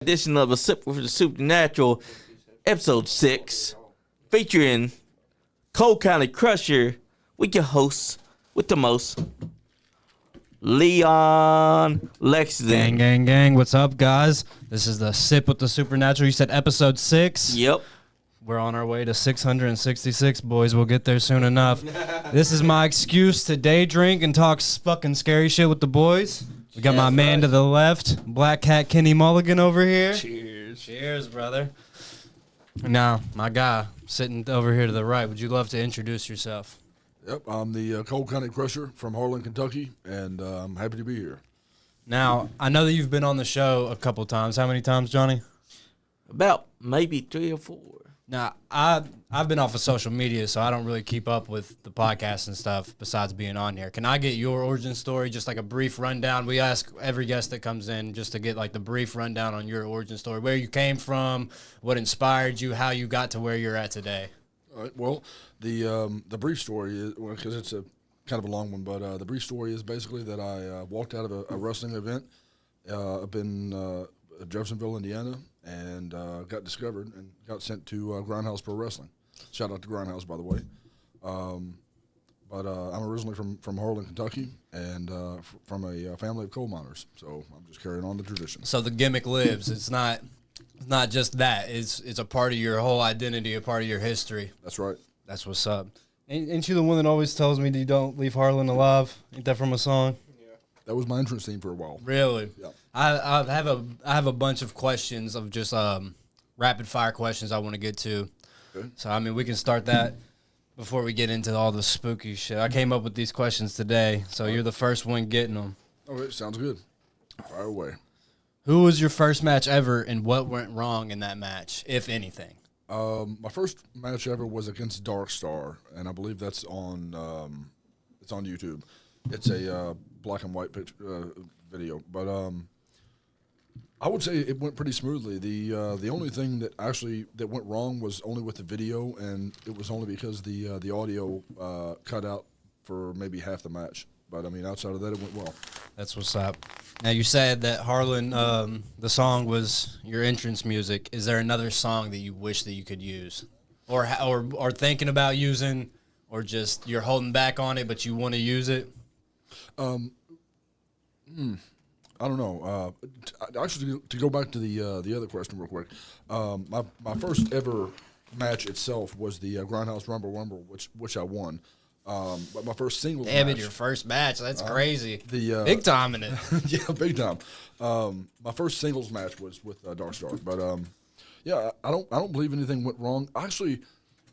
Edition of A Sip for the Supernatural, episode 6, featuring Cole County Crusher with your hosts with the most, Leon Lexington. Gang. What's up, guys? This is the Sip with the Supernatural. You said episode 6? Yep. We're on our way to 666, boys. We'll get there soon enough. This is my excuse to day drink and talk fucking scary shit with the boys. We got my man to the left, Black Cat Kenny Mulligan over here. Cheers, brother. Now, my guy sitting over here to the right, would you love to introduce yourself? Yep, I'm the Cole County Crusher from Harlan, Kentucky, and I'm happy to be here. Now, I know that you've been on the show a couple times. How many times, Johnny? About maybe 3 or 4. Now, I've been off of social media, so I don't really keep up with the podcast and stuff besides being on here. Can I get your origin story, just like a brief rundown? We ask every guest that comes in just to get like the brief rundown on your origin story, where you came from, what inspired you, how you got to where you're at today. All right, well, the brief story is, because it's a kind of a long one, but the brief story is basically that I walked out of a wrestling event up in Jeffersonville, Indiana, and got discovered and got sent to Grindhouse Pro Wrestling. Shout out to Grindhouse, by the way. But I'm originally from Harlan, Kentucky, and from a family of coal miners. So I'm just carrying on the tradition. So the gimmick lives. It's not just that. It's a part of your whole identity, a part of your history. That's right. That's what's up. Ain't you the one that always tells me that you don't leave Harlan alive? Ain't that from a song? That was my entrance theme for a while. Really? Yeah. I have a bunch of questions of just rapid fire questions I want to get to. Okay. So I mean we can start that before we get into all the spooky shit. I came up with these questions today, so you're the first one getting them. Okay, sounds good. Fire away. Who was your first match ever, and what went wrong in that match, if anything? My first match ever was against Dark Star, and I believe that's on it's on YouTube. It's a black and white picture video, but I would say it went pretty smoothly. The only thing that went wrong was only with the video, and it was only because the audio cut out for maybe half the match. But I mean, outside of that, it went well. That's what's up. Now you said that Harlan, the song was your entrance music. Is there another song that you wish that you could use, or thinking about using, or just you're holding back on it but you want to use it? I don't know. Actually, to go back to the other question real quick, my first ever match itself was the Grindhouse Rumble, which I won. But my first singles match. Damn it, your first match. That's crazy. Big time in it. Yeah, big time. My first singles match was with Dark Star. But yeah, I don't believe anything went wrong. Actually,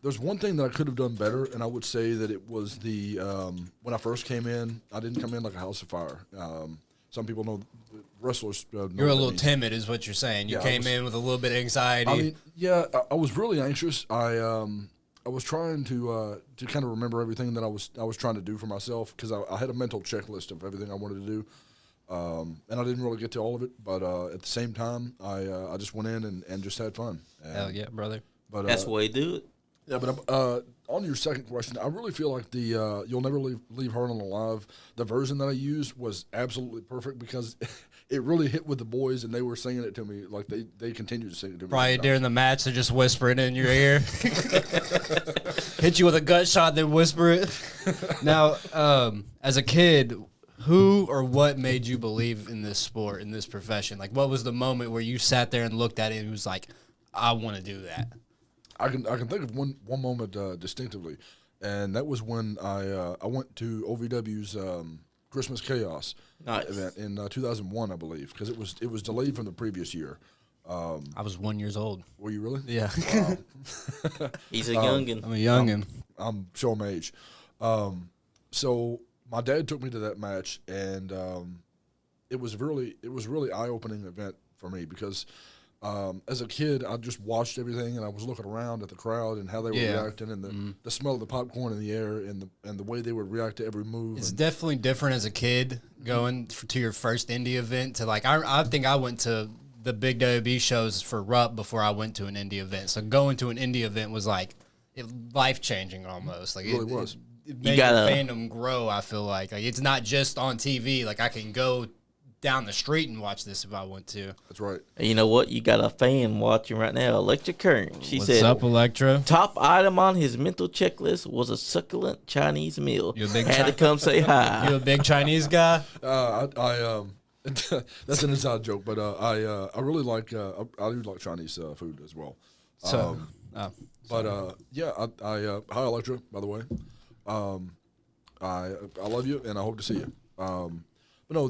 there's one thing that I could have done better, and I would say that it was when I first came in, I didn't come in like a house of fire. Some people know wrestlers. You're a little timid, is what you're saying. You came in with a little bit of anxiety. I mean, yeah, I was really anxious. I was trying to kind of remember everything that I was trying to do for myself, because I had a mental checklist of everything I wanted to do, and I didn't really get to all of it. But at the same time, I just went in and just had fun. Hell yeah, brother! But That's the way to do it. Yeah, but on your second question, I really feel like the You'll Never Leave Harlan Alive, the version that I used was absolutely perfect, because it really hit with the boys, and they were singing it to me. Like, they continued to sing it to me. Probably during the match, they're just whispering in your ear. Hit you with a gut shot, then whisper it. Now, as a kid, who or what made you believe in this sport, in this profession? Like, what was the moment where you sat there and looked at it and was like, I want to do that? I can think of one moment distinctively, and that was when I went to OVW's Christmas Chaos event in 2001, I believe, because it was delayed from the previous year. I was 1 year old. Were you really? Yeah. Wow. He's a youngin'. I'm a youngin'. I'm showing my age. So my dad took me to that match, and it was really eye-opening event for me, because as a kid, I just watched everything, and I was looking around at the crowd and how they were reacting, and the smell of the popcorn in the air, and the way they would react to every move. It's definitely different as a kid going to your first indie event to like I think I went to the big WB shows for Rupp before I went to an indie event. So going to an indie event was like life changing almost. Like it really was. It made your fandom grow. I feel like it's not just on TV. Like I can go down the street and watch this if I want to. That's right. And you know what? You got a fan watching right now, Electric Current. She What's said, up, Electra? top item on his mental checklist was a succulent Chinese meal. You a big Had to come say hi. You a big Chinese guy? That's an inside joke, but I really like I do like Chinese food as well. So, Yeah, hi Electra, by the way. I love you and I hope to see you. But no,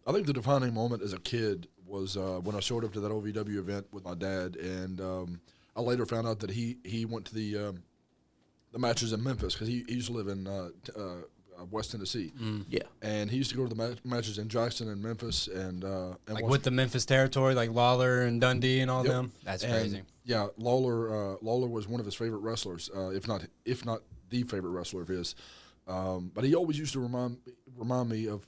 I think the defining moment as a kid was when I showed up to that OVW event with my dad, and I later found out that he went to the matches in Memphis because he used to live in West Tennessee. Yeah. And he used to go to the matches in Jackson and Memphis and like with the Memphis territory, like Lawler and Dundee and all them. That's and, crazy. Yeah, Lawler was one of his favorite wrestlers, if not the favorite wrestler of his. But he always used to remind me of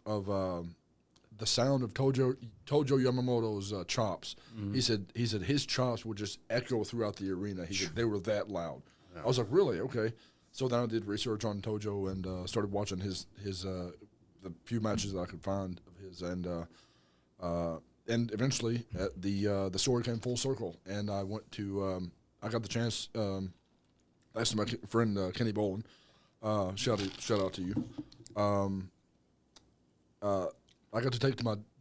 the sound of Tojo Yamamoto's chops. He said his chops would just echo throughout the arena. He said they were that loud. I was like, really? Okay. So then I did research on Tojo and started watching his the few matches that I could find of his, and eventually the story came full circle, and I went to I got the chance. Thanks to my friend Kenny Bolin. Shout out to you. I got to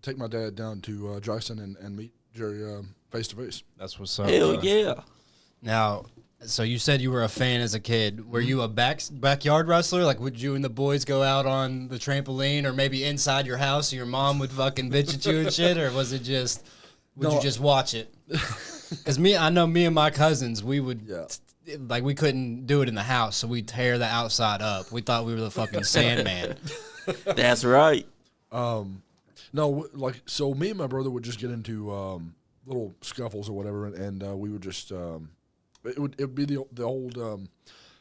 take my dad down to Jackson and meet Jerry face to face. That's what's up. Hell yeah. Now, so you said you were a fan as a kid. Were you a backyard wrestler? Like, would you and the boys go out on the trampoline, or maybe inside your house, and your mom would fucking bitch at you and shit, or was it just would you just watch it? Because I know me and my cousins, we would. Yeah. Like, we couldn't do it in the house, so we'd tear the outside up. We thought we were the fucking Sandman. That's right. No, like, so me and my brother would just get into little scuffles or whatever, and we would just it would be the old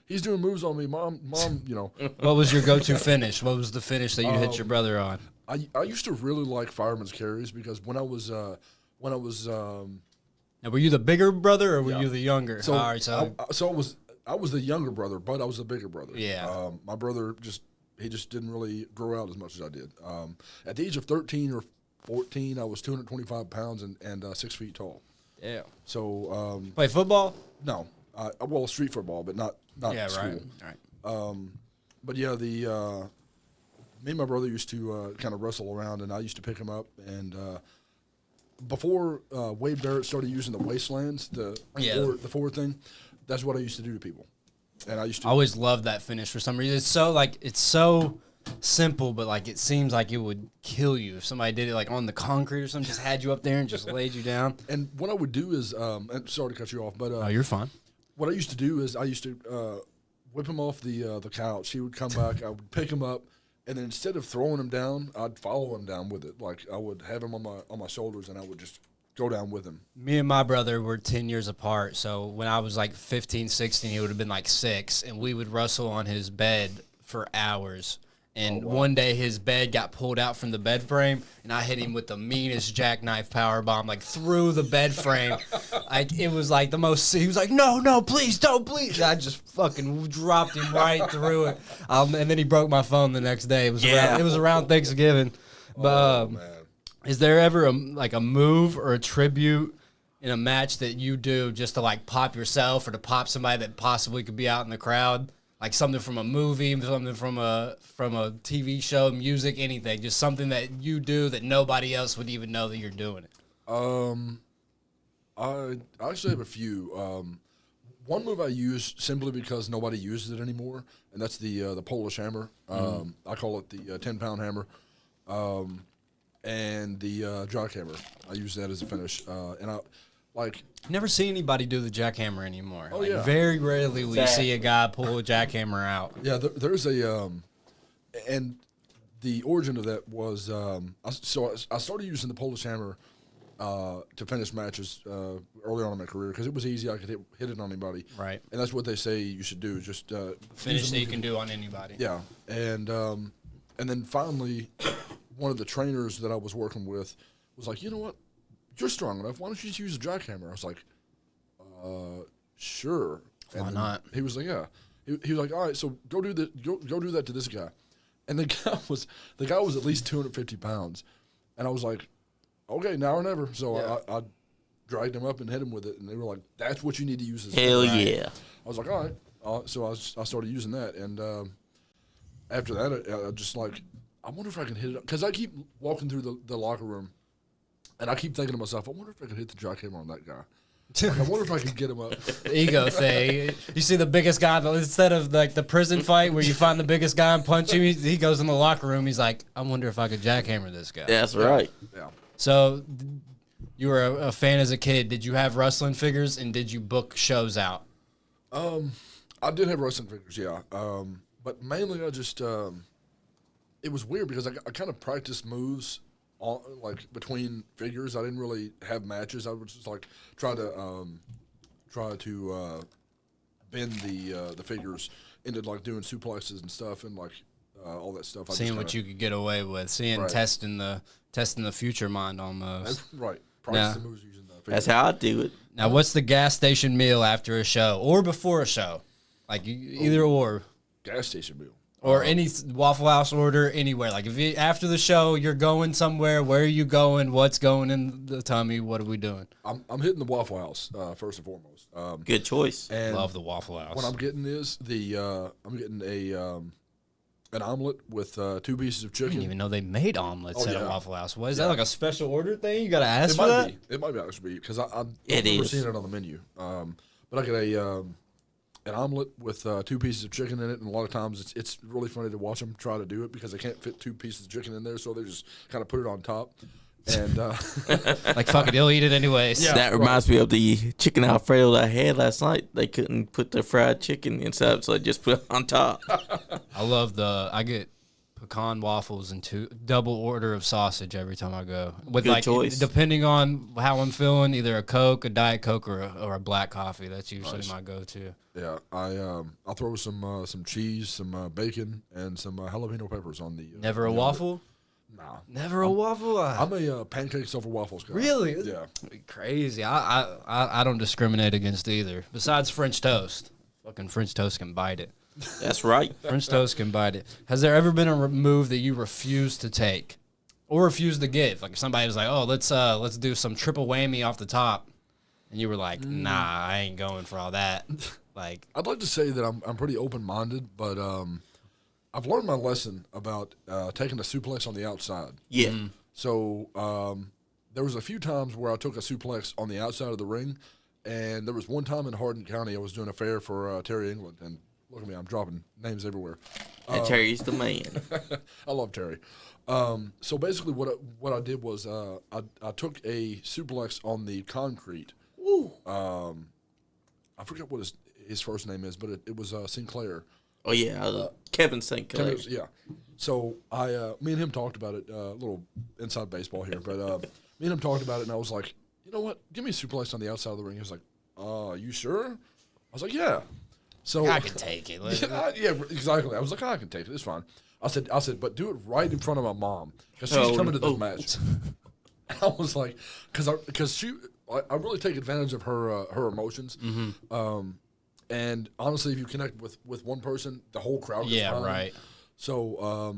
he's doing moves on me, mom, you know. What was your go-to finish? What was the finish that you hit your brother on? I used to really like fireman's carries because when I was Now, were you the bigger brother or were you the younger? So, All right, so I was the younger brother, but I was the bigger brother. Yeah. My brother just didn't really grow out as much as I did. At the age of 13 or 14, I was 225 pounds and 6 feet tall. yeah. So Play football? no, well, street football, but not Yeah, school. right. But yeah, me and my brother used to kind of wrestle around, and I used to pick him up. And before Wade Barrett started using the wastelands, the forward thing, that's what I used to do to people. And I used to I always loved that finish for some reason. It's so simple, but like it seems like it would kill you if somebody did it like on the concrete or something, just had you up there and just laid you down. And what I would do is, and sorry to cut you off, but Oh, you're fine. what I used to do is I used to whip him off the couch. He would come back. I would pick him up, and then instead of throwing him down, I'd follow him down with it. Like I would have him on my shoulders, and I would just go down with him. Me and my brother were 10 years apart, so when I was like 15, 16, he would have been like 6, and we would wrestle on his bed for hours. And one day his bed got pulled out from the bed frame, and I hit him with the meanest jackknife power bomb, like through the bed frame. Like it was like the most. He was like, "No, please, don't, please." And I just fucking dropped him right through it. And then he broke my phone the next day. It was around Thanksgiving. But Man. is there ever a move or a tribute in a match that you do just to like pop yourself or to pop somebody that possibly could be out in the crowd? Like something from a movie, something from a TV show, music, anything. Just something that you do that nobody else would even know that you're doing it. I actually have a few. One move I use simply because nobody uses it anymore, and that's the Polish hammer. I call it the 10-pound hammer, and the jackhammer. I use that as a finish, and I like. Never see anybody do the jackhammer anymore. Oh, like, yeah. Very rarely will you see a guy pull a jackhammer out. Yeah, there's a and the origin of that was I started using the Polish hammer to finish matches early on in my career because it was easy. I could hit it on anybody. Right. And that's what they say you should do. Just Finish use that a you move. can do on anybody. Yeah, and then finally, one of the trainers that I was working with was like, you know what, you're strong enough. Why don't you just use a jackhammer? I was like, sure. And Why then not? He was like, yeah. He was like, all right, so go do that to this guy. And the guy was at least 250 pounds. And I was like, okay, now or never. So I dragged him up and hit him with it, and they were like, that's what you need to use this. Hell yeah. I was like, all right. So I started using that, and after that, I just like, I wonder if I can hit it, because I keep walking through the locker room, and I keep thinking to myself, I wonder if I can hit the jackhammer on that guy. Like, I wonder if I can get him up. Ego thing. You see the biggest guy, instead of like the prison fight where you find the biggest guy and punch him, he goes in the locker room. He's like, I wonder if I could jackhammer this guy. That's right. Yeah. So you were a fan as a kid. Did you have wrestling figures, and did you book shows out? I did have wrestling figures, yeah. But mainly I just, it was weird because I kind of practiced moves like between figures. I didn't really have matches. I would just like try to bend the figures into like doing suplexes and stuff and like all that stuff. Seeing what you could get away with, testing the future mind almost. Right. Practice the moves using the figures. That's how I do it. Now, what's the gas station meal after a show or before a show? Like either or. Gas station meal. Or any Waffle House order anywhere. Like after the show, you're going somewhere. Where are you going? What's going in the tummy? What are we doing? I'm hitting the Waffle House first and foremost. Good choice. And love the Waffle House. What I'm getting is I'm getting an omelet with 2 pieces of I chicken. didn't even know they made omelets at a yeah. Waffle House. What is that, like a special order thing? You got to ask for that? It might be actually because I've It never is. seen it on the menu. But I get an omelet with 2 pieces of chicken in it, and a lot of times it's really funny to watch them try to do it because they can't fit 2 pieces of chicken in there, so they just kind of put it on top. And Like, fuck it, he'll eat it anyways. Yeah. That reminds me of the chicken Alfredo that I had last night. They couldn't put the fried chicken inside, so they just put it on top. I get pecan waffles and double order of sausage every time I go. With Good choice. Depending on how I'm feeling, either a Coke, a Diet Coke, or a black coffee. That's usually my go-to. yeah, I'll throw some cheese, some bacon, and some jalapeno peppers on the. Never a waffle? Nah. Never a waffle? I'm a pancakes over waffles guy. Really? Yeah. Crazy. I don't discriminate against either. Besides French toast. Fucking French toast can bite it. That's right. French toast can bite it. Has there ever been a move that you refuse to take or refuse to give? Like if somebody was like, "Oh, let's do some triple whammy off the top," and you were like, "Nah, I ain't going for all that." Like, I'd like to say that I'm pretty open minded, but I've learned my lesson about taking a suplex on the outside. Yeah. So there was a few times where I took a suplex on the outside of the ring, and there was one time in Hardin County I was doing a fair for Terry England, and look at me, I'm dropping names everywhere. And Terry's the man. I love Terry. So basically what I did was I took a suplex on the concrete. Woo. I forget what his first name is, but it was Sinclair. Oh, yeah. Kevin St. Clair. Yeah. So me and him talked about it, a little inside baseball here, but me and him talked about it, and I was like, you know what? Give me a suplex on the outside of the ring. He was like, you sure? I was like, yeah. So I can take it. yeah, exactly. I was like, I can take it. It's fine. I said, but do it right in front of my mom because she's coming to this match. And I was like, because I really take advantage of her emotions. Mm-hmm. And honestly, if you connect with one person, the whole crowd gets behind them. Right. So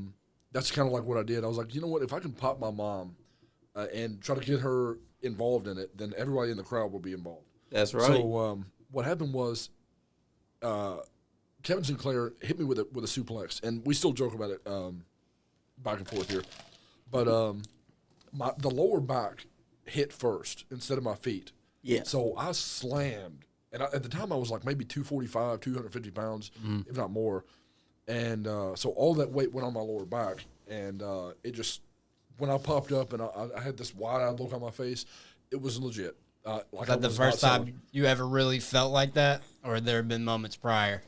that's kind of like what I did. I was like, you know what? If I can pop my mom and try to get her involved in it, then everybody in the crowd will be involved. That's right. So what happened was Kevin Sinclair hit me with a suplex, and we still joke about it back and forth here. But the lower back hit first instead of my feet. Yeah. So I slammed. And at the time, I was like maybe 245, 250 pounds, if not more. And so all that weight went on my lower back. And it just, when I popped up and I had this wide-eyed look on my face, it was legit. Like Was that the first time you ever really felt like that? Or had there been moments prior?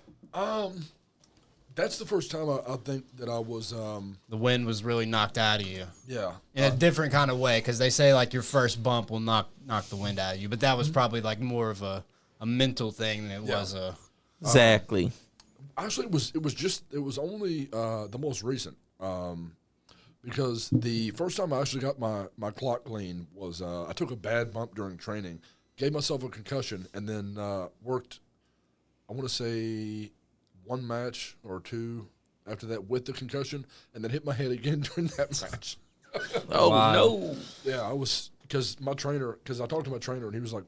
That's the first time I think that I was. The wind was really knocked out of you. Yeah. In a different kind of way, because they say like your first bump will knock the wind out of you. But that was probably like more of a mental thing than it was a. Exactly. Actually, it was only the most recent. Because the first time I actually got my clock clean was I took a bad bump during training, gave myself a concussion, and then worked, I want to say, 1 match or 2 after that with the concussion, and then hit my head again during that match. Oh Wow. no! Yeah, I was because I talked to my trainer and he was like,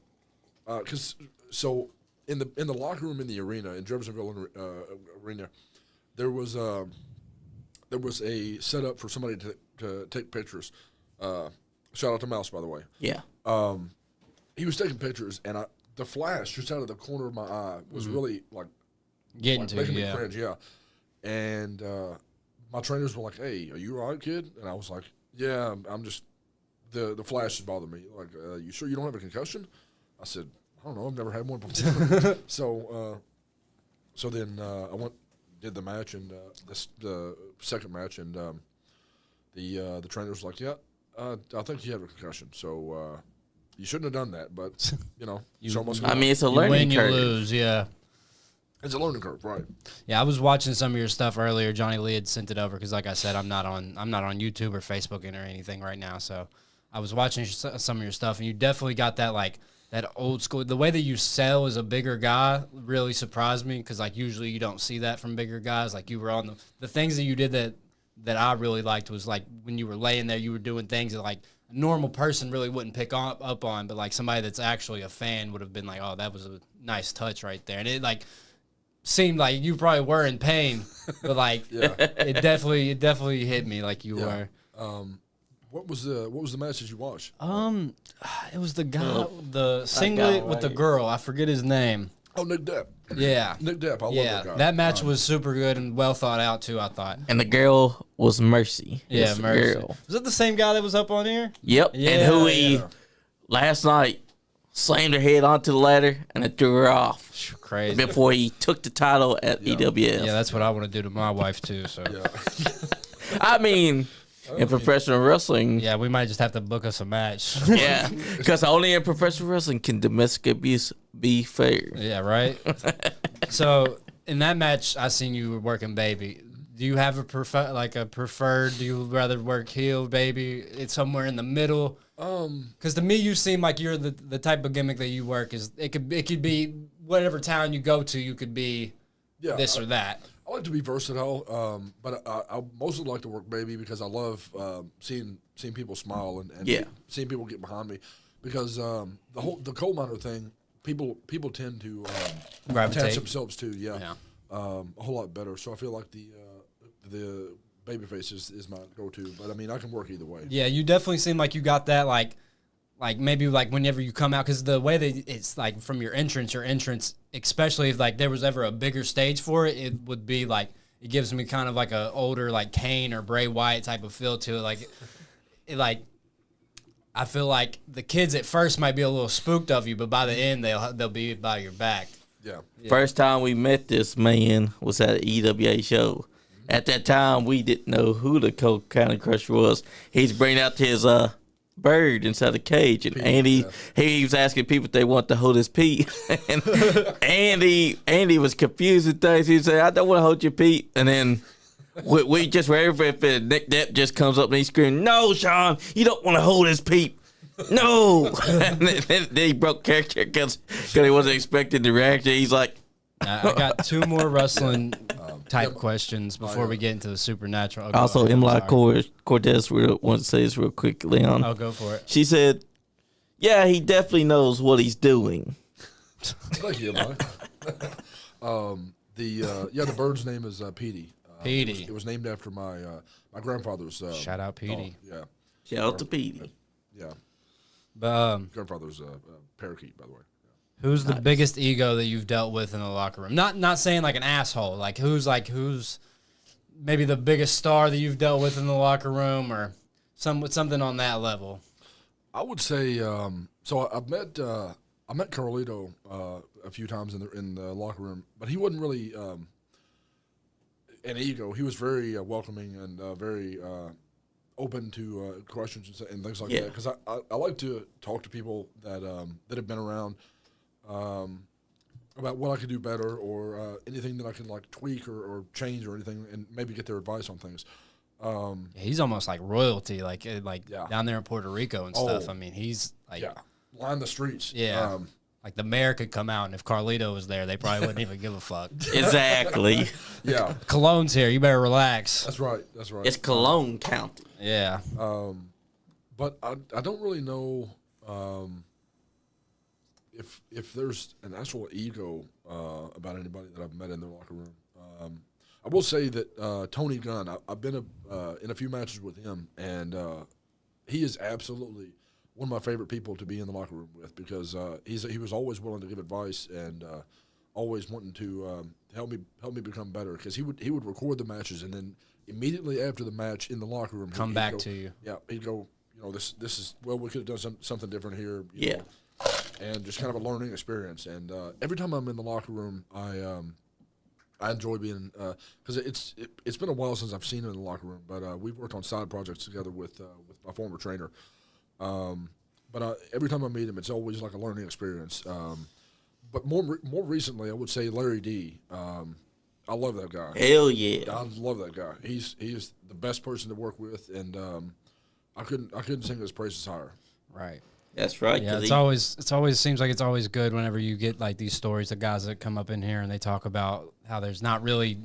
so in the locker room in the arena in Jeffersonville arena, there was a setup for somebody to take pictures. Shout out to Mouse, by the way. Yeah. He was taking pictures, and the flash just out of the corner of my eye was really making me cringe. Yeah, and my trainers were like, "Hey, are you all right, kid?" And I was like, "Yeah, I'm just the flash is bothering me. Like, you sure you don't have a concussion?" I said, "I don't know. I've never had one before." So then I did the match and the second match, and the trainer was like, "Yeah, I think you have a concussion. So you shouldn't have done that, but show must go I on." mean, it's a You learning win, you curve. lose, yeah. It's a learning curve, right? Yeah, I was watching some of your stuff earlier. Johnny Lee had sent it over because, like I said, I'm not on YouTube or Facebook or anything right now. So I was watching some of your stuff, and you definitely got that old school. The way that you sell as a bigger guy really surprised me because, like, usually you don't see that from bigger guys. Like, you were on the things that you did that I really liked was like when you were laying there, you were doing things that like a normal person really wouldn't pick up on, but like somebody that's actually a fan would have been like, "Oh, that was a nice touch right there," and it like seemed like you probably were in pain, but like it definitely hit me like you were. What was the match that you watched? It was the guy, the singlet with the girl. I forget his name. Oh, Nick Depp. Yeah, Nick Depp. I love yeah. that guy. That match was super good and well thought out too. I thought. And the girl was Mercy. Yeah, Yes, Mercy. girl. Was it the same guy that was up on here? Yep. Yeah, and who he yeah. last night slammed her head onto the ladder and it threw her off Crazy. before he took the title at EWF. Yeah, that's what I want to do to my wife too. So Yeah. I mean, in professional wrestling, yeah, we might just have to book us a match. yeah, because only in professional wrestling can domestic abuse be fair. Yeah, right. So in that match, I seen you were working baby. Do you have a preferred? Do you rather work heel, baby? It's somewhere in the middle. Because to me, you seem like you're the type of gimmick that you work is it could be whatever town you go to, you could be this or that. I like to be versatile, but I mostly like to work baby because I love seeing people smile and seeing people get behind me. Because the coal miner thing, people tend to Gravitate. attach themselves to a whole lot better. So I feel like the babyface is my go-to. But I mean, I can work either way. Yeah, you definitely seem like you got that like maybe like whenever you come out, because the way that it's like from your entrance, especially if like there was ever a bigger stage for it, it would be like it gives me kind of like a older like Kane or Bray Wyatt type of feel to it. Like I feel like the kids at first might be a little spooked of you, but by the end they'll be by your back. Yeah. First time we met this man was at an EWA show. At that time, we didn't know who the Coke County Crusher was. He's bringing out his bird inside the cage, and Andy he was asking people if they want to hold his Pete. And Andy was confused with things. He said, "I don't want to hold your Pete," and then. We just were if Nick Depp just comes up and he's screaming, "No, Sean, you don't want to hold his peep. No." And then he broke character because he wasn't expecting the reaction. He's like, I got two more wrestling type questions before we get into the supernatural. also, Emily Cortez wants to say this real quick, Leon. I'll go for it. She said, "Yeah, he definitely knows what he's doing." Thank you, Emily. The bird's name is Petey. Petey. It was named after my grandfather's. Shout out Petey. Yeah. Shout out to Petey. Yeah. But Grandfather's parakeet, by the way. who's the biggest ego that you've dealt with in the locker room? Not saying like an asshole. Like who's maybe the biggest star that you've dealt with in the locker room, or something on that level? I would say so. I met Carlito a few times in the locker room, but he wasn't really an ego. He was very welcoming and very open to questions and things like that. Because I like to talk to people that have been around about what I could do better or anything that I can like tweak or change or anything, and maybe get their advice on things. He's almost like royalty, down there in Puerto Rico and stuff. I mean, he's like line the streets. Yeah. Like the mayor could come out, and if Carlito was there, they probably wouldn't even give a fuck. Exactly. Yeah, Cologne's here. You better relax. that's right. That's right. It's Cologne County. Yeah. But I don't really know if there's an actual ego about anybody that I've met in their locker room. I will say that Tony Gunn, I've been in a few matches with him, and he is absolutely one of my favorite people to be in the locker room with because he was always willing to give advice and always wanting to help me become better because he would record the matches and then immediately after the match in the locker room Come back to you. Yeah, he'd go, this is we could have done something different here. You know, and just kind of a learning experience. And every time I'm in the locker room, I enjoy being because it's been a while since I've seen him in the locker room, but we've worked on side projects together with my former trainer. But every time I meet him, it's always like a learning experience. But more recently, I would say Larry D. I love that guy. Hell yeah. I love that guy. He is the best person to work with, and I couldn't sing his praises higher. Right. That's right. Yeah, it always seems like it's always good whenever you get like these stories of guys that come up in here and they talk about how there's not really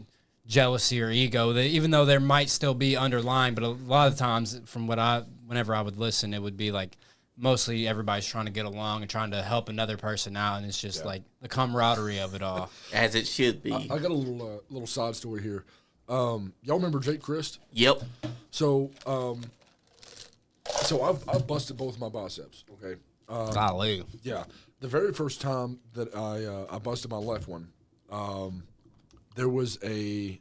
jealousy or ego, even though there might still be underlying, but a lot of times whenever I would listen, it would be like mostly everybody's trying to get along and trying to help another person out, and it's just like the camaraderie of it all. As it should be. I got a little side story here. Y'all remember Jake Christ? Yep. So I've busted both my biceps. Okay. Golly. Yeah. The very first time that I busted my left one, there was a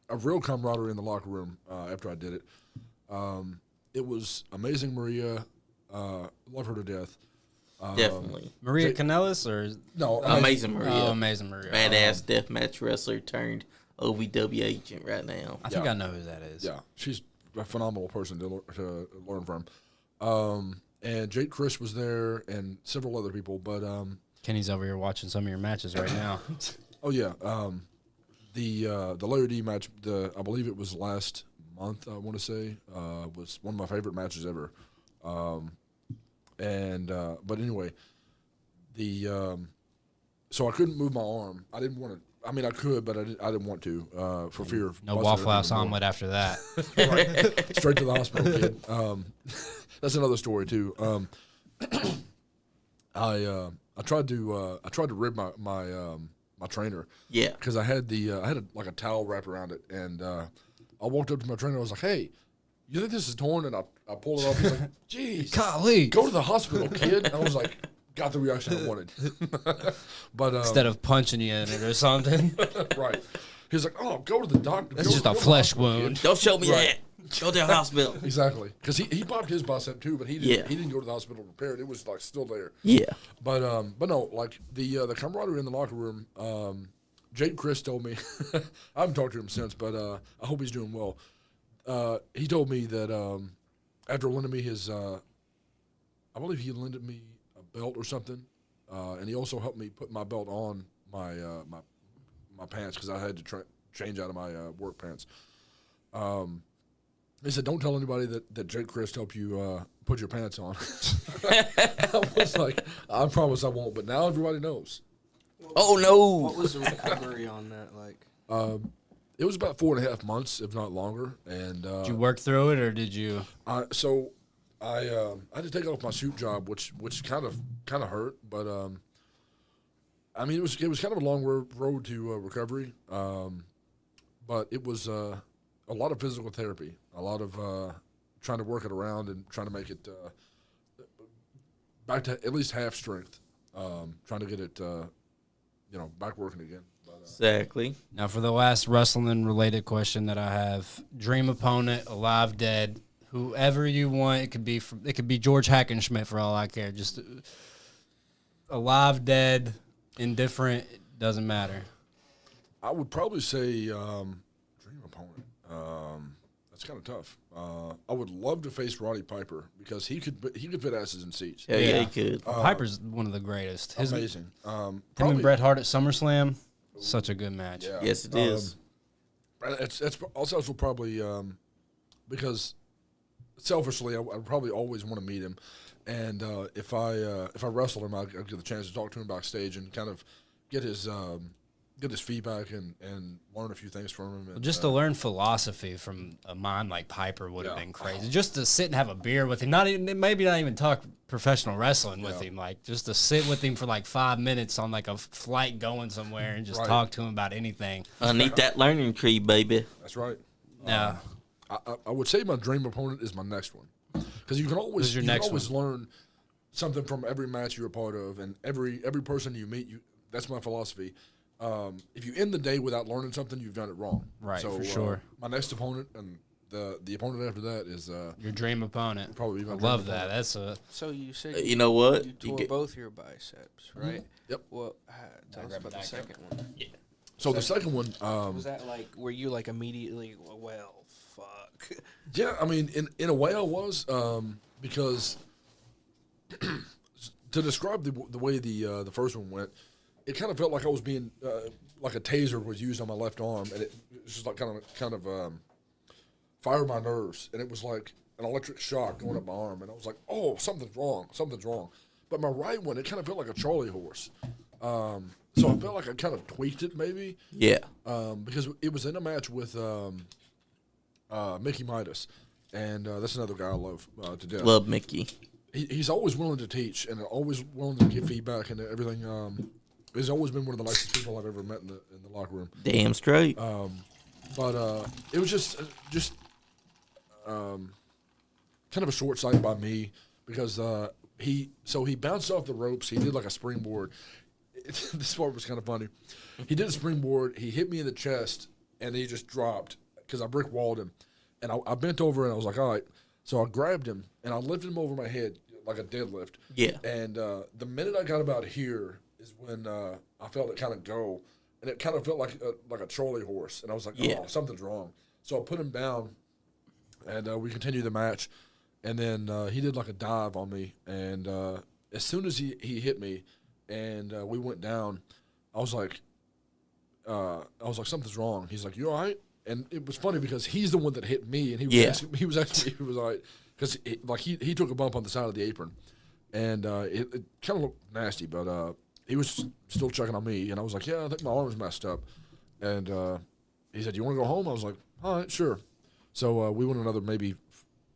real camaraderie in the locker room after I did it. It was Amazing Maria. Love her to death. Definitely. Maria Kanellis or No, Amazing Maria. Oh, Amazing Maria. Badass deathmatch wrestler turned OVW agent right now. I think I know who that is. Yeah, she's a phenomenal person to learn from. And Jake Chris was there and several other people, but Kenny's over here watching some of your matches right now. oh yeah, the Larry D match, I believe it was last month. I want to say was one of my favorite matches ever. But anyway, so I couldn't move my arm. I didn't want to. I mean, I could, but I didn't want to for fear of No Waffle House omelet after that. Right. Straight to the hospital, kid. That's another story too. I tried to rib my trainer. Yeah. Because I had like a towel wrapped around it, and I walked up to my trainer. I was like, "Hey, you think this is torn?" And I pulled it off. He's like, "Geez, golly, go to the hospital, kid." And I was like, got the reaction I wanted. But instead of punching you in it or something. Right. He's like, "Oh, go to the doctor." That's just a flesh wound. Don't show me Right. that. Go to the hospital. Exactly. Because he popped his bicep too, but he didn't go to the hospital to repair it. It was like still there. Yeah. But no, like the camaraderie in the locker room. Jake Chris told me, I haven't talked to him since, but I hope he's doing well. He told me that after lending me his, I believe he lended me a belt or something, and he also helped me put my belt on my my pants because I had to change out of my work pants. He said, "Don't tell anybody that Jake Chris helped you put your pants on." I was like, "I promise I won't," but now everybody knows. Oh no! What was the recovery on that like? It was about 4.5 months, if not longer. And Did you work through it, or did you? I had to take off my suit job, which kind of hurt, but I mean it was kind of a long road to recovery, but it was a lot of physical therapy, a lot of trying to work it around and trying to make it back to at least half strength, trying to get it back working again. But, Exactly. Now, for the last wrestling-related question that I have, dream opponent, alive, dead, whoever you want. It could be George Hackenschmidt for all I care. Just alive, dead, indifferent, it doesn't matter. I would probably say dream opponent. That's kind of tough. I would love to face Roddy Piper because he could fit asses in seats. Hell yeah, he could. Piper's one of the greatest. Amazing. Him and Bret Hart at SummerSlam, such a good match. Yeah. Yes, it is. It's also probably because selfishly I would probably always want to meet him, And if I wrestle him, I get the chance to talk to him backstage and kind of get his feedback and learn a few things from him. And, Just to learn philosophy from a mind like Piper would have Yeah. been crazy. Just to sit and have a beer with him, maybe not even talk professional wrestling with him, like just to sit with him for like 5 minutes on like a flight going somewhere and just talk to him about anything. Underneath that learning tree, baby. that's right. Yeah. I would say my dream opponent is my next one, because you can always learn something from every match you're a part of, and every person you meet. That's my philosophy. If you end the day without learning something, you've done it wrong. Right, so, for sure. My next opponent and the opponent after that is Your dream opponent. probably my I dream love opponent. that. That's a So you said You know what? you You tore get- both your biceps, right? Yep. Well, tell us about the second one. So the second one, Was that like, were you like immediately, well, fuck? yeah, I mean, in a way I was, because to describe the way the first one went, it kind of felt like I was being like a taser was used on my left arm, and it was just like kind of fired my nerves, and it was like an electric shock going up my arm, and I was like, oh, something's wrong. But my right one, it kind of felt like a Charlie horse. So I felt like I kind of tweaked it maybe. Yeah. Because it was in a match with Mickey Midas, and that's another guy I love to death. Love Mickey. He's always willing to teach and always willing to give feedback and everything. He's always been one of the nicest people I've ever met in the locker room. Damn straight. But it was just kind of a short sight by me, because he bounced off the ropes. He did like a springboard. This part was kind of funny. He did a springboard. He hit me in the chest, and he just dropped because I brick walled him. And I bent over, and I was like, all right. So I grabbed him, and I lifted him over my head like a deadlift. Yeah. And the minute I got about here is when I felt it kind of go, and it kind of felt like a Charlie horse. And I was like, Yeah. oh, something's wrong. So I put him down, and we continued the match. And then he did like a dive on me, and as soon as he hit me, and we went down, I was like, something's wrong. He's like, you all right? And it was funny because he's the one that hit me, and he was he was all right, because he took a bump on the side of the apron, and it kind of looked nasty, but he was still checking on me, and I was like, yeah, I think my arm is messed up, and he said, you want to go home? I was like, all right, sure. So we went another maybe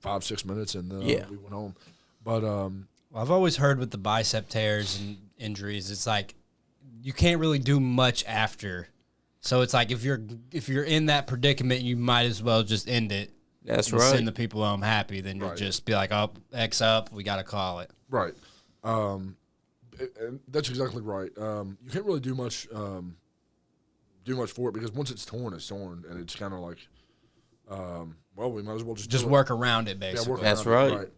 5-6 minutes, and we went home. But I've always heard with the bicep tears and injuries, it's like you can't really do much after. So it's like if you're in that predicament, you might as well just end it. That's and right. Send the people home happy. Then you just be like, oh, X up, we got to call it. right, and that's exactly right. You can't really do much for it, because once it's torn, and it's kind of like, well, we might as well just do it. work around it, basically. work That's around it, right.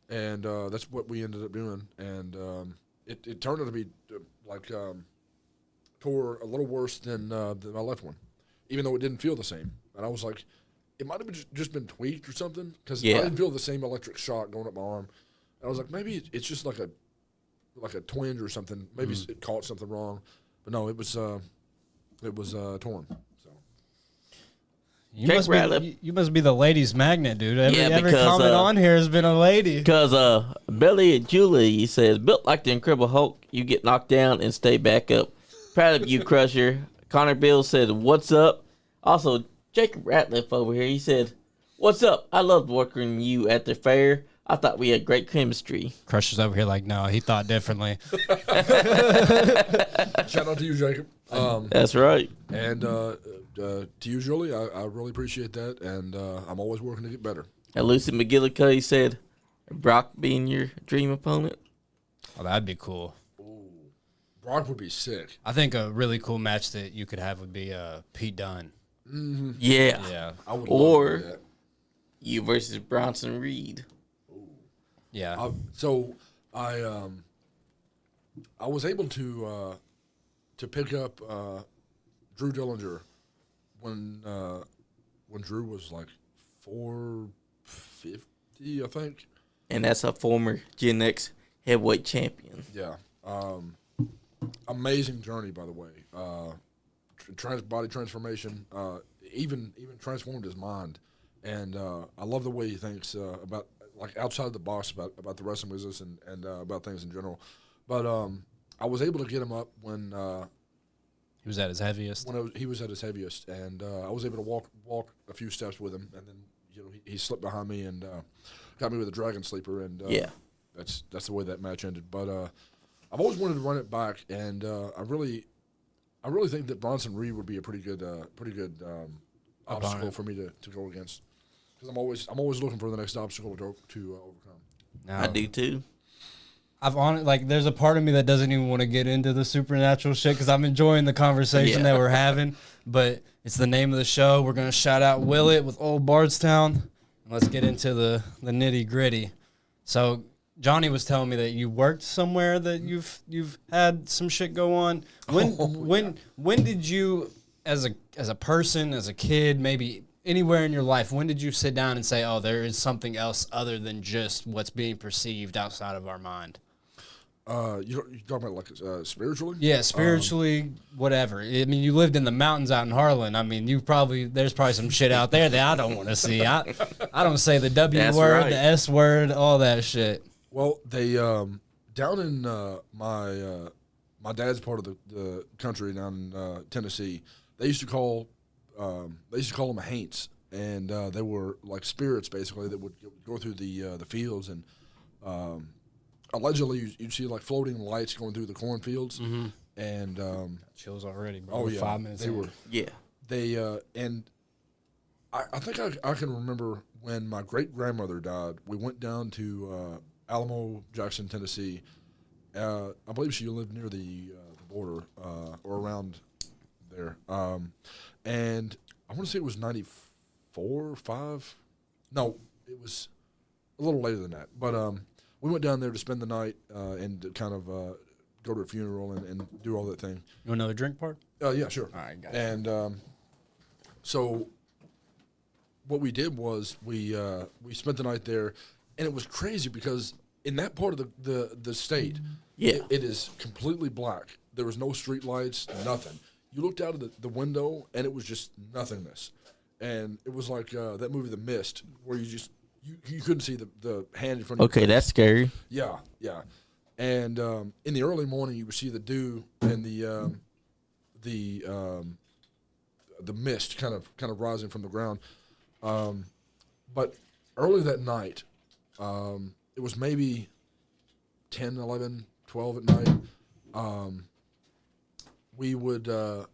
And that's what we ended up doing, and it turned out to be tore a little worse than my left one, even though it didn't feel the same. And I was like, it might have just been tweaked or something, because I didn't feel the same electric shock going up my arm. And I was like, maybe it's just like a twinge or something. Maybe it caught something wrong, but no, it was torn. So You must be the ladies' magnet, dude. Every because, comment on here has been a lady. Because Billy and Julie says, built like the Incredible Hulk, you get knocked down and stay back up. Proud of you, Crusher. Connor Bill said, what's up? Also, Jacob Ratliff over here, he said, what's up? I loved working you at the fair. I thought we had great chemistry. Crusher's over here like, no, he thought differently. shout out to you, Jacob. That's right. And to you, Julie, I really appreciate that, and I'm always working to get better. And Lucy McGillicuddy said, Brock being your dream opponent. Oh, that'd be cool. Brock would be sick. I think a really cool match that you could have would be Pete Dunne. Mm-hmm. Yeah. Yeah. I would Or love to do that. you versus Bronson Reed. Yeah. So I was able to pick up Drew Dillinger when Drew was like 450, I think. And that's a former Gen X heavyweight champion. Yeah. Amazing journey, by the way. Body transformation, even transformed his mind, and I love the way he thinks about like outside the box about the wrestling business and about things in general. But I was able to get him up when He was at his heaviest. he was at his heaviest, and I was able to walk a few steps with him, and then he slipped behind me and got me with a dragon sleeper, and that's the way that match ended. But I've always wanted to run it back, and I really think that Bronson Reed would be a pretty good obstacle for me to go against, because I'm always looking for the next obstacle to overcome. I do too. There's a part of me that doesn't even want to get into the supernatural shit because I'm enjoying the conversation that we're having. But it's the name of the show. We're gonna shout out Willett with Old Bardstown. Let's get into the nitty gritty. So Johnny was telling me that you worked somewhere that you've had some shit go on. When did you, as a person, as a kid, maybe anywhere in your life, when did you sit down and say, oh, there is something else other than just what's being perceived outside of our mind? You talking about like spiritually? Yeah, spiritually, whatever. I mean, you lived in the mountains out in Harlan. I mean, there's probably some shit out there that I don't want to see. I don't say the W That's word, right. the S word, all that shit. Well, they down in my dad's part of the country down in Tennessee, they used to call them haints, and they were like spirits basically that would go through the fields, and allegedly you'd see like floating lights going through the cornfields, and Chills already, bro. oh yeah, 5 minutes. they were. Yeah. They and I think I can remember when my great grandmother died. We went down to Alamo, Jackson, Tennessee. I believe she lived near the border or around there. And I want to say it was 94, 5. No, it was a little later than that. But we went down there to spend the night and to kind of go to a funeral and do all that thing. You want another drink part? Yeah, sure. All right, got it. And so what we did was we spent the night there, and it was crazy because in that part of the state, it is completely black. There was no street lights, nothing. You looked out of the window, and it was just nothingness. And it was like that movie, The Mist, where you couldn't see the hand in front of you. Okay, that's scary. Yeah. And in the early morning, you would see the dew and the mist kind of rising from the ground. But early that night, it was maybe 10, 11, 12 at night. We were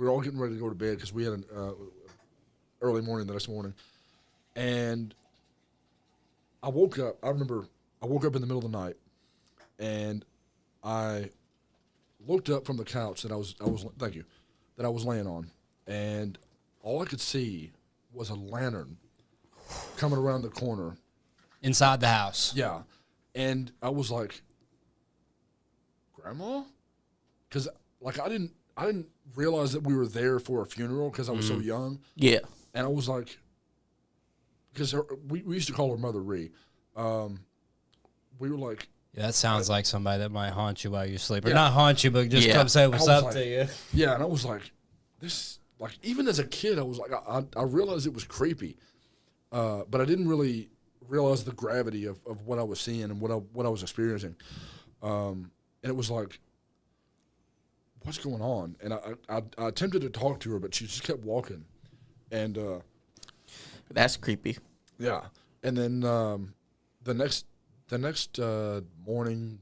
all getting ready to go to bed because we had an early morning the next morning, and I woke up. I remember I woke up in the middle of the night, and I looked up from the couch that I was laying on, and all I could see was a lantern coming around the corner Inside the house. Yeah, and I was like, "Grandma," because like I didn't realize that we were there for a funeral because I was so young. Yeah. And I was like, because we used to call her Mother Ree. We were like, Yeah, that sounds like somebody that might haunt you while you sleep. Or not haunt you, but just come say what's I was up like- to you. yeah, and I was like, this, like even as a kid, I was like, I realized it was creepy, but I didn't really realize the gravity of what I was seeing and what I was experiencing, and it was like, what's going on? And I attempted to talk to her, but she just kept walking, and That's creepy. yeah, and then the next morning,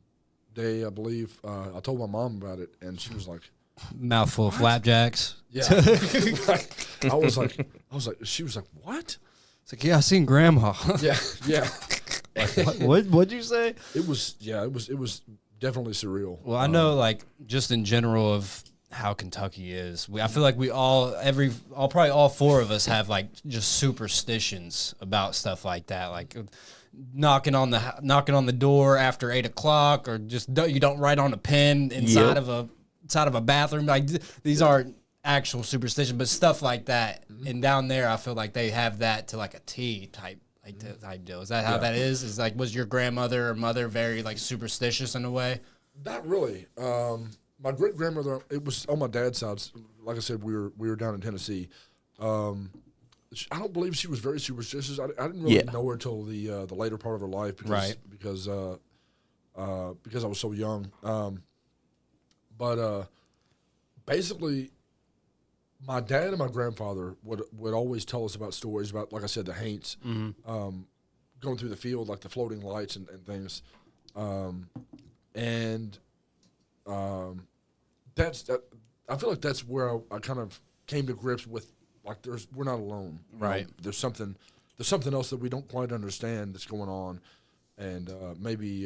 day, I believe, I told my mom about it, and she was like, Mouthful of flapjacks. yeah. I was like, she was like, what? It's like, yeah, I seen Grandma. Yeah. What'd you say? It was definitely surreal. Well, I know, like, just in general of how Kentucky is. I feel like we probably all four of us have like just superstitions about stuff like that, like knocking on the door after 8 o'clock, or just you don't write on a pen inside of a bathroom. Like these aren't actual superstitions, but stuff like that. And down there, I feel like they have that to like a T type. Type deal. Is that how that is? Is like, was your grandmother or mother very like superstitious in a way? Not really. My great grandmother, it was on my dad's side. Like I said, we were down in Tennessee. I don't believe she was very superstitious. I didn't really know her until the later part of her life because I was so young. But basically, my dad and my grandfather would always tell us about stories about, like I said, the haints going through the field, like the floating lights and things. That's that. I feel like that's where I kind of came to grips with, like, we're not alone. Right. There's something else that we don't quite understand that's going on, and maybe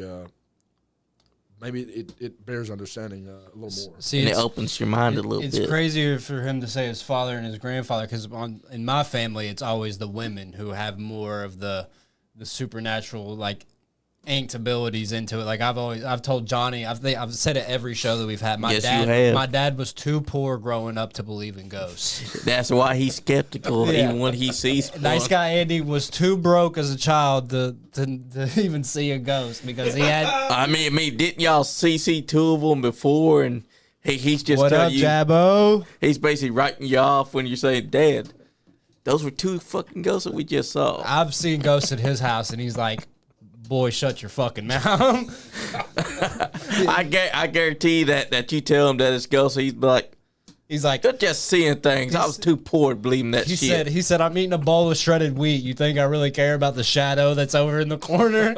it bears understanding a little more. See, and it opens your mind a little bit. It's crazier for him to say his father and his grandfather, because in my family, it's always the women who have more of the supernatural, like, inked abilities into it. Like, I've told Johnny, I've said it every show that we've had. My dad was too poor growing up to believe in ghosts. That's why he's skeptical even when he sees Nice guy Andy was too broke as a child to even see a ghost because he had. I mean, didn't y'all see two of them before? And he's just what up, Jabbo? He's basically writing you off when you're saying, "Dad, those were two fucking ghosts that we just saw." I've seen ghosts at his house, and he's like, "Boy, shut your fucking mouth." I guarantee that you tell him that it's ghosts, he's like, "They're just seeing things. I was too poor to believe in that shit." He said, "I'm eating a bowl of shredded wheat. You think I really care about the shadow that's over in the corner?"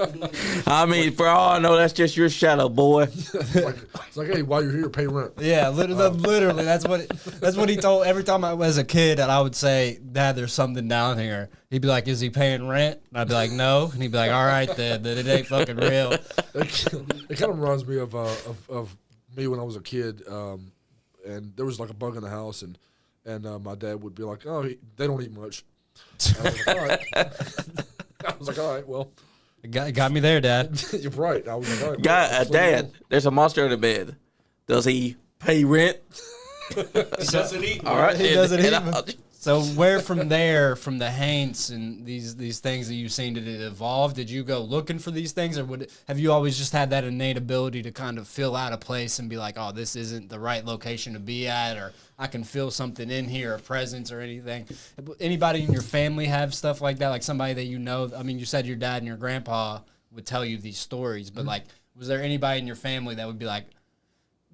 I mean, for all I know, that's just your shadow, boy. It's like, hey, while you're here, pay rent. Yeah, literally, that's what he told. Every time I was a kid, and I would say, "Dad, there's something down here." He'd be like, "Is he paying rent?" And I'd be like, "No." And he'd be like, "All right, then it ain't fucking real." It kind of reminds me of me when I was a kid. And there was like a bug in the house, and my dad would be like, "Oh, they don't eat much." I was like, all right, well, it got me there, Dad. You're right. I was like, all right, well, Dad, there's a monster in the bed. Does he pay rent? He doesn't eat. All right, he doesn't eat. So where from there, from the haints and these things that you've seen, did it evolve? Did you go looking for these things, or have you always just had that innate ability to kind of feel out a place and be like, "Oh, this isn't the right location to be at," or "I can feel something in here, a presence or anything"? Anybody in your family have stuff like that? Like somebody that you know? I mean, you said your dad and your grandpa would tell you these stories, but like, was there anybody in your family that would be like,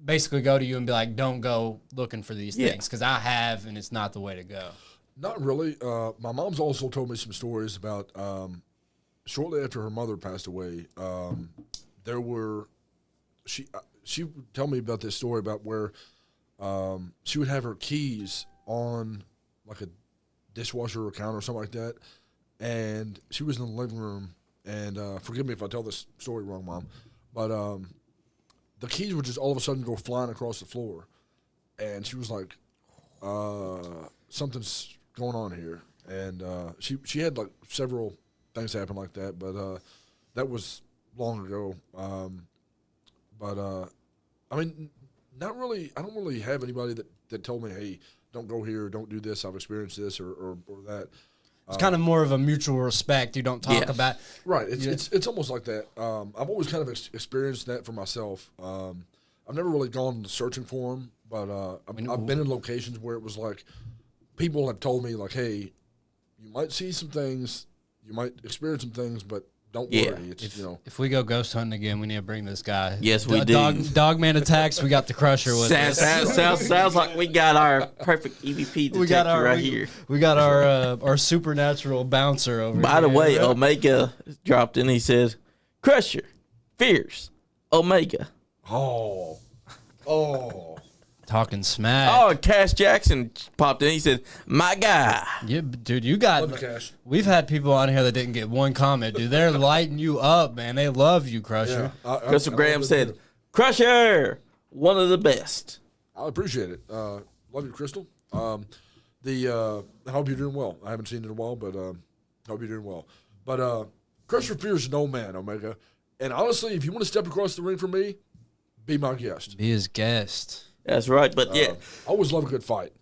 basically go to you and be like, "Don't go looking for these things," because I have, and it's not the way to go? Not really. My mom's also told me some stories about shortly after her mother passed away. She would tell me about this story about where she would have her keys on like a dishwasher or counter or something like that, and she was in the living room. And forgive me if I tell this story wrong, Mom, but the keys would just all of a sudden go flying across the floor, and she was like, "Something's going on here." And she had like several things happen like that, but that was long ago. I mean, not really. I don't really have anybody that told me, "Hey, don't go here, don't do this. I've experienced this or that." It's kind of more of a mutual respect. You don't talk about right. It's almost like that. I've always kind of experienced that for myself. I've never really gone searching for them, but I've been in locations where it was like people have told me like, "Hey, you might see some things, you might experience some things, but don't worry." It's if we go ghost hunting again, we need to bring this guy. Yes, we do. Dogman attacks. We got the Crusher with us. Sounds like we got our perfect EVP detector right here. We got our supernatural bouncer over here. By the way, Omega dropped in. He says, "Crusher, Fierce, Omega." Oh. Talking smack. Oh, and Cash Jackson popped in. He said, "My guy." Yeah, dude, you got. Love you, Cash. We've had people on here that didn't get one comment, dude. They're lighting you up, man. They love you, Crusher. Yeah, Crystal Graham said, "Crusher, one of the best." I appreciate it. Love you, Crystal. I hope you're doing well. I haven't seen it in a while, but hope you're doing well. But Crusher fears no man, Omega. And honestly, if you want to step across the ring for me, be my guest. Be his guest. That's right, but yeah. I always love a good fight.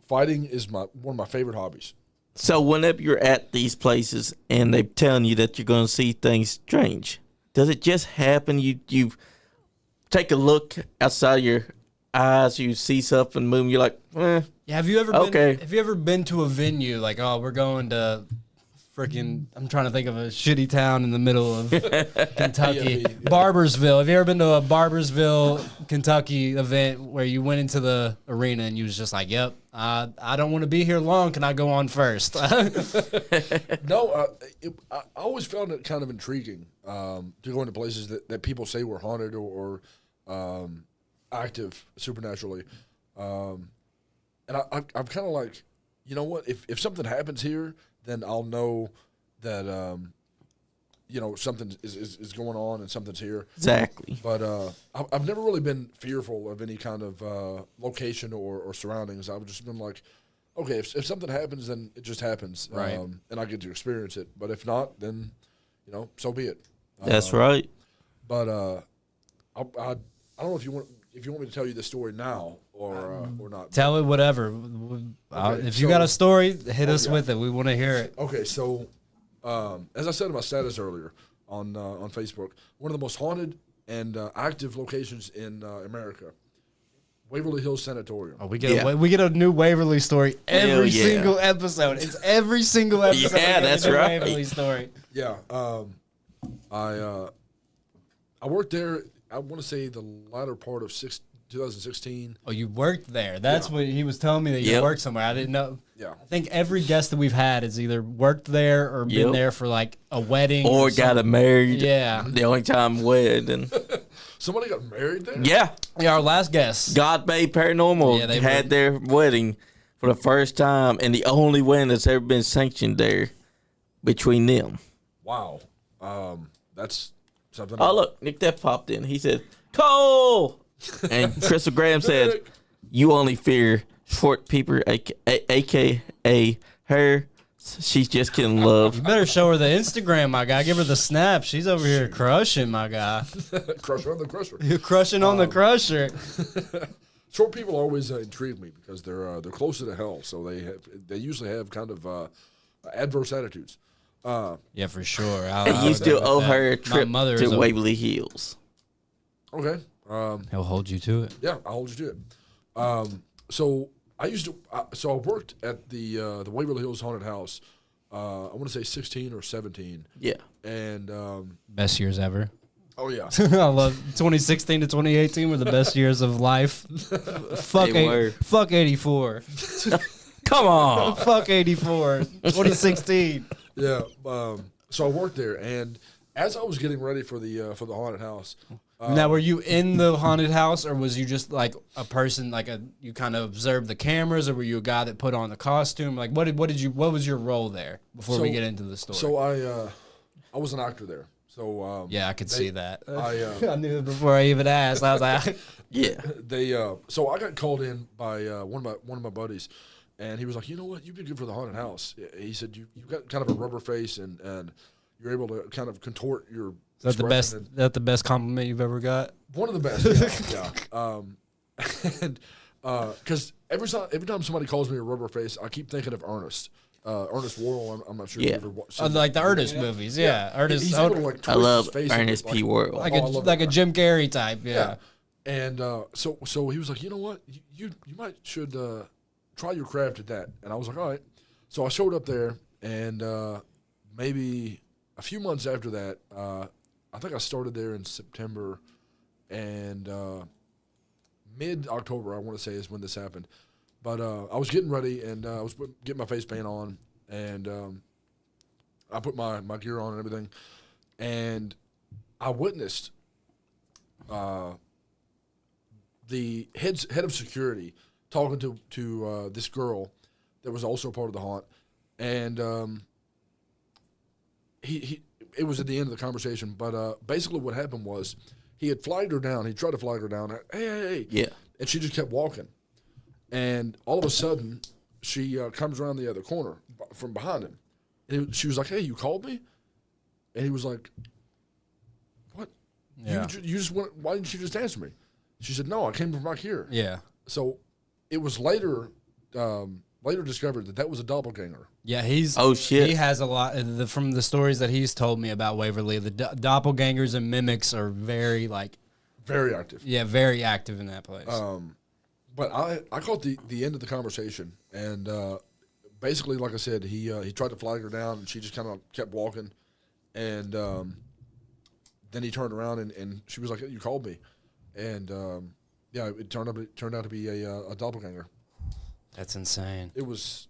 Fighting is one of my favorite hobbies. So whenever you're at these places and they're telling you that you're going to see things strange, does it just happen? You take a look outside your eyes, you see something move, you're like, Yeah, have you ever Okay. been? Have you ever been to a venue like, oh, we're going to freaking? I'm trying to think of a shitty town in the middle of Kentucky, Barbersville. Have you ever been to a Barbersville, Kentucky event where you went into the arena and you was just like, "Yep, I don't want to be here long. Can I go on first?" No, I always found it kind of intriguing to go into places that people say were haunted or active supernaturally. And I'm kind of like, you know what? If something happens here, then I'll know that something is going on and something's here. Exactly. But I've never really been fearful of any kind of location or surroundings. I've just been like, okay, if something happens, then it just happens, Right. and I get to experience it. But if not, then so be it. That's right. But I don't know if you want me to tell you the story now or not. Tell it whatever. Okay, If you got a story, hit us yeah. with it. We want to hear it. Okay, so as I said in my status earlier on Facebook, one of the most haunted and active locations in America, Waverly Hills Sanatorium. Oh, we get a new Waverly story every yeah. single episode. It's every single episode. Yeah, we get a that's new right. Waverly story. Yeah, I worked there. I want to say the latter part of 2016. Oh, you worked there. That's what he was telling me, that you Yep. worked somewhere. I didn't know. Yeah. I think every guest that we've had has either worked there or been Yep. there for like a wedding Or got something. married. Yeah. The only time wedding. Somebody got married there? Yeah. Yeah, our last guest. God Bay Paranormal Yeah, they had were- their wedding for the first time and the only wedding that's ever been sanctioned there between them. Wow. That's something. Oh, look, Nick that popped in. He said, Cole! And Crystal Graham said, you only fear short people, a.k.a. her. She's just kidding, love. You better show her the Instagram, my guy. Give her the snap. She's over here crushing, my guy. Crusher on the crusher. You're crushing on the crusher. Short people always intrigue me because they're closer to hell, so they usually have kind of adverse attitudes. Yeah, for sure. And you still owe her a My trip mother is to a- Waverly Hills. Okay. He'll hold you to it. Yeah, I'll hold you to it. So I worked at the Waverly Hills Haunted House. I want to say 16 or 17. Yeah. And Best years ever. oh yeah, I love 2016 to 2018 were the best years of life. Fuck They were. fuck 84. Come on. Fuck 84. 2016. yeah. So I worked there, and as I was getting ready for the haunted house, Now, were you in the haunted house, or was you just like a person, you kind of observed the cameras, or were you a guy that put on the costume? Like, what was your role there before we get into the story? so I was an actor there. So yeah, I could see that. I knew it before I even asked. I was like, Yeah. so I got called in by one of my buddies, and he was like, you know what, you'd be good for the haunted house. He said you got kind of a rubber face, and you're able to kind of contort your. Is expression that the best compliment you've ever got? One of the best, yeah. And because every time somebody calls me a rubber face, I keep thinking of Ernest. Ernest Worrell. I'm not sure Yeah. if you've ever seen Like the Ernest movies, yeah. Ernest, He's able to, like, twist I love his face and Ernest look P. Worrell. like I love a that guy. Jim Carrey type, yeah. And so he was like, you know what, you should try your craft at that. And I was like, all right. So I showed up there, and maybe a few months after that, I think I started there in September, and mid-October, I want to say, is when this happened. But I was getting ready, and I was getting my face paint on, and I put my gear on and everything, and I witnessed the head of security talking to this girl that was also part of the haunt, and it was at the end of the conversation, but basically what happened was he had flagged her down. He tried to flag her down. Hey. Yeah. And she just kept walking. And all of a sudden, she comes around the other corner from behind him. And she was like, hey, you called me? And he was like, what? Yeah. You just went, why didn't you just answer me? She said, no, I came from back here. Yeah. So it was later discovered that was a doppelganger. Yeah, he's. Oh, shit. He has a lot from the stories that he's told me about Waverly. The doppelgangers and mimics are very Very active. very active in that place. But I caught the end of the conversation, and basically, like I said, he tried to flag her down, and she just kind of kept walking, and then he turned around and she was like, "You called me," and yeah, it turned out to be a doppelganger. That's insane. It was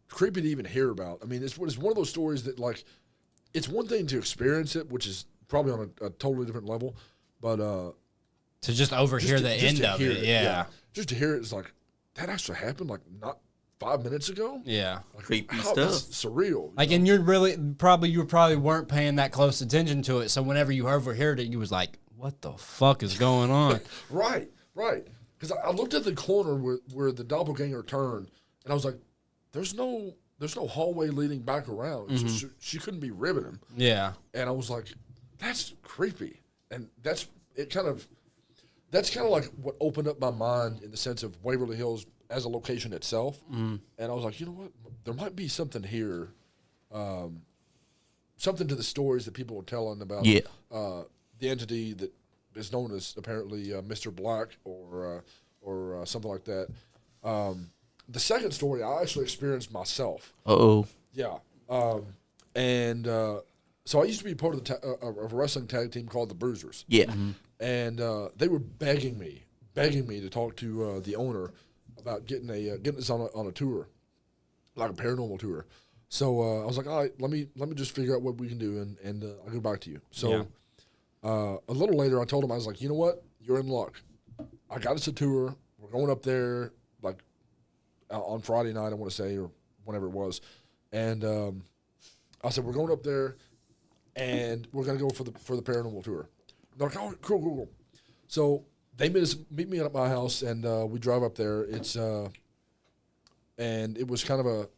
creepy to even hear about. I mean, it's one of those stories that, like, it's one thing to experience it, which is probably on a totally different level, but to just overhear the end of it, yeah. Just to hear it is like, that actually happened, like, not 5 minutes ago? Yeah. Like, Creepy how, stuff. that's surreal. Like, and you probably weren't paying that close attention to it, so whenever you overheard it, you was like, what the fuck is going on? Right. Because I looked at the corner where the doppelganger turned, and I was like, there's no hallway leading back around. Mm-hmm. She couldn't be ribbing him. Yeah. And I was like, that's creepy. And that's kind of like what opened up my mind in the sense of Waverly Hills as a location itself. And I was like, you know what? There might be something here, something to the stories that people are telling about the entity that is known as apparently Mr. Black or something like that. The second story I actually experienced myself. Uh-oh. Yeah. So I used to be part of of a wrestling tag team called the Bruisers. Yeah. And they were begging me to talk to the owner about getting us on a tour, like a paranormal tour. So I was like, all right, let me just figure out what we can do, and I'll get back to you. So a little later, I told him, I was like, you know what, you're in luck. I got us a tour. We're going up there like on Friday night, I want to say, or whenever it was, and I said, we're going up there, and we're gonna go for the paranormal tour. They're like, oh, cool. So they meet me at my house, and we drive up there. It's and it was kind of a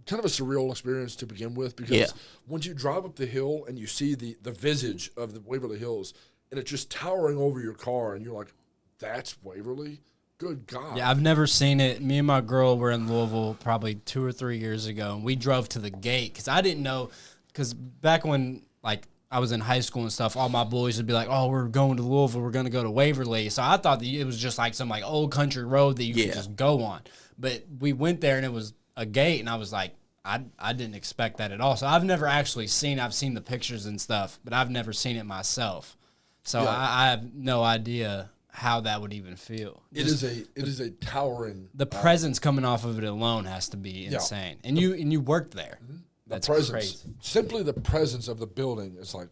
surreal experience to begin with, because once you drive up the hill and you see the visage of the Waverly Hills, and it's just towering over your car, and you're like, that's Waverly? Good God. Yeah, I've never seen it. Me and my girl were in Louisville probably 2 or 3 years ago, and we drove to the gate because I didn't know, because back when, like, I was in high school and stuff, all my boys would be like, oh, we're going to Louisville, we're going to go to Waverly. So I thought that it was just like some like old country road that you could just go on. But we went there and it was a gate, and I was like, I didn't expect that at all. So I've never actually I've seen the pictures and stuff, but I've never seen it myself. So I have no idea how that would even feel. It is a towering. The presence coming off of it alone has to be insane. And you worked there. Mm-hmm. That's presence, crazy. simply the presence of the building is like,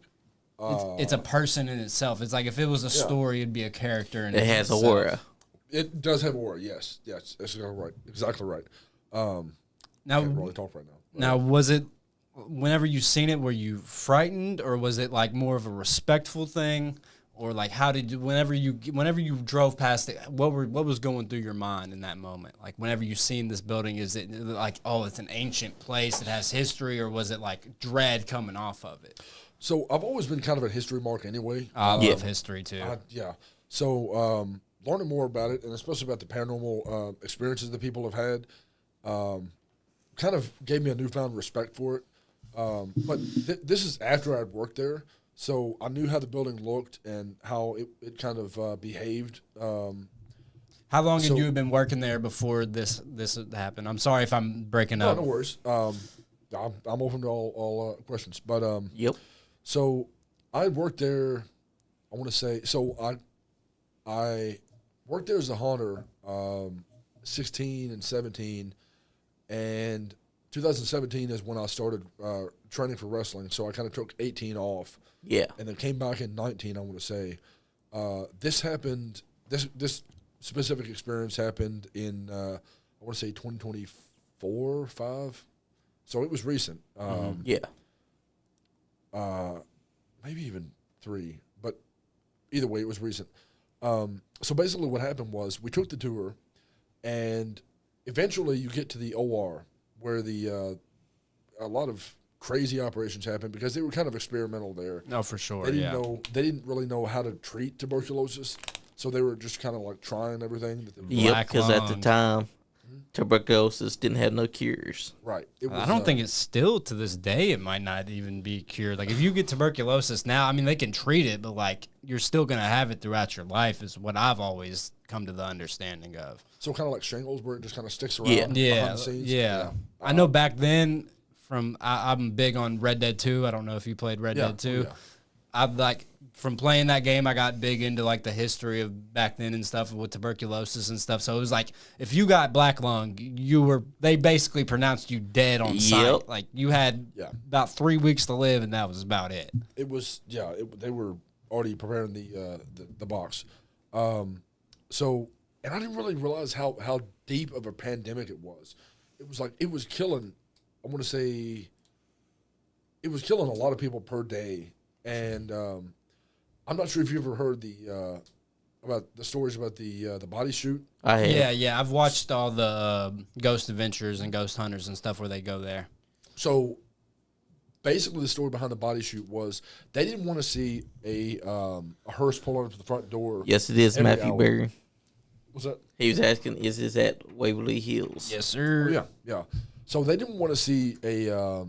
it's a person in itself. It's like if it was a story, it'd be a character. It has an aura. It does have aura. Yes, that's exactly right. Now, I can't really talk right now. Now, was it whenever you seen it, were you frightened, or was it like more of a respectful thing, or like how did you, whenever you drove past it, what was going through your mind in that moment? Like whenever you seen this building, is it like, oh, it's an ancient place, it has history, or was it like dread coming off of it? So I've always been kind of a history mark anyway. I love history too. So learning more about it, and especially about the paranormal experiences that people have had, kind of gave me a newfound respect for it. But this is after I'd worked there, so I knew how the building looked and how it kind of behaved. How long had you been working there before this happened? I'm sorry if I'm breaking up. No worries. I'm open to all questions. But Yep. So I worked there. I want to say I worked there as a haunter, 16 and 17, and 2017 is when I started training for wrestling. So I kind of took 18 off. Yeah. And then came back in 19. I want to say this happened. This specific experience happened in I want to say 2024, 5. So it was recent. Maybe even 3, but either way, it was recent. So basically what happened was we took the tour, and eventually you get to the OR where a lot of crazy operations happened because they were kind of experimental there. No, for sure. They didn't really know how to treat tuberculosis, so they were just kind of like trying everything. Yep, because at the time, tuberculosis didn't have no cures. Right. It was, I don't think it's still to this day. It might not even be cured. Like if you get tuberculosis now, I mean they can treat it, but like you're still gonna have it throughout your life. Is what I've always come to the understanding of. so kind of like shingles, where it just kind of sticks around. Yeah. behind Yeah, the scenes. yeah. I know back then. I'm big on Red Dead 2. I don't know if you played Red Dead 2. Yeah. I've like from playing that game, I got big into like the history of back then and stuff with tuberculosis and stuff. So it was like if you got black lung, they basically pronounced you dead on sight. Like you had about 3 weeks to live, and that was about it. It was they were already preparing the box. So and I didn't really realize how deep of a pandemic it was. It was like it was killing. I want to say it was killing a lot of people per day, and I'm not sure if you ever heard about the stories about the body shoot. I have. Yeah. I've watched all the Ghost Adventures and Ghost Hunters and stuff where they go there. So basically, the story behind the body shoot was they didn't want to see a hearse pull up to the front door. Yes, it is, every Matthew hour. Berry. What's that? He was asking, is this at Waverly Hills? Yes, sir. Yeah. So they didn't want to see a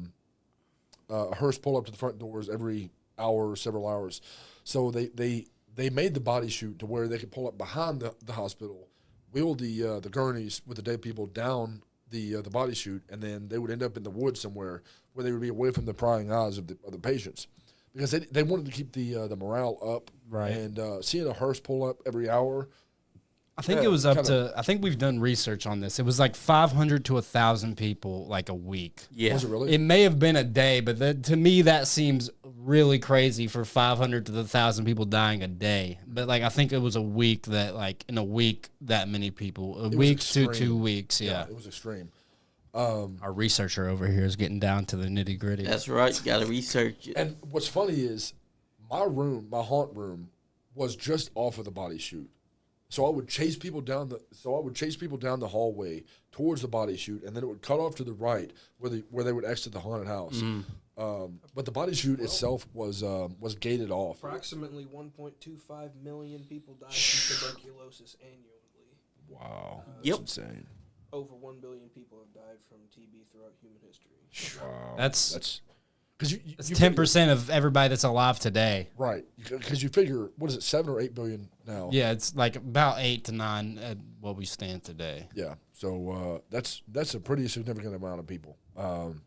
hearse pull up to the front doors every hour or several hours. So they made the body chute to where they could pull up behind the hospital, wheel the gurneys with the dead people down the body chute, and then they would end up in the woods somewhere where they would be away from the prying eyes of the patients, because they wanted to keep the morale up. Right. And seeing a hearse pull up every hour. I think it was up to. I think we've done research on this. It was like 500 to 1,000 people, like a week. Yeah. Was it really? It may have been a day, but to me that seems really crazy for 500 to 1,000 people dying a day. But like I think it was a week that like in a week that many people, It was week to extreme. 2 weeks. Yeah. It was extreme. Our researcher over here is getting down to the nitty gritty. That's right. You got to research it. And what's funny is my haunt room, was just off of the body chute. So I would chase people down the hallway towards the body chute, and then it would cut off to the right where they would exit the haunted house. But the body chute itself was gated off. Approximately 1.25 million people died from tuberculosis annually. Wow, Yep. that's insane. Over 1 billion people have died from TB throughout human history. Wow, That's because it's 10% of everybody that's alive today. right, because you figure, what is it, 7 or 8 billion now? Yeah, it's like about 8 to 9 at what we stand today. Yeah, so that's a pretty significant amount of people. And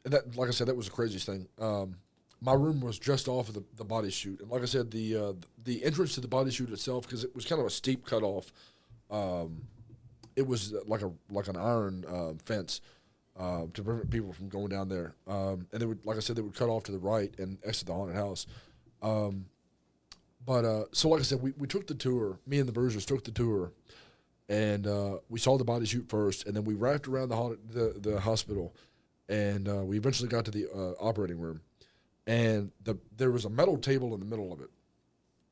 that, like I said, that was the craziest thing. My room was just off of the body chute, and like I said, the entrance to the body chute itself, because it was kind of a steep cutoff. It was like an iron fence to prevent people from going down there. And they would, like I said, they would cut off to the right and exit the haunted house. So like I said, we took the tour. Me and the Bruisers took the tour, and we saw the body chute first, and then we wrapped around the hospital, and we eventually got to the operating room, and there was a metal table in the middle of it,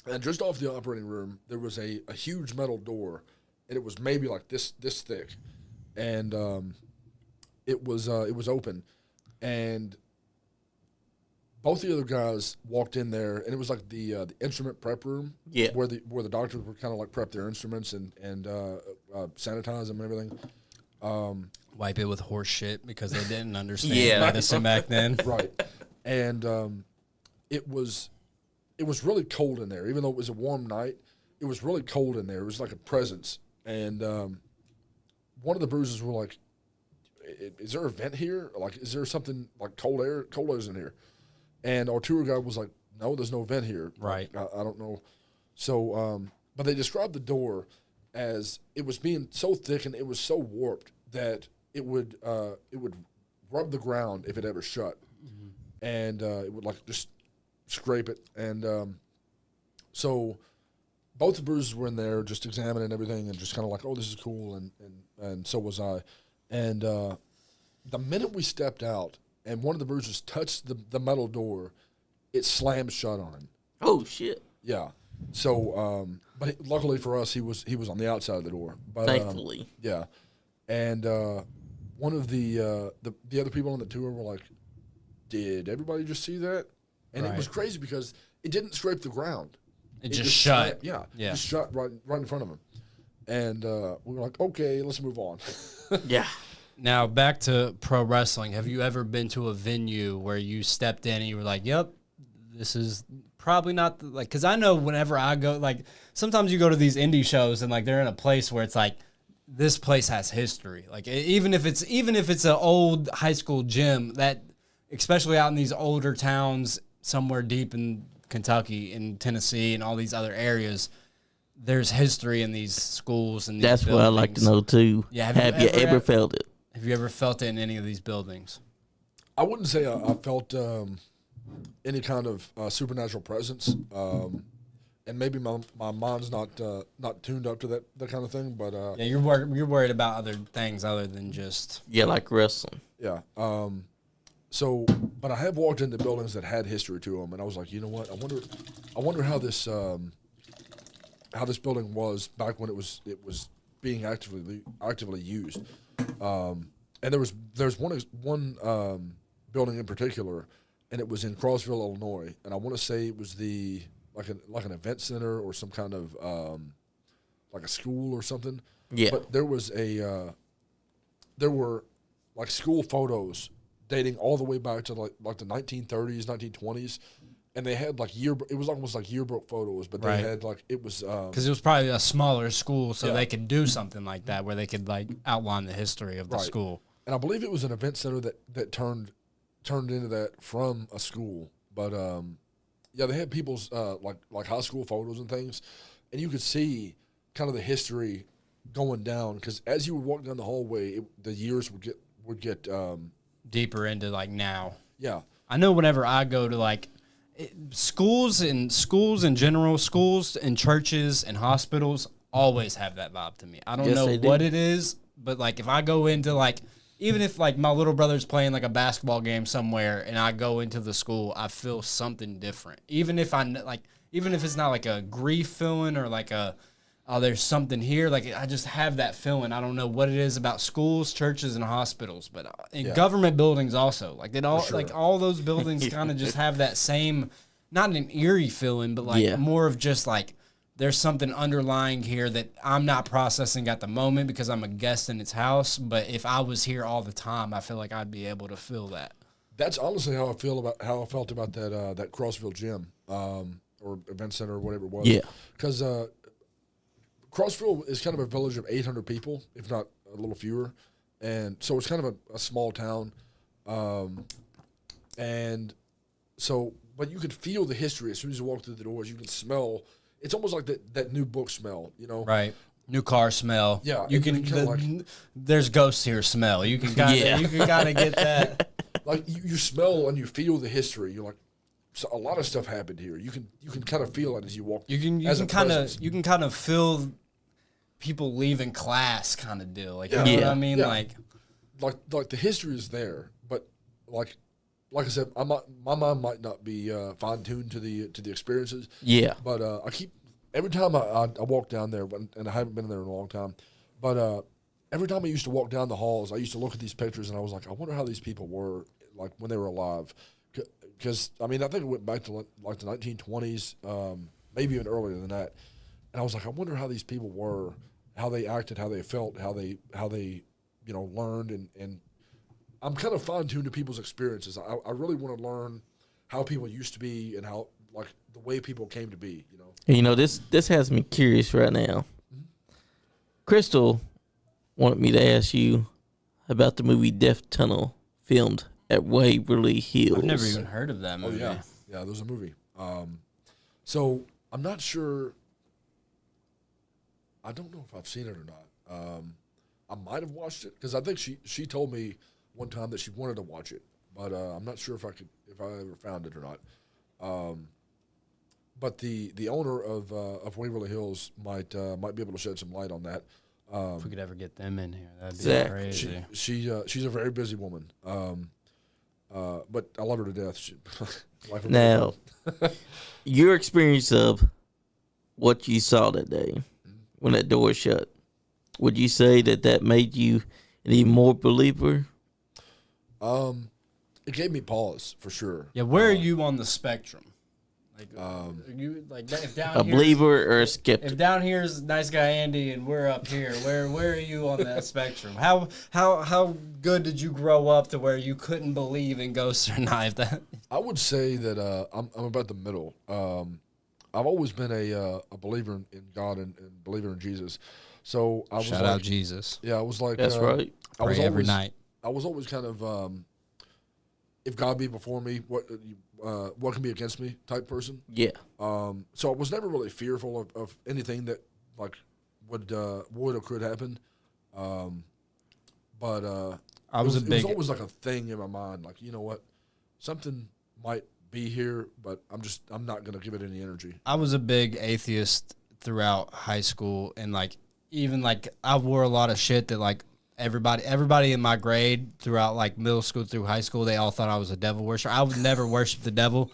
and just off the operating room there was a huge metal door, and it was maybe like this thick, and it was open, and both the other guys walked in there, and it was like the instrument prep room, where the doctors would kind of like prep their instruments and sanitize them and everything. Wipe it with horse shit because they didn't understand medicine back then. Right, and it was really cold in there, even though it was a warm night. It was really cold in there. It was like a presence, and one of the Bruisers were like, "Is there a vent here? Like, is there something like cold air's in here?" And our tour guide was like, "No, there's no vent here." Right. I don't know. So, but they described the door as it was being so thick and it was so warped that it would rub the ground if it ever shut, and it would like just scrape it. And so both the Bruisers were in there just examining everything and just kind of like, "Oh, this is cool," and so was I. And the minute we stepped out and one of the Bruisers touched the metal door, it slammed shut on him. Oh, shit. Yeah. So, but luckily for us, he was on the outside of the door. But, Thankfully. Yeah. And one of the other people on the tour were like, "Did everybody just see that?" And it was crazy because it didn't scrape the ground. It just shut. Slammed, yeah. Yeah. Just shut right in front of him. And we were like, okay, let's move on. Yeah. Now back to pro wrestling. Have you ever been to a venue where you stepped in and you were like, "Yep, this is probably not like," because I know whenever I go, like sometimes you go to these indie shows and like they're in a place where it's like this place has history. Like even if it's an old high school gym, that especially out in these older towns somewhere deep in Kentucky and Tennessee and all these other areas, there's history in these schools and these That's buildings. what I like to know too. Yeah, have you ever felt it? Have you ever felt it in any of these buildings? I wouldn't say I felt any kind of supernatural presence, and maybe my mind's not tuned up to that kind of thing. But Yeah, you're worried about other things other than just like wrestling. yeah. So, but I have walked into buildings that had history to them, and I was like, you know what? I wonder how this building was back when it was being actively used. And there's one building in particular, and it was in Crossville, Illinois, and I want to say it was like an event center or some kind of like a school or something. Yeah. But there were like school photos dating all the way back to like the 1930s, 1920s. And they had like it was almost like yearbook photos, but they had like, it was because it was probably a smaller school, so Yeah. they could do something like that where they could like outline the history of the Right. school. And I believe it was an event center that turned into that from a school. But yeah, they had people's like high school photos and things, and you could see kind of the history going down, because as you would walk down the hallway, the years would get Deeper into like now. yeah. I know whenever I go to like schools in general, schools and churches and hospitals always have that vibe to me. I don't Yes, know they do. what it is, but like if I go into like, even if like my little brother's playing like a basketball game somewhere and I go into the school, I feel something different. Even if it's not like a grief feeling or like there's something here. Like I just have that feeling. I don't know what it is about schools, churches, and hospitals, but in government buildings also. Like like all those buildings kind of just have that same, not an eerie feeling, but like more of just like there's something underlying here that I'm not processing at the moment because I'm a guest in its house. But if I was here all the time, I feel like I'd be able to feel that. That's honestly how I felt about that Crossville gym or event center or whatever it was. Yeah. Because Crossville is kind of a village of 800 people, if not a little fewer, and so it's kind of a small town, and so but you could feel the history as soon as you walk through the doors. You can smell. It's almost like that new book smell, you know? Right. New car smell. Yeah, You can. There's ghosts here smell. You can kind of get that. Like you smell and you feel the history. You're like, so a lot of stuff happened here. You can kind of feel it as you walk. You can kind of feel people leaving class kind of deal. Like you know what I mean? Yeah. Like the history is there, but like I said, my mind might not be fine tuned to the experiences. Yeah. But I keep every time I walk down there, and I haven't been there in a long time, but every time I used to walk down the halls, I used to look at these pictures, and I was like, I wonder how these people were like when they were alive. Because I mean, I think it went back to like the 1920s, maybe even earlier than that. And I was like, I wonder how these people were, how they acted, how they felt, how they learned, and I'm kind of fine tuned to people's experiences. I really want to learn how people used to be and how like the way people came to be. This has me curious right now. Crystal wanted me to ask you about the movie Death Tunnel, filmed at Waverly Hills. I've never even heard of that movie. Oh yeah, there's a movie. So I'm not sure. I don't know if I've seen it or not. I might have watched it because I think she told me one time that she wanted to watch it, but I'm not sure if I ever found it or not. But the owner of Waverly Hills might be able to shed some light on that. If we could ever get them in here, that'd be Exactly. crazy. She's a very busy woman. But I love her to death. Life of Now, your experience of what you saw that day when that door shut, would you say that made you any more believer? it gave me pause for sure. Yeah, where are you on the spectrum? You like if down A here's- believer or a If skeptic? down here's nice guy Andy and we're up here, where are you on that spectrum? How good did you grow up to where you couldn't believe in ghosts or not? If that I would say that I'm about the middle. I've always been a believer in God and believer in Jesus. So I was shout like, out Jesus. yeah, I was like, That's right. I was Pray every always, night. I was always kind of, if God be before me, what can be against me type person. Yeah. So I was never really fearful of anything that like would or could happen. But I was it a big. It was always like a thing in my mind, like, you know what, something might be here, but I'm not gonna give it any energy. I was a big atheist throughout high school, and like even like I wore a lot of shit that like everybody in my grade throughout like middle school through high school, they all thought I was a devil worshiper. I would never worship the devil,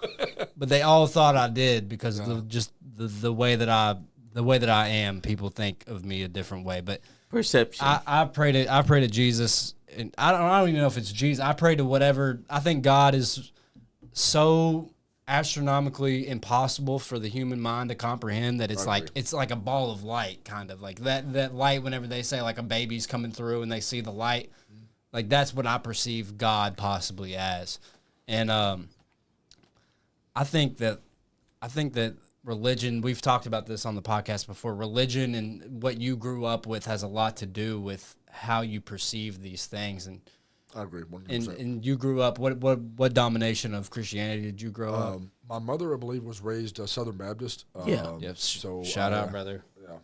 but they all thought I did because of the way that I am. People think of me a different way, but Perception. I pray to Jesus, and I don't even know if it's Jesus. I pray to whatever. I think God is so astronomically impossible for the human mind to comprehend that it's like a ball of light, kind of like that light. Whenever they say like a baby's coming through and they see the light, like that's what I perceive God possibly as, and I think that religion, we've talked about this on the podcast before, religion and what you grew up with has a lot to do with how you perceive these things. And I agree 100%. and you grew up, what domination of Christianity did you grow up? My mother, I believe, was raised Southern Baptist. Yeah. Yes. So Shout out, brother. Yeah.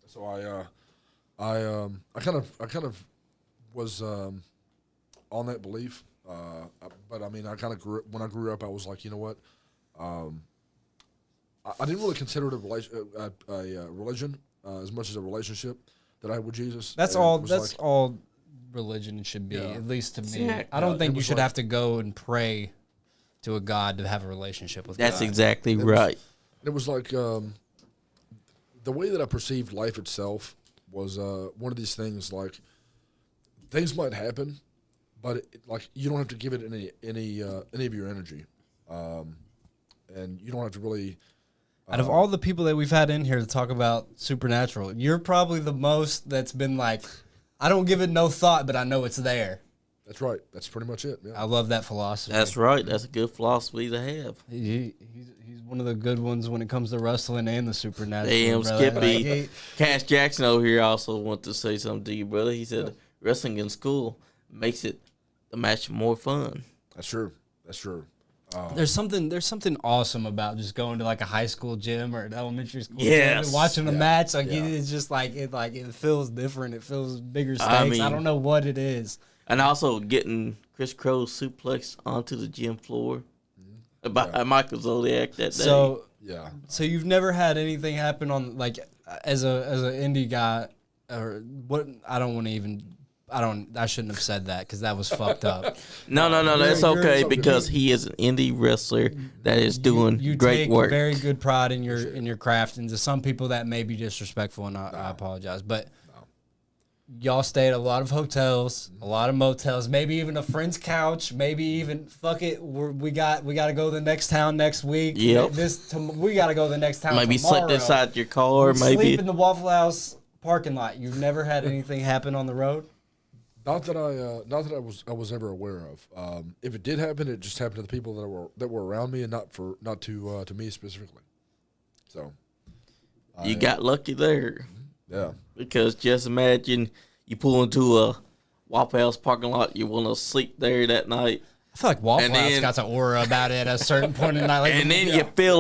So I kind of was on that belief, but I mean, I kind of when I grew up, I was like, you know what, I didn't really consider it a religion as much as a relationship that I had with Jesus. That's And all. it was That's like, all religion should be, Yeah. at least to me. Exactly. I don't think it you was should like- have to go and pray to a God to have a relationship with That's God. exactly was- right. It was like the way that I perceived life itself was one of these things. Like things might happen, but like you don't have to give it any of your energy, and you don't have to really. Out of all the people that we've had in here to talk about supernatural, you're probably the most that's been like, I don't give it no thought, but I know it's there. That's right. That's pretty much it. Yeah. I love that philosophy. That's right. That's a good philosophy to have. He's one of the good ones when it comes to wrestling and the supernatural. Damn, brother. Skippy. Like, Cash Jackson over here also want to say something to you, brother. He said wrestling in school makes the match more fun. That's true. That's true. there's something awesome about just going to like a high school gym or an elementary school gym Yes. and watching a match. Like Yeah. it's just like it feels different. It feels bigger stakes. I I, mean- don't know what it is. And also getting Chris Crow suplex onto the gym floor by Michael Zodiac that day. So Yeah. So you've never had anything happen on like as an indie guy or what? I shouldn't have said that because that was fucked up. no, that's you're okay something because he is an indie wrestler that is doing You great take work. very good pride in your craft, and to some people that may be disrespectful, and I apologize, but. Y'all stay at a lot of hotels, a lot of motels, maybe even a friend's couch, maybe even fuck it. We got to go to the next town next week. Yep. We got to go to the next town. Maybe tomorrow. slept inside your car. Sleep Maybe in the Waffle House parking lot. You've never had anything happen on the road? Not that I was ever aware of. If it did happen, it just happened to the people that were around me, and not to me specifically. So, you got lucky there. yeah, Because just imagine you pull into a Waffle House parking lot, you want to sleep there that night, I feel like Waffle And House then- got an aura about it at a certain point in the night. Like, and then you feel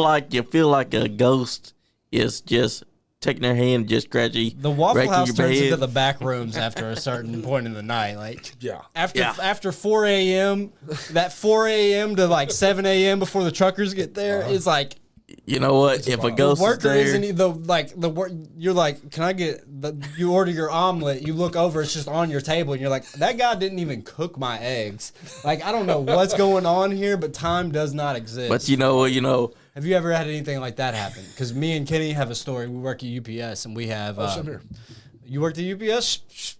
like a ghost is just taking their hand, just gradually the Waffle right through House your turns bed. into the back rooms after a certain point in the night. Like yeah. after 4 a.m., that 4 a.m. to like 7 a.m. before the truckers get there is like. You know what? If a The ghost is worker there, isn't you're like, can I get you order your omelet, you look over, it's just on your table, and you're like, that guy didn't even cook my eggs. Like, I don't know what's going on here, but time does not exist. but you know, Have you ever had anything like that happen? Because me and Kenny have a story. We work at UPS, and we have. Same here. You worked at UPS?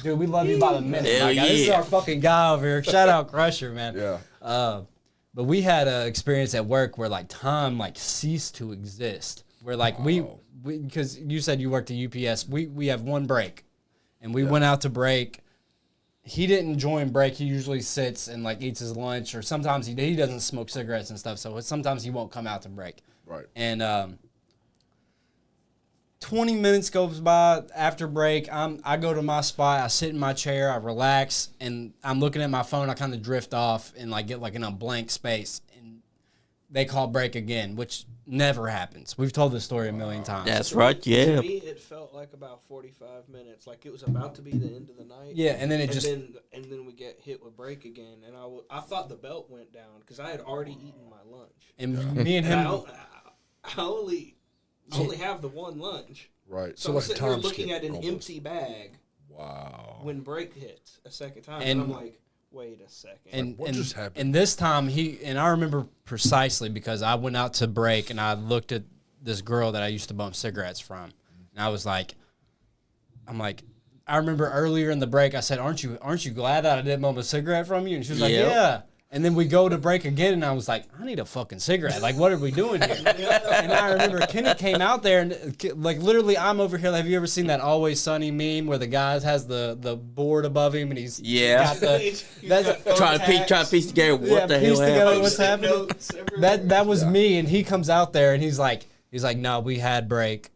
Dude, we love you by the minute. Hell My guy. This is yeah. our fucking guy over here. Shout out Crusher, man. Yeah. But But we had an experience at work where like time like ceased to exist. Where like we because you said you worked at UPS, we have one break, and we went out to break. He didn't join break. He usually sits and like eats his lunch, or sometimes he doesn't smoke cigarettes and stuff. So sometimes he won't come out to break. Right. And 20 minutes goes by after break. I go to my spot. I sit in my chair. I relax, and I'm looking at my phone. I kind of drift off and like get like in a blank space. And they call break again, which never happens. We've told this story a million times. That's right, yeah. To me, it felt like about 45 minutes. Like it was about to be the end of the night. Yeah, and then and then we get hit with break again. And I thought the belt went down because I had already eaten my lunch. And me and him. I only have the one lunch. Right. So I'm sitting there looking at an empty bag. Wow. When break hits a second time, and I'm like, wait a second. And what just happened? And this time I remember precisely because I went out to break and I looked at this girl that I used to bump cigarettes from, and I was like, I remember earlier in the break I said, aren't you glad that I didn't bump a cigarette from you? And she was like, yeah. And then we go to break again, and I was like, I need a fucking cigarette. Like, what are we doing here? And I remember Kenny came out there, and like literally, I'm over here. Have you ever seen that Always Sunny meme where the guy has the board above him, and he's got trying to piece together what the hell happened. What's happening? That was me, and he comes out there, and he's like, no, we had break.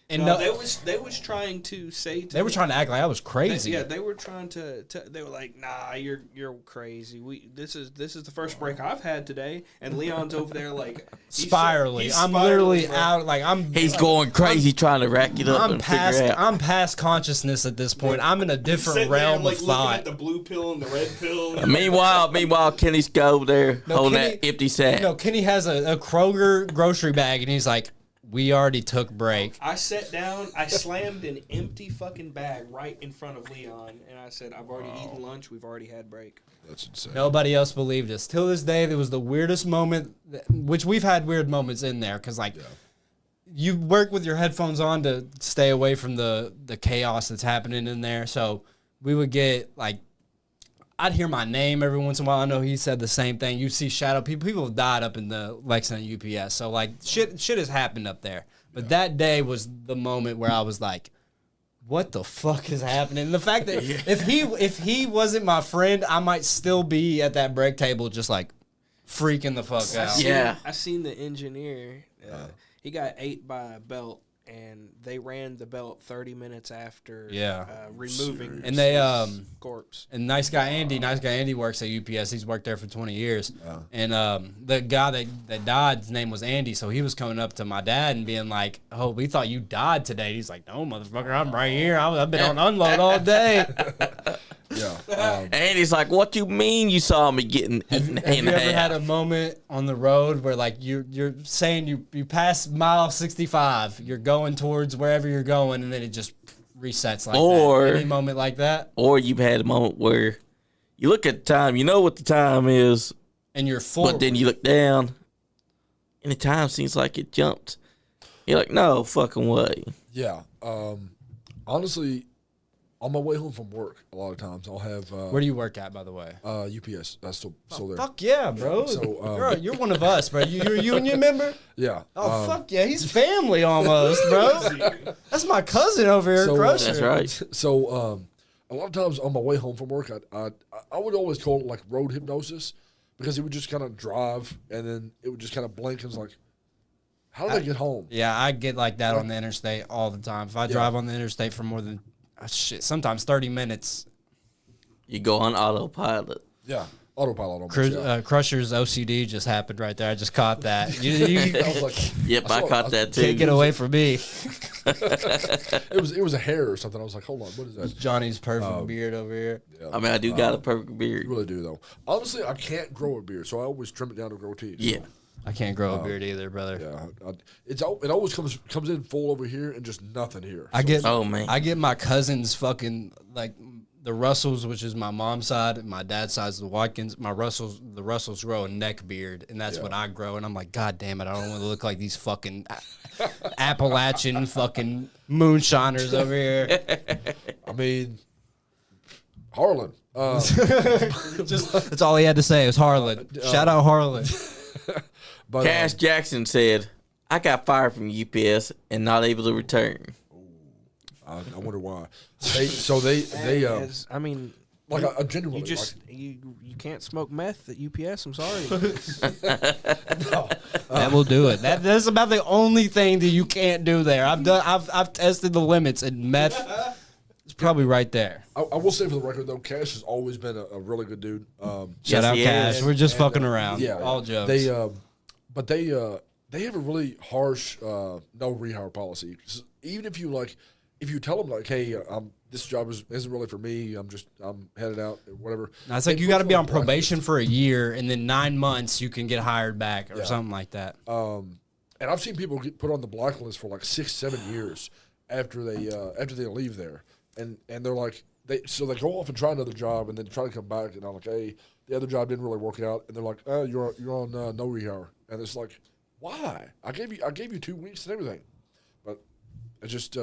And no, they was trying to say to they were trying to act like I was crazy. They were trying to they were like, nah, you're crazy. This is the first break I've had today, and Leon's over there like spiraling. I'm literally out like he's going crazy trying to rack it up and figure out. I'm past consciousness at this point. I'm in a different realm of thought. Looking at the blue pill and the red pill. Meanwhile, Kenny's go over there holding that empty sack. No, Kenny has a Kroger grocery bag, and he's like, we already took break. I sat down. I slammed an empty fucking bag right in front of Leon, and I said, I've already eaten lunch. We've already had break. That's insane. Nobody else believed us. Till this day, there was the weirdest moment, which we've had weird moments in there, because, like, you work with your headphones on to stay away from the chaos that's happening in there. So we would get, like, I'd hear my name every once in a while. I know he said the same thing. You see shadow people. People have died up in the Lexington UPS. So, like, shit has happened up there. But that day was the moment where I was like, what the fuck is happening? And the fact that if he wasn't my friend, I might still be at that break table just, like, freaking the fuck out. I seen the engineer. He got ate by a belt. And they ran the belt 30 minutes after removing his corpse. And nice guy Andy works at UPS. He's worked there for 20 years. And the guy that died, his name was Andy. So he was coming up to my dad and being like, "Oh, we thought you died today." He's like, "No, motherfucker, I'm right here. I've been on unload all day." And he's like, "What you mean you saw me getting eaten in half?" Have you ever had a moment on the road where like you're saying you pass mile 65, you're going towards wherever you're going, and then it just resets like that? Any moment like that? Or you've had a moment where you look at the time, you know what the time is, and you're forward. But then you look down, and the time seems like it jumped. You're like, no fucking way. Yeah. Honestly, on my way home from work, a lot of times I'll have. Where do you work at, by the way? UPS. That's still there. Fuck yeah, bro. So you're one of us, bro. You're a union member. Yeah. Oh fuck yeah, he's family almost, bro. That's my cousin over here, Crusher. That's right. So a lot of times on my way home from work, I would always call it like road hypnosis, because it would just kind of drive and then it would just kind of blink and it's like, how did I get home? Yeah, I get like that on the interstate all the time. If I drive on the interstate for more than sometimes 30 minutes. You go on autopilot. Yeah, autopilot almost. Crusher's OCD just happened right there. I just caught that. I was like, yep, I caught that too. Can't get away from me. It was a hair or something. I was like, hold on, what is that? Johnny's perfect beard over here. Yeah. I mean, I do got a perfect beard. You really do, though. Honestly, I can't grow a beard, so I always trim it down to grow teeth. Yeah. So. I can't grow a beard either, brother. Yeah, it always comes in full over here and just nothing here. I get get my cousins fucking like the Russells, which is my mom's side, and my dad's side is the Watkins. The Russells grow a neck beard, and that's what I grow. And I'm like, God damn it, I don't want to look like these fucking Appalachian fucking moonshiners over here. I mean, Harlan. That's all he had to say. Was Harlan. Shout out Harlan. But, Cash Jackson said, "I got fired from UPS and not able to return." I wonder why. They I mean, like I genuinely you just you can't smoke meth at UPS. I'm sorry. That will do it. That's about the only thing that you can't do there. I've tested the limits, and meth is probably right there. I will say for the record though, Cash has always been a really good dude. Shout out he Cash. is. We're just fucking around. Yeah, all jokes. They have a really harsh no rehire policy. Even if you tell them like, hey, this job isn't really for me. I'm headed out, whatever. No, it's like you got to be on probation for a year, and then 9 months you can get hired back or something like that. And I've seen people get put on the blacklist for like 6-7 years after they leave there, and they're like they go off and try another job, and then try to come back, and I'm like, hey, the other job didn't really work out, and they're like, oh, you're on no rehire, and it's like, why? I gave you 2 weeks and everything, but it's just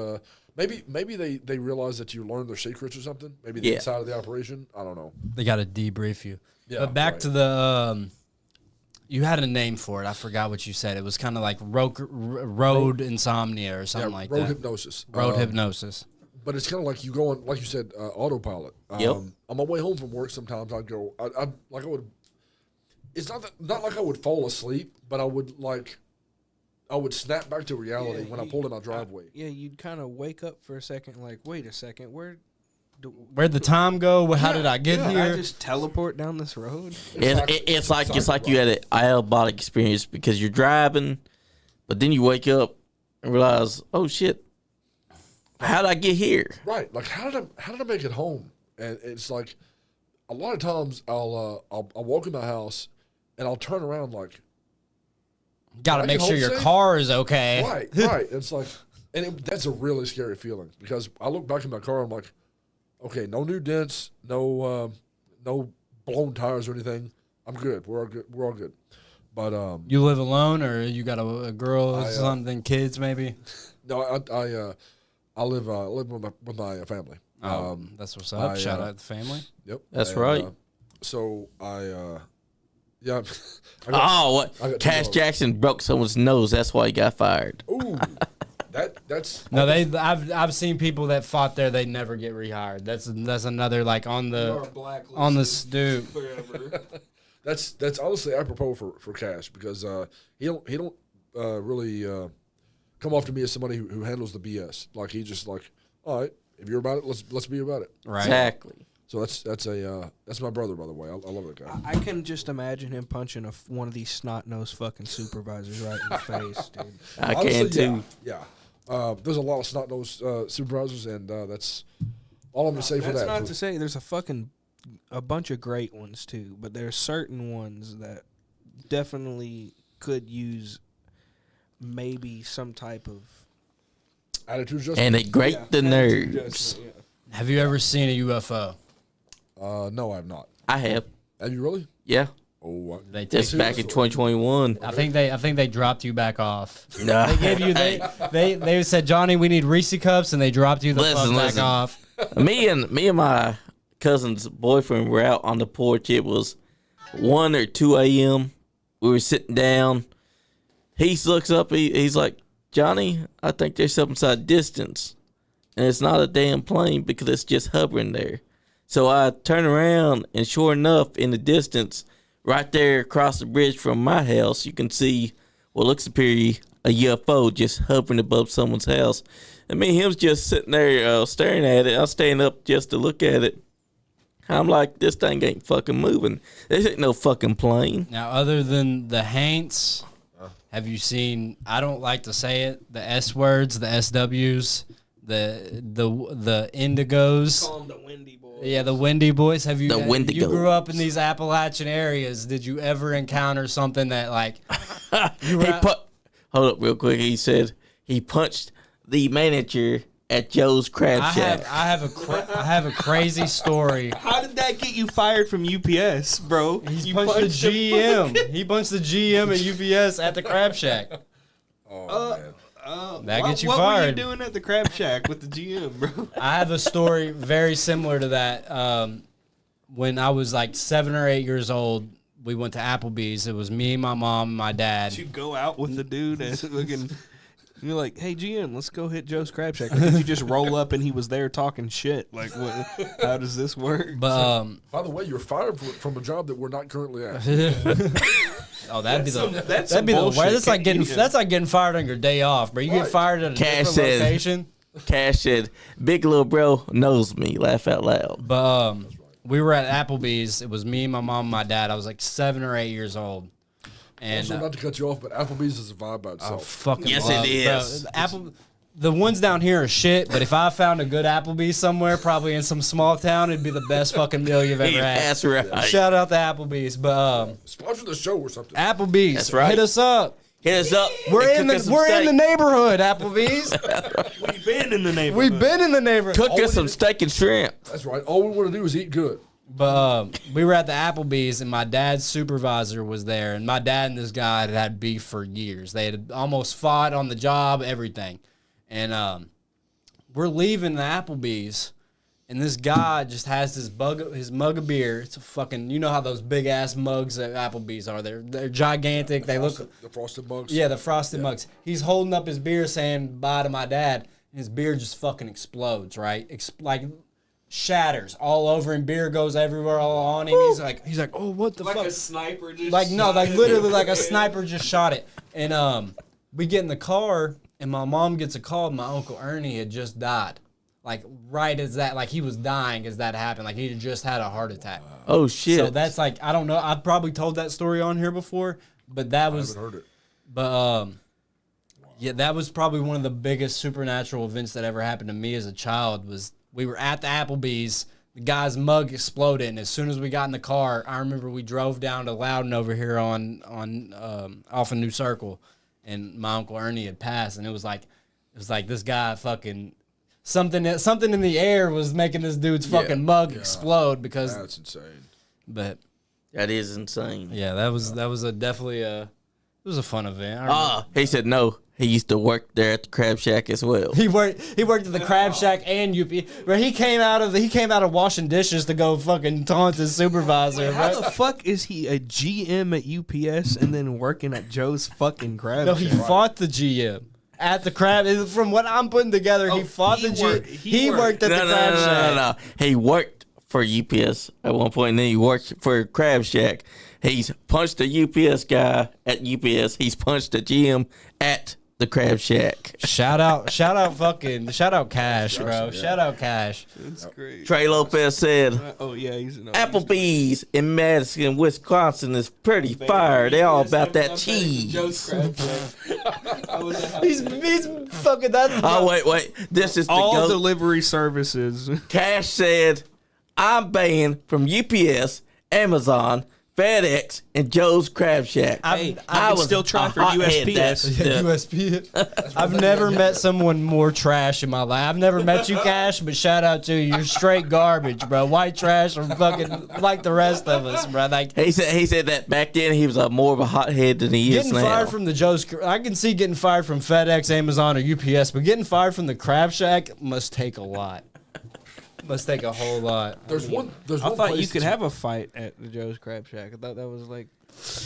maybe they realize that you learned their secrets or something. Maybe the inside of the operation. I don't know. They got to debrief you. Yeah, but back to the you had a name for it. I forgot what you said. It was kind of like road insomnia or something like road that. Hypnosis. Road hypnosis. But it's kind of like you go on, like you said, autopilot. On my way home from work, sometimes I'd go, I would. It's not like I would fall asleep, but I would snap back to reality when I pulled in my driveway. You'd kind of wake up for a second, like, wait a second, where'd the time go? How did I get here? I just teleport down this road. It's like you had an out-of-body experience because you're driving, but then you wake up and realize, oh shit, how did I get here? Right, like how did I make it home? And it's like a lot of times I'll walk in my house and I'll turn around like. Got to make sure your car is okay. Right. It's like, that's a really scary feeling because I look back in my car, I'm like, okay, no new dents, no blown tires or anything. I'm good. We're all good. But you live alone, or you got a girl or something, kids maybe? No, I live with my family. That's what's up. Shout out to the family. Yep, that's right. So yeah. What? Cash Jackson broke someone's nose. That's why he got fired. Ooh, that's no. I've seen people that fought there. They never get rehired. That's another like on the stoop. That's honestly apropos for Cash because he don't really come off to me as somebody who handles the BS. Like he just like, all right, if you're about it, let's be about it. Right. Exactly. So that's my brother, by the way. I love that guy. I can just imagine him punching one of these snot-nosed fucking supervisors right in the face, dude. I can too. Yeah. There's a lot of snot-nosed supervisors, and that's all I'm gonna say for that. That's not to say there's a bunch of great ones too, but there's certain ones that definitely could use maybe some type of attitude adjustment. And it grate the nerves. Have you ever seen a UFO? No, I have not. I have. Have you really? Yeah. Oh, Just back in 2021. I think they dropped you back off. No. They gave you they said, Johnny, we need Reese cups, and they dropped you the fuck back off. Me and my cousin's boyfriend were out on the porch. It was 1 or 2 a.m. We were sitting down. He looks up. He's like, Johnny, I think there's something inside distance, and it's not a damn plane because it's just hovering there. So I turn around, and sure enough, in the distance, right there across the bridge from my house, you can see what looks to be a UFO just hovering above someone's house. And me and him's just sitting there staring at it. I'm staying up just to look at it. I'm like, this thing ain't fucking moving. This ain't no fucking plane. Now, other than the Haints, have you seen, I don't like to say it, the S words, the SWs, the Indigos? Call them the Windy Boys. Yeah, the Windy Boys. Have you? The Wendigos. You grew up in these Appalachian areas. Did you ever encounter something that like? Hold up, real quick. He said he punched the manager at Joe's Crab Shack. I have a crazy story. How did that get you fired from UPS, bro? He punched the GM. He punched the GM at UPS at the Crab Shack. Oh man. That gets you what fired. What were you doing at the Crab Shack with the GM, bro? I have a story very similar to that. When I was like 7 or 8 years old, we went to Applebee's. It was me, my mom, and my dad. Did you go out with the dude and looking? You're like, hey GM, let's go hit Joe's Crab Shack. Or did you just roll up and he was there talking shit? Like, what? How does this work? But By the way, you're fired from a job that we're not currently at. oh, that'd be the That's worst. bullshit. That's like getting fired on your day off, bro. You get Right. fired at a Cash different said- location. Cash said, "Big little bro knows me." Laugh out loud. But we were at Applebee's. It was me, my mom, and my dad. I was like 7 or 8 years old. And Also, not to cut you off, but Applebee's is a vibe by oh, itself. fucking Yes, love it bro. is. The ones down here are shit, but if I found a good Applebee's somewhere, probably in some small town, it'd be the best fucking meal you've ever had. That's right. Shout out to Applebee's. But Sponsor the show or something. Applebee's, That's right. hit us up. Hit us up. We're and in cook us the some steak. neighborhood, Applebee's. We've been in the neighborhood. We've been in the neighborhood. Cook us some steak and shrimp. That's right. All we want to do is eat good. But we were at the Applebee's, and my dad's supervisor was there. And my dad and this guy had had beef for years. They had almost fought on the job, everything. And we're leaving the Applebee's, and this guy just has his mug of beer. It's a fucking, you know how those big ass mugs at Applebee's are. They're gigantic. They look, The frosted mugs. yeah, the frosted mugs. He's holding up his beer, saying bye to my dad. And his beer just fucking explodes, right? Like shatters all over him. Beer goes everywhere all on him. He's like, oh, what the Like fuck? a sniper just Like no, shot like it. literally like a sniper just shot it. And we get in the car, and my mom gets a call. My Uncle Ernie had just died. Like right as that, like he was dying as that happened. Like he had just had a heart attack. Oh shit! So that's like, I don't know. I've probably told that story on here before, but that I was, haven't heard it. but yeah, that was probably one of the biggest supernatural events that ever happened to me as a child. Was we were at the Applebee's, the guy's mug exploded, and as soon as we got in the car, I remember we drove down to Loudon over here on off a New Circle, and my Uncle Ernie had passed, and it was like this guy fucking something in the air was making this dude's fucking mug explode because. That's insane. But that is insane. yeah, that was definitely a a fun event. I remember- He said no. He used to work there at the Crab Shack as well. He worked at the Crab Shack and UP. Where he came out of washing dishes to go fucking taunt his supervisor. How Right? the fuck is he a GM at UPS and then working at Joe's fucking Crab No, he Shack? fought the GM at the Crab. From what I'm putting together, he fought he the worked- GM. he He worked at the Crab Shack. No. He worked for UPS at one point, and then he worked for Crab Shack. He's punched the UPS guy at UPS. He's punched the GM at the Crab Shack. Shout out Cash, bro. Shout out Cash. That's great. Trey Lopez said, Oh yeah, he's an Applebee's in Madison, Wisconsin is pretty fire. They all about that cheese. Joe's Crab Shack. He's fucking that. Oh, wait. This is the All goat. delivery services. Cash said, I'm banned from UPS, Amazon, FedEx, and Joe's Crab Shack. Hey, I can still try for USPS. USP. I've never met someone more trash in my life. I've never met you, Cash, but shout out to you. You're straight garbage, bro. White trash or fucking like the rest of us, bro. Like He said that back then he was more of a hothead than he is getting now. fired from the Joe's. I can see getting fired from FedEx, Amazon, or UPS, but getting fired from the Crab Shack must take a lot. Must take a whole lot. There's one. I thought you could have a fight at the Joe's Crab Shack. I thought that was like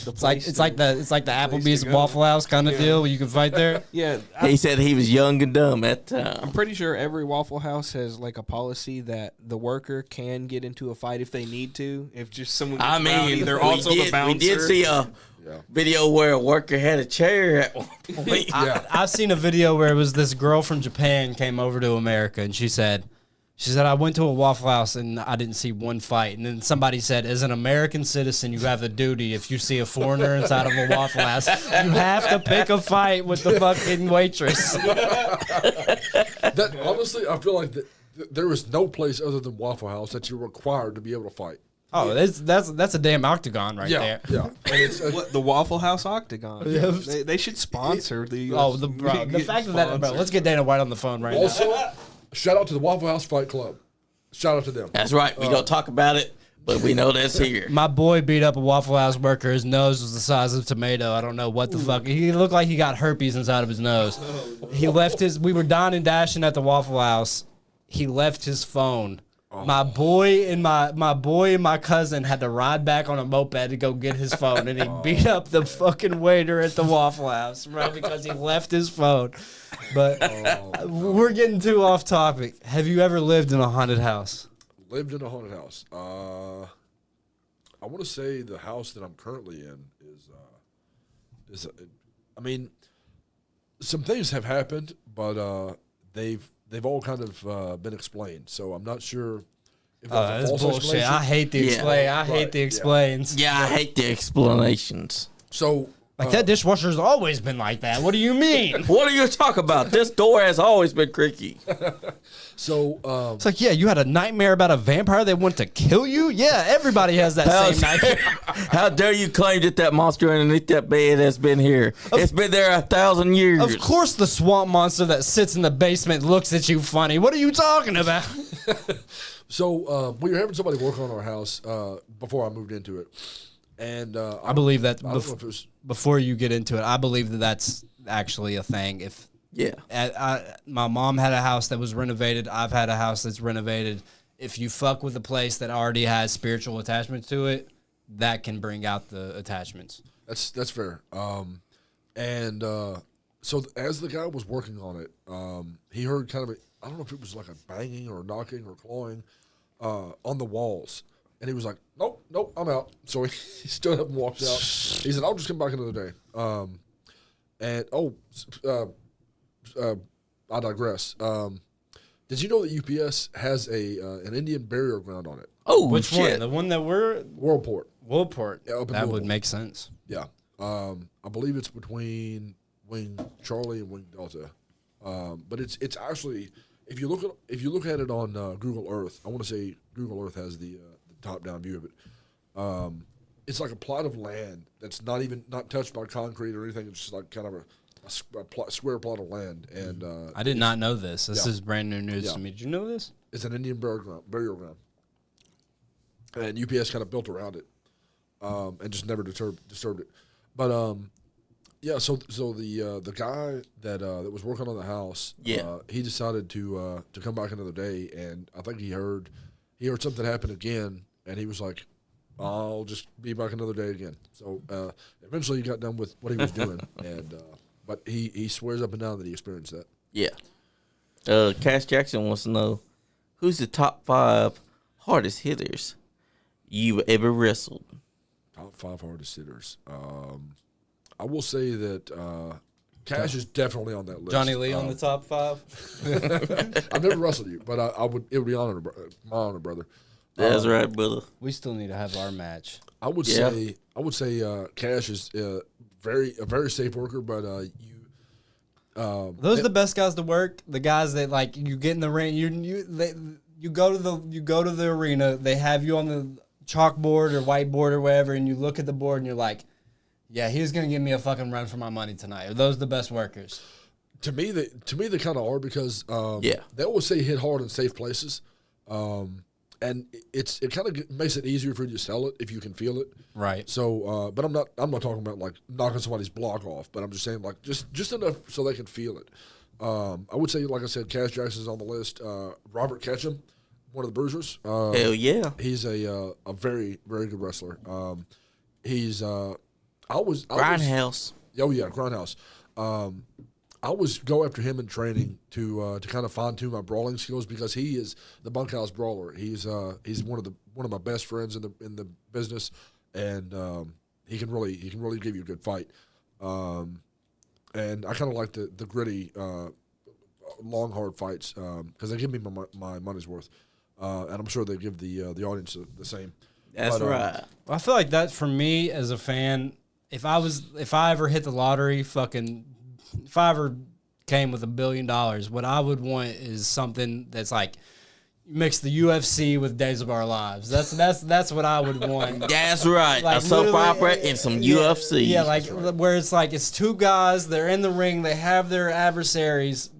the place. It's like the Applebee's to go. Waffle House kind of deal where you can fight there. Yeah, He said he was young and dumb at the time. I'm pretty sure every Waffle House has like a policy that the worker can get into a fight if they need to. If just someone gets I mean, rowdy, they're also the bouncer. we did see a video where a worker had a chair at one point. I've seen a video where it was this girl from Japan came over to America, and she said, I went to a Waffle House and I didn't see one fight. And then somebody said, as an American citizen, you have the duty, if you see a foreigner inside of a Waffle House, you have to pick a fight with the fucking waitress. That honestly, I feel like there is no place other than Waffle House that you're required to be able to fight. Oh, that's a damn octagon right there. Yeah. And it's, What, the Waffle House Octagon. Yeah. They should sponsor the. Oh, the fact that, bro, let's get Dana White on the phone right now. also, shout out to the Waffle House Fight Club. Shout out to them. That's right. We don't talk about it, but we know that's here. My boy beat up a Waffle House worker. His nose was the size of a tomato. I don't know what the fuck. He looked like he got herpes inside of his nose. He left we were dining and dashing at the Waffle House. He left his phone. My boy and my cousin had to ride back on a moped to go get his phone, and he beat up the fucking waiter at the Waffle House, right? Because he left his phone. But we're getting too off topic. Have you ever lived in a haunted house? Lived in a haunted house. I want to say the house that I'm currently in is. I mean, some things have happened, but they've all kind of been explained. So I'm not sure if that's a false bullshit. explanation. I hate the explain. I hate the explains. Yeah, I hate the explanations. So Like that dishwasher's always been like that. What do you mean? What are you talking about? This door has always been creaky. So It's like, yeah, you had a nightmare about a vampire that wanted to kill you? Yeah, everybody has that same nightmare. How dare you claim that monster underneath that bed has been here? It's been there 1,000 years. Of course the swamp monster that sits in the basement looks at you funny. What are you talking about? So we were having somebody work on our house before I moved into it. And I believe that I don't know if it was, before you get into it, I believe that that's actually a thing. If my mom had a house that was renovated, I've had a house that's renovated. If you fuck with a place that already has spiritual attachments to it, that can bring out the attachments. That's fair. So as the guy was working on it, he heard kind of I don't know if it was like a banging or knocking or clawing on the walls. And he was like, nope, I'm out. So he stood up and walked out. He said, I'll just come back another day. I digress. Did you know that UPS has an Indian burial ground on it? Oh, Which shit. one? The one that we're Worldport. Yeah, up in that would Louisville. make sense. Yeah. I believe it's between Wing Charlie and Wing Delta. But it's actually, if you look at it on Google Earth, I want to say Google Earth has the top-down view of it. It's like a plot of land that's not touched by concrete or anything. It's just like kind of a square plot of land. And I did not know this. This yeah. is brand new news Yeah. to me. Did you know this? it's an Indian burial ground. And UPS kind of built around it and just never disturbed it. But yeah, so the guy that was working on the house, he decided to come back another day, and I think he heard something happen again, and he was like, I'll just be back another day again. So eventually he got done with what he was doing, and but he swears up and down that he experienced that. Yeah. Cash Jackson wants to know, who's the top 5 hardest hitters you ever wrestled? Top 5 hardest hitters. I will say that Cash is definitely on that list. Johnny Lee on the top 5? I've never wrestled you, but it would be my honor, brother. That's right, brother. We still need to have our match. I would say Cash is a very safe worker, but Those are the best guys to work. The guys that like you get in the ring, you go to the arena. They have you on the chalkboard or whiteboard or whatever, and you look at the board and you're like, yeah, he's gonna give me a fucking run for my money tonight. Are those the best workers? To me, they kind of are because they always say hit hard in safe places, and it kind of makes it easier for you to sell it if you can feel it. Right. So, but I'm not talking about like knocking somebody's block off, but I'm just saying like just enough so they can feel it. I would say, like I said, Cash Jackson's on the list. Robert Ketchum, one of the Bruisers. Hell yeah. He's a very, very good wrestler. He's Grindhouse. Oh yeah, Grindhouse. I always go after him in training to kind of fine tune my brawling skills because he is the bunkhouse brawler. He's one of my best friends in the business, and he can really give you a good fight. And I kind of like the gritty, long hard fights because they give me my money's worth, and I'm sure they give the audience the same. That's right. Well, I feel like that for me as a fan, if I ever hit the lottery, if I ever came with $1 billion, what I would want is something that's like mix the UFC with Days of Our Lives. That's what I would want. That's right. Like, a soap opera and some UFC. Yeah, like where it's like it's two guys, they're in the ring, they have their adversaries,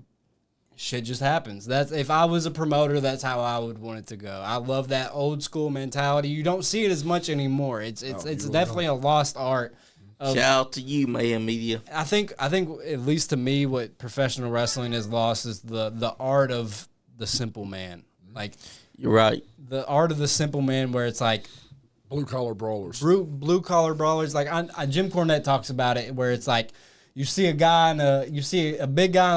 shit just happens. That's if I was a promoter, that's how I would want it to go. I love that old school mentality. You don't see it as much anymore. It's definitely a lost art. Shout out to you, Mayhem Media. I think at least to me, what professional wrestling has lost is the art of the simple man. Like you're right. The art of the simple man, where it's like blue collar brawlers. Blue collar brawlers. Like Jim Cornette talks about it, where it's like you see a big guy and a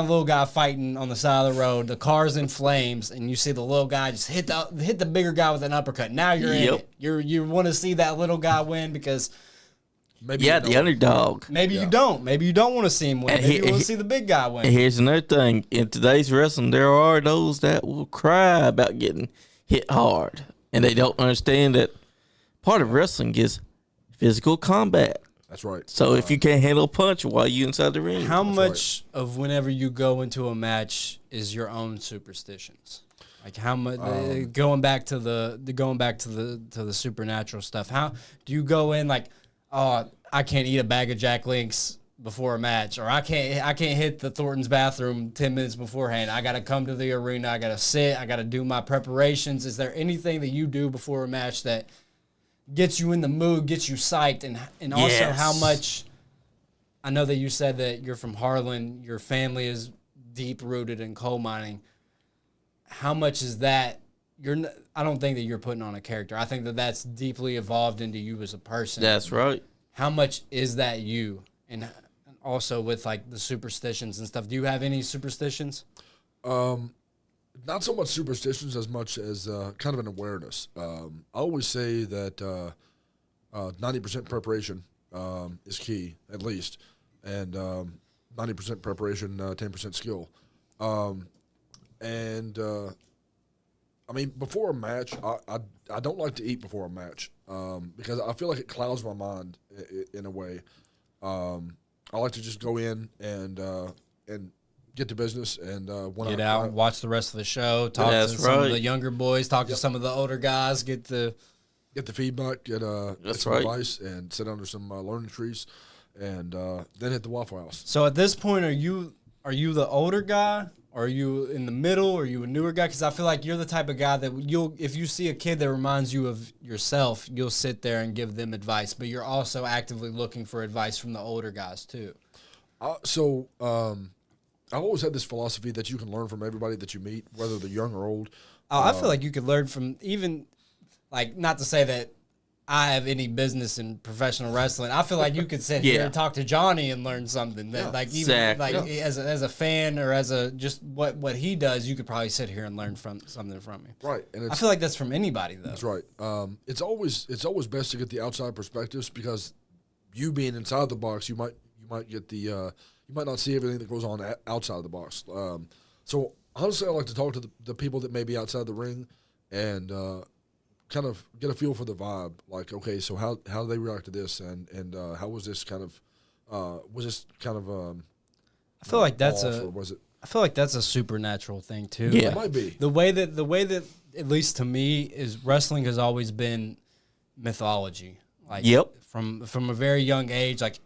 little guy fighting on the side of the road. The car's in flames, and you see the little guy just hit the bigger guy with an uppercut. Now you're in it. You want to see that little guy win because. Maybe the underdog. Maybe you don't. Maybe you don't want to see him win. Maybe you want to see the big guy win. And here's another thing. In today's wrestling, there are those that will cry about getting hit hard. And they don't understand that part of wrestling is physical combat. That's right. So if you can't handle a punch while you inside the ring. How much of whenever you go into a match is your own superstitions? Like how much going back to the supernatural stuff. How do you go in like, oh, I can't eat a bag of Jack Links before a match, or I can't hit the Thornton's bathroom 10 minutes beforehand. I got to come to the arena. I got to sit. I got to do my preparations. Is there anything that you do before a match that gets you in the mood, gets you psyched, and also how much? I know that you said that you're from Harlan. Your family is deep rooted in coal mining. How much is that? I don't think that you're putting on a character. I think that that's deeply evolved into you as a person. That's right. How much is that you? And also with like the superstitions and stuff. Do you have any superstitions? Not so much superstitions as much as kind of an awareness. I always say that 90% preparation is key, at least, and 90% preparation, 10% skill. I mean, before a match, I don't like to eat before a match because I feel like it clouds my mind in a way. I like to just go in and get to business and get out, watch the rest of the show, talk to some of the younger boys, talk to some of the older guys, get the feedback, get some advice, and sit under some learning trees, and then hit the Waffle House. So at this point, are you the older guy? Are you in the middle? Are you a newer guy? Because I feel like you're the type of guy that if you see a kid that reminds you of yourself, you'll sit there and give them advice. But you're also actively looking for advice from the older guys too. I've always had this philosophy that you can learn from everybody that you meet, whether they're young or old. I feel like you could learn from even, like, not to say that I have any business in professional wrestling. I feel like you could sit here and talk to Johnny and learn something that, like, even like as a fan or as a just what he does, you could probably sit here and learn something from him. Right, and I feel like that's from anybody though. That's right. It's always best to get the outside perspectives because you being inside the box, you might get the you might not see everything that goes on outside the box. So honestly, I like to talk to the people that may be outside the ring and kind of get a feel for the vibe. Like, okay, so how do they react to this, and how was this kind of I feel like that's I feel like that's a supernatural thing too. Yeah, it might be the way that at least to me is wrestling has always been mythology. Like, from a very young age, like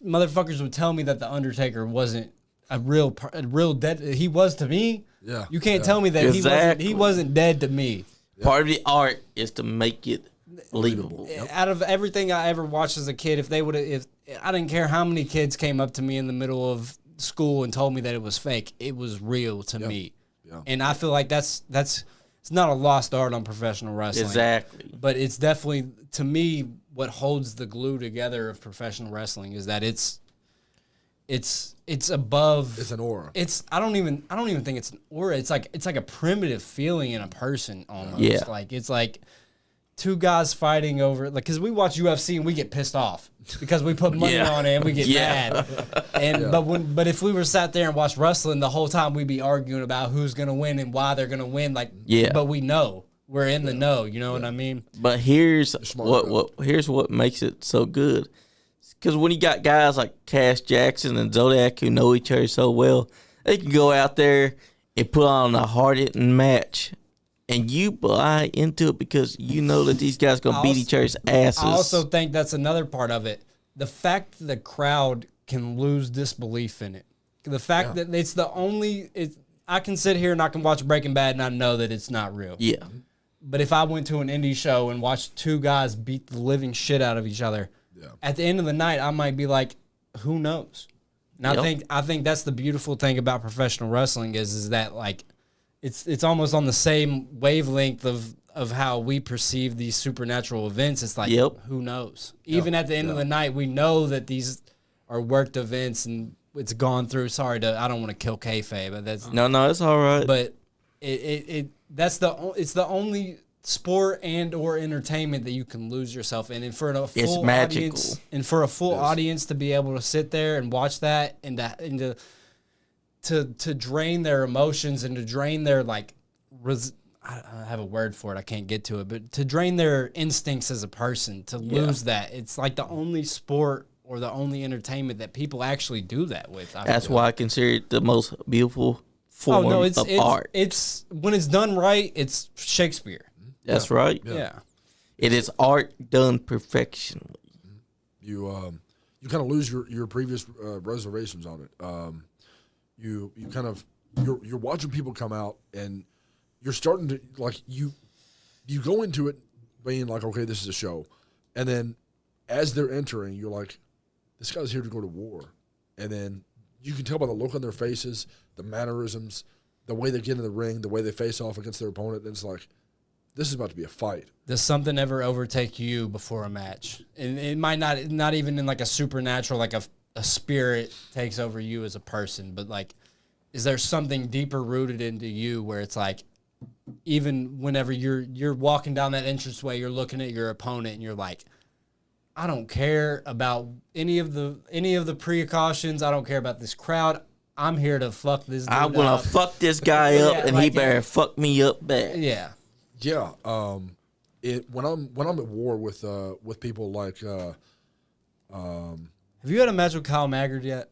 motherfuckers would tell me that the Undertaker wasn't a real dead. He was to me. Yeah, you can't tell me that he wasn't dead to me. Part of the art is to make it believable. Out of everything I ever watched as a kid, if I didn't care how many kids came up to me in the middle of school and told me that it was fake, it was real to me. Yeah. And I feel like that's it's not a lost art on professional wrestling. Exactly. But it's definitely, to me, what holds the glue together of professional wrestling is that it's above. It's an aura. I don't even think it's an aura. It's like a primitive feeling in a person almost. Yeah. Like it's like two guys fighting over, like, because we watch UFC and we get pissed off because we put money on it and we get mad. And but if we were sat there and watched wrestling the whole time, we'd be arguing about who's gonna win and why they're gonna win. Like, but we know. We're in the know, you know what I mean? But here's what makes it so good. Because when you got guys like Cass Jackson and Zodiac who know each other so well, they can go out there and put on a hard-hitting match, and you buy into it because you know that these guys going to beat each other's asses. I also think that's another part of it. The fact that the crowd can lose disbelief in it. The fact that it's the only I can sit here and I can watch Breaking Bad and I know that it's not real. Yeah. But if I went to an indie show and watched two guys beat the living shit out of each other, at the end of the night, I might be like, who knows? And I think that's the beautiful thing about professional wrestling is that like it's almost on the same wavelength of how we perceive these supernatural events. It's like, who knows? Even at the end of the night, we know that these are worked events and it's gone through. Sorry I don't want to kill kayfabe, but that's no, it's all right. But it's the only sport and or entertainment that you can lose yourself in, and for a full audience, audience to be able to sit there and watch that and to drain their emotions and to drain their like I have a word for it, I can't get to it, but to drain their instincts as a person, to lose that, it's like the only sport or the only entertainment that people actually do that with. That's why I consider it the most beautiful form of art. It's when it's done right, it's Shakespeare. That's right. Yeah. It is art done perfectionly. You kind of lose your previous reservations on it. You're watching people come out and you're starting to like you go into it being like, okay, this is a show, and then as they're entering, you're like, this guy's here to go to war, and then you can tell by the look on their faces, the mannerisms, the way they get in the ring, the way they face off against their opponent, and it's like, this is about to be a fight. Does something ever overtake you before a match? And it might not even in like a supernatural, like a spirit takes over you as a person, but like, is there something deeper rooted into you where it's like, even whenever you're walking down that entranceway, you're looking at your opponent and you're like, I don't care about any of the precautions. I don't care about this crowd. I'm here to fuck this dude I'm gonna fuck this guy up, and he better fuck me up back. Yeah. Yeah. When I'm at war with people like have you had a match with Kyle Maggard yet?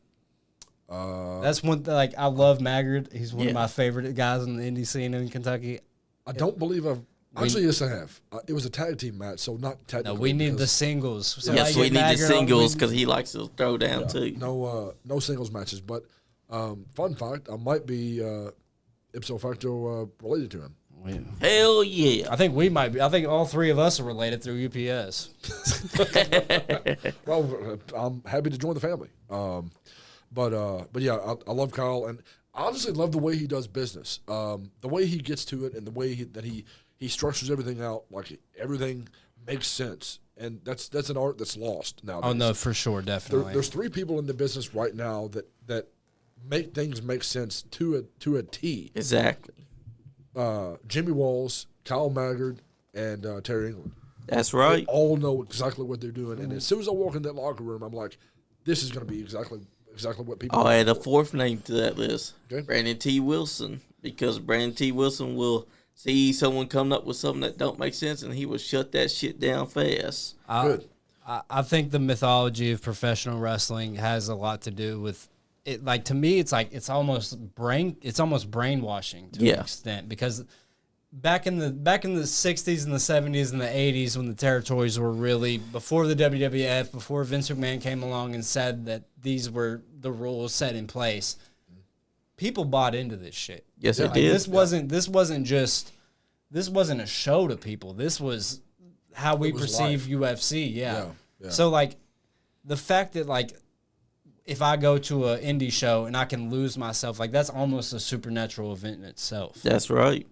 That's one thing, like, I love Maggard. He's one of my favorite guys in the indie scene in Kentucky. I don't believe I've actually, yes, I have. It was a tag team match, so not technically. No, we need the singles. Yes, we need the singles because he likes to throw down too. No singles matches, but fun fact, I might be ipso facto related to him. Hell yeah! I think we might be. I think all three of us are related through UPS. Well, I'm happy to join the family. But yeah, I love Kyle, and I honestly love the way he does business. The way he gets to it, and the way that he structures everything out, like everything makes sense, and that's an art that's lost nowadays. Oh no, for sure, definitely. There's three people in the business right now that make things make sense to a T. Exactly. Jimmy Walls, Kyle Maggard, and Terry England. That's right. They all know exactly what they're doing, and as soon as I walk in that locker room, I'm like, this is going to be exactly what people. I'll add a fourth name to that list. Okay. Brandon T. Wilson, because Brandon T. Wilson will see someone coming up with something that don't make sense, and he will shut that shit down fast. Good. I think the mythology of professional wrestling has a lot to do with it. Like, to me, it's almost brainwashing to an extent, because back in the 60s and the 70s and the 80s, when the territories were really before the WWF, before Vince McMahon came along and said that these were the rules set in place, people bought into this shit. Yes, it did. This wasn't a show to people. This was how we perceive UFC. Yeah. So like the fact that like if I go to an indie show and I can lose myself, like that's almost a supernatural event in itself. That's right.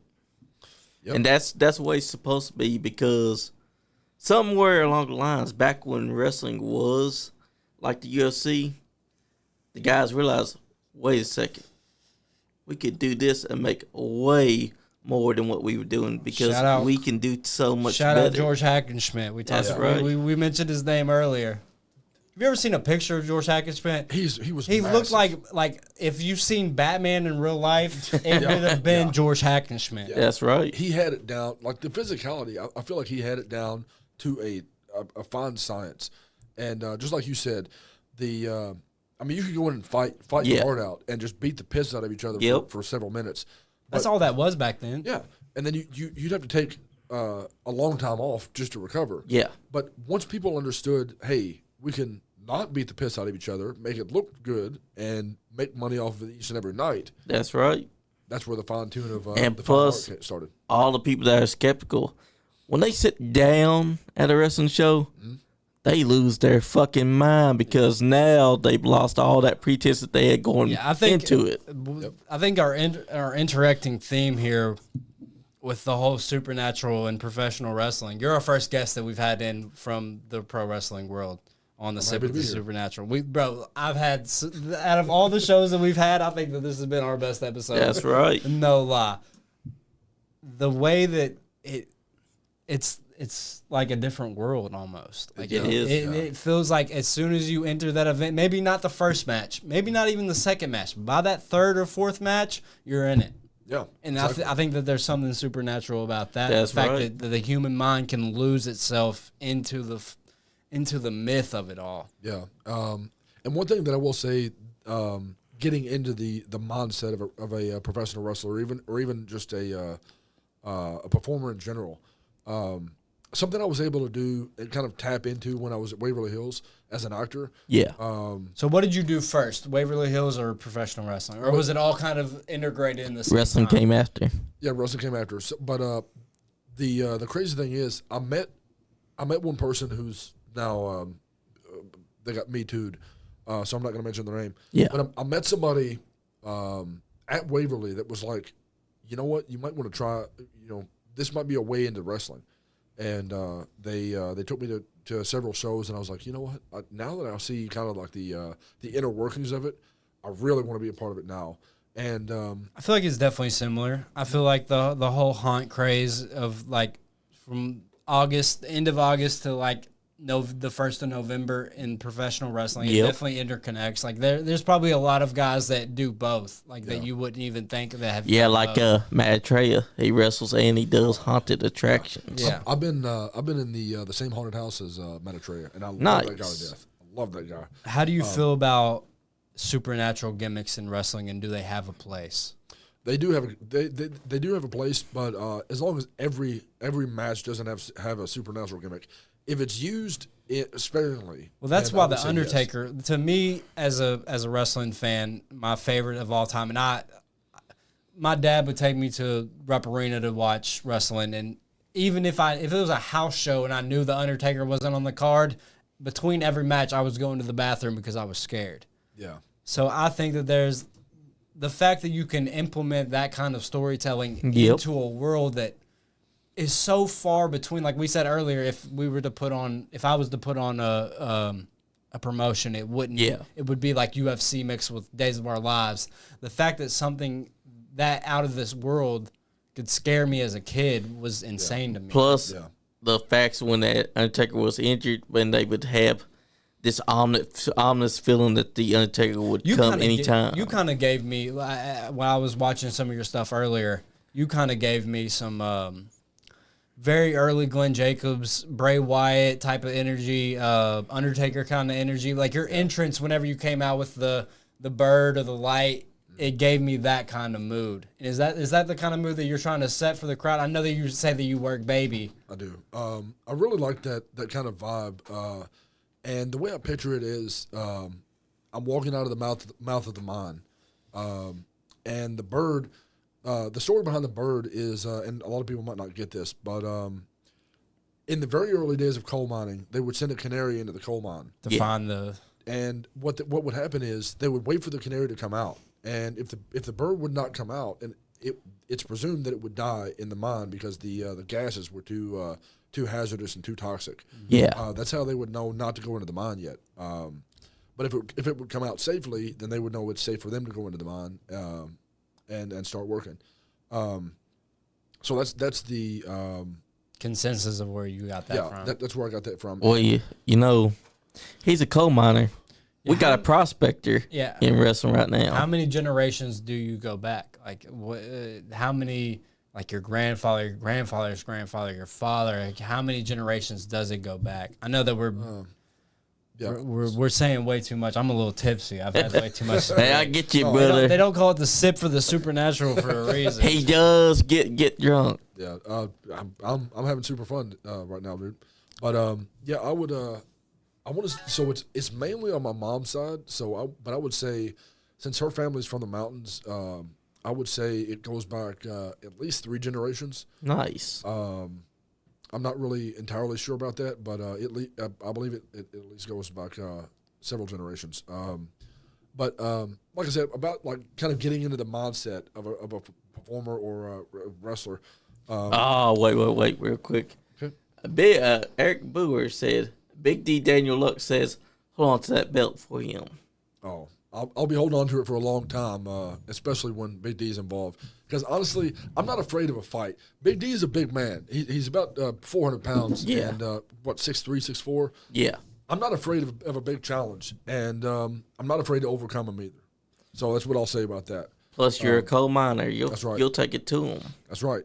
Yep. And that's the way it's supposed to be, because somewhere along the lines, back when wrestling was like the UFC, the guys realized, wait a second, we could do this and make way more than what we were doing, because we can do so much better. Shout out George Hackenschmidt. We mentioned his name earlier. Have you ever seen a picture of George Hackenschmidt? He looked like if you've seen Batman in real life, it would have been George Hackenschmidt. Yeah. That's right. He had it down, like the physicality. I feel like he had it down to a fine science, and just like you said, you could go in and fight your heart out and just beat the piss out of each other for several minutes. That's all that was back then. Yeah, and then you'd have to take a long time off just to recover. Yeah. But once people understood, hey, we can not beat the piss out of each other, make it look good, and make money off of it each and every night. That's right. that's where the fine tune of And the plus- fine art started. All the people that are skeptical, when they sit down at a wrestling show, they lose their fucking mind because now they've lost all that pretense that they had going Yeah, I think into it. I think our interacting theme here with the whole supernatural and professional wrestling. You're our first guest that we've had in from the pro wrestling world on the Sip happy of to the be here. Supernatural. I've had out of all the shows that we've had, I think that this has been our best episode. That's right. No lie. The way that it's like a different world almost. Like It is. It feels like as soon as you enter that event, maybe not the first match, maybe not even the second match, by that third or fourth match, you're in it. Yeah, And exactly. I think that there's something supernatural about that. That's the fact right. that the human mind can lose itself into the myth of it all. Yeah. And one thing that I will say, getting into the mindset of a professional wrestler, or even just a performer in general, something I was able to do and kind of tap into when I was at Waverly Hills as an actor. Yeah. So what did you do first, Waverly Hills or professional wrestling? Or was it all kind of integrated in the same Wrestling time? came after. Yeah, wrestling came after. So, but the crazy thing is, I met one person who's now they got Me Too'd, so I'm not going to mention their name. Yeah. But I met somebody at Waverly that was like, you know what, you might want to try. You know, this might be a way into wrestling. And they took me to several shows, and I was like, you know what? Now that I see kind of like the inner workings of it, I really want to be a part of it now. And I feel like it's definitely similar. I feel like the whole haunt craze of like from end of August to like the 1st of November in professional wrestling, it Yep. definitely interconnects. Like there's probably a lot of guys that do both, like that you wouldn't even think that have. Yeah, done like both. Matt Atreya. He wrestles and he does haunted attractions. Yeah. I've been in the same haunted house as Matt Atreya, and I love that guy Nice. to death. I love that guy. How do you feel about supernatural gimmicks in wrestling, and do they have a place? They do have they do have a place, but as long as every match doesn't have a supernatural gimmick, if it's used sparingly. Well, that's then why I would the say Undertaker, to me as a wrestling fan, my favorite of all time, and my dad would take me to Rupp Arena to watch wrestling, and even if it was a house show and I knew the Undertaker wasn't on the card, between every match I was going to the bathroom because I was scared. yes. Yeah. So I think that there's the fact that you can implement that kind of storytelling Yep. into a world that is so far between. Like we said earlier, if I was to put on a promotion, it wouldn't. Yeah. It would be like UFC mixed with Days of Our Lives. The fact that something that out of this world could scare me as a kid was insane to me. Plus, Yeah. the facts when that Undertaker was injured, when they would have this ominous feeling that the Undertaker would come kinda anytime. You kind of gave me, when I was watching some of your stuff earlier, you kind of gave me some very early Glenn Jacobs, Bray Wyatt type of energy, Undertaker kind of energy. Like your entrance whenever you came out with the bird or the light, it gave me that kind of mood. And is that the kind of mood that you're trying to set for the crowd? I know that you say that you work baby. I do. I really like that kind of vibe. And the way I picture it is, I'm walking out of the mouth of the mine, and the bird. The story behind the bird is, and a lot of people might not get this, but in the very early days of coal mining, they would send a canary into the coal mine, To Yeah. find the and what would happen is they would wait for the canary to come out, and if the bird would not come out, and it's presumed that it would die in the mine because the gases were too hazardous and too toxic. Yeah. That's how they would know not to go into the mine yet. But if it would come out safely, then they would know it's safe for them to go into the mine and start working. So that's the consensus of where you got that from. that's where I got that from. Well, you know, he's a coal miner. We got a prospector Yeah. in wrestling right now. How many generations do you go back? Like, how many? Like your grandfather, your grandfather's grandfather, your father. Like how many generations does it go back? I know that we're saying way too much. I'm a little tipsy. I've had way too much. Hey, I get you, Oh, brother. They don't call it the sip for the supernatural for a reason. He does get drunk. Yeah, I'm having super fun right now, dude. But yeah, I want to. So it's mainly on my mom's side. But I would say, since her family's from the mountains, I would say it goes back at least 3 generations. Nice. I'm not really entirely sure about that, but I believe it at least goes back several generations. But like I said, about like kind of getting into the mindset of a performer or a wrestler. Wait, real quick. Okay. Eric Boer said, Big D Daniel Luck says, hold on to that belt for him. Oh, I'll be holding on to it for a long time, especially when Big D is involved. Because honestly, I'm not afraid of a fight. Big D is a big man. He's about 400 pounds and 6'3", 6'4". Yeah. I'm not afraid of a big challenge, and I'm not afraid to overcome him either. So that's what I'll say about that. Plus, you're a coal miner. That's right. You'll take it to him. That's right.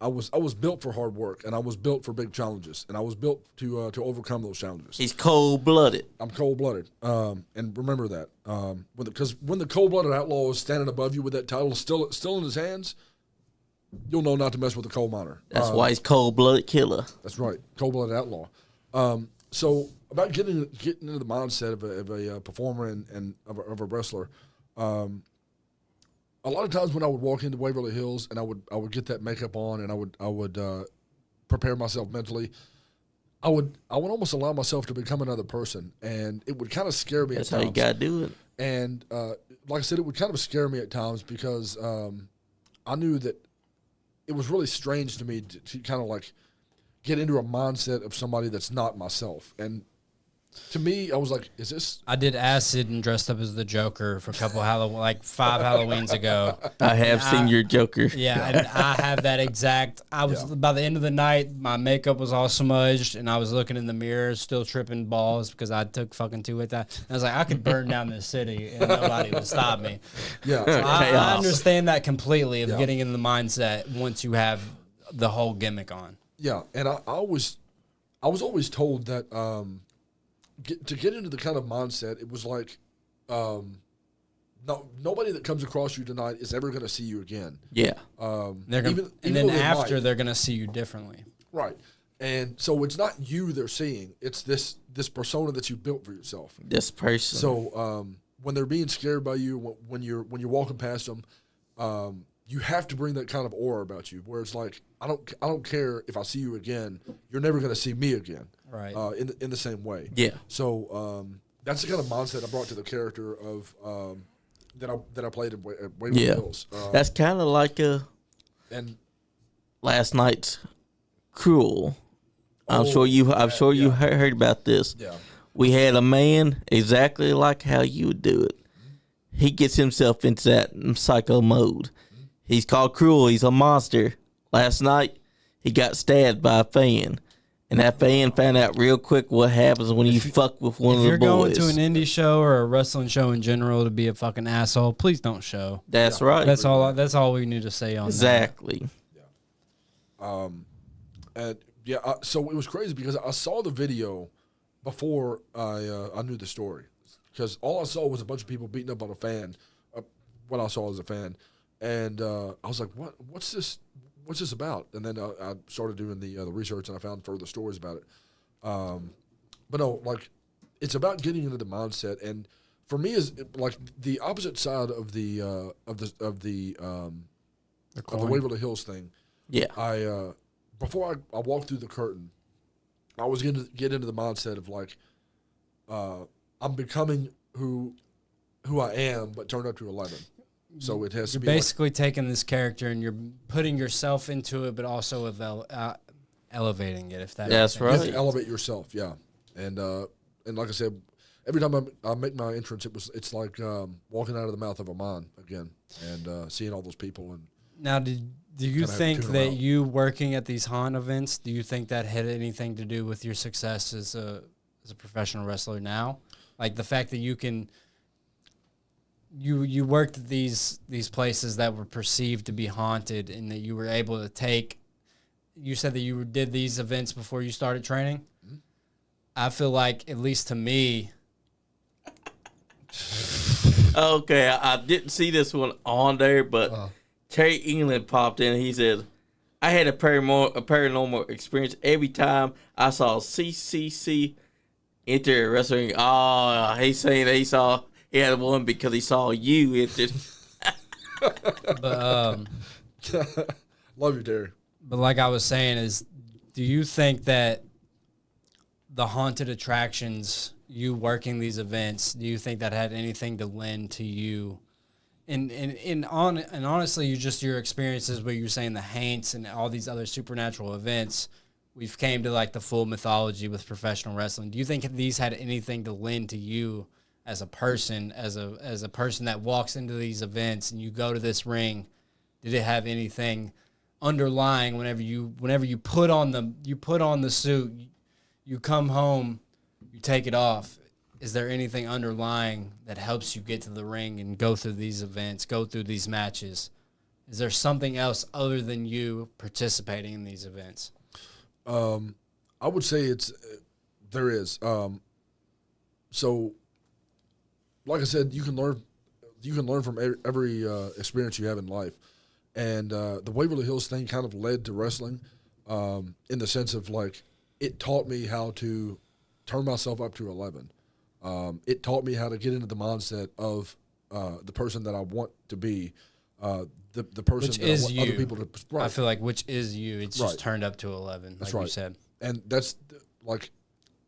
I was built for hard work, and I was built for big challenges, and I was built to overcome those challenges. He's cold-blooded. I'm cold-blooded, and remember that. Because when the cold-blooded outlaw is standing above you with that title still in his hands, you'll know not to mess with the coal miner. That's why he's cold-blooded killer. That's right, cold-blooded outlaw. So about getting into the mindset of a performer and of a wrestler. A lot of times when I would walk into Waverly Hills and I would get that makeup on and I would prepare myself mentally, I would almost allow myself to become another person, and it would kind of scare me. That's at how times. you gotta do it. And like I said, it would kind of scare me at times because I knew that it was really strange to me to kind of like get into a mindset of somebody that's not myself. And to me, I was like, is this? I did acid and dressed up as the Joker for a couple like 5 Halloweens ago. I have seen your Joker. Yeah, and I have that exact. I was by the end of the night, my makeup was all smudged, and I was looking in the mirror, still tripping balls because I took fucking 2 with that. And I was like, I could burn down this city and nobody would stop me. Yeah, So I understand that completely of getting in the mindset once you have the whole gimmick on. Yeah, and I was always told that to get into the kind of mindset, it was like nobody that comes across you tonight is ever going to see you again. Yeah. They're gonna, and then after they're going to see you differently. Right. And so it's not you they're seeing; it's this persona that you built for yourself. This person. So when they're being scared by you, when you're walking past them, you have to bring that kind of aura about you, where it's like I don't care if I see you again, you're never going to see me again. Right. In the same way. Yeah. So that's the kind of mindset I brought to the character of that I played at Waverly Hills. That's kind of like and last night's Cruel. I'm sure you heard about this. Yeah. We had a man exactly like how you would do it. He gets himself into that psycho mode. He's called Cruel. He's a monster. Last night, he got stabbed by a fan. And that fan found out real quick what happens when you fuck with one of the boys. If you're going to an indie show or a wrestling show in general to be a fucking asshole, please don't show. That's right. That's all we need to say on exactly. that. Yeah. So it was crazy because I saw the video before I knew the story, because all I saw was a bunch of people beating up on a fan. What I saw as a fan, and I was like, What's this? What's this about? And then I started doing the research, and I found further stories about it. But no, like, it's about getting into the mindset, and for me, is like the opposite side of the Waverly Hills thing. Yeah. Before I walked through the curtain, I was going to get into the mindset of like, I'm becoming who I am, but turned up to 11. So it has to be basically taking this character and you're putting yourself into it, but also elevating it. If that's right, you have to elevate yourself, yeah. And like I said, every time I make my entrance, it's like walking out of the mouth of a mine again, and seeing all those people. And now, do you think that you working at these haunt events, do you think that had anything to do with your success as a professional wrestler now? Like the fact that you can. You worked at these places that were perceived to be haunted, and that you were able to take. You said that you did these events before you started training. Mm-hmm. I feel like, at least to me. Okay, I didn't see this one on there, but Terry England popped in. He said, "I had a paranormal experience every time I saw CCC enter a wrestling." Oh, he's saying that he had one because he saw you entered. But Love you, Terry. But like I was saying, do you think that the haunted attractions, you working these events, do you think that had anything to lend to you? And honestly, your experiences where you're saying the Haints and all these other supernatural events, we've came to like the full mythology with professional wrestling. Do you think these had anything to lend to you as a person, as a person that walks into these events and you go to this ring? Did it have anything underlying whenever you put on the suit, you come home, you take it off? Is there anything underlying that helps you get to the ring and go through these events, go through these matches? Is there something else other than you participating in these events? I would say there is. So, like I said, you can learn from every experience you have in life, and the Waverly Hills thing kind of led to wrestling, in the sense of like it taught me how to turn myself up to 11. It taught me how to get into the mindset of the person that I want to be, the person Which that is I want you. other people to. Right. I feel like which is you. It's Right. just turned up to 11, That's like right. you said. And that's like,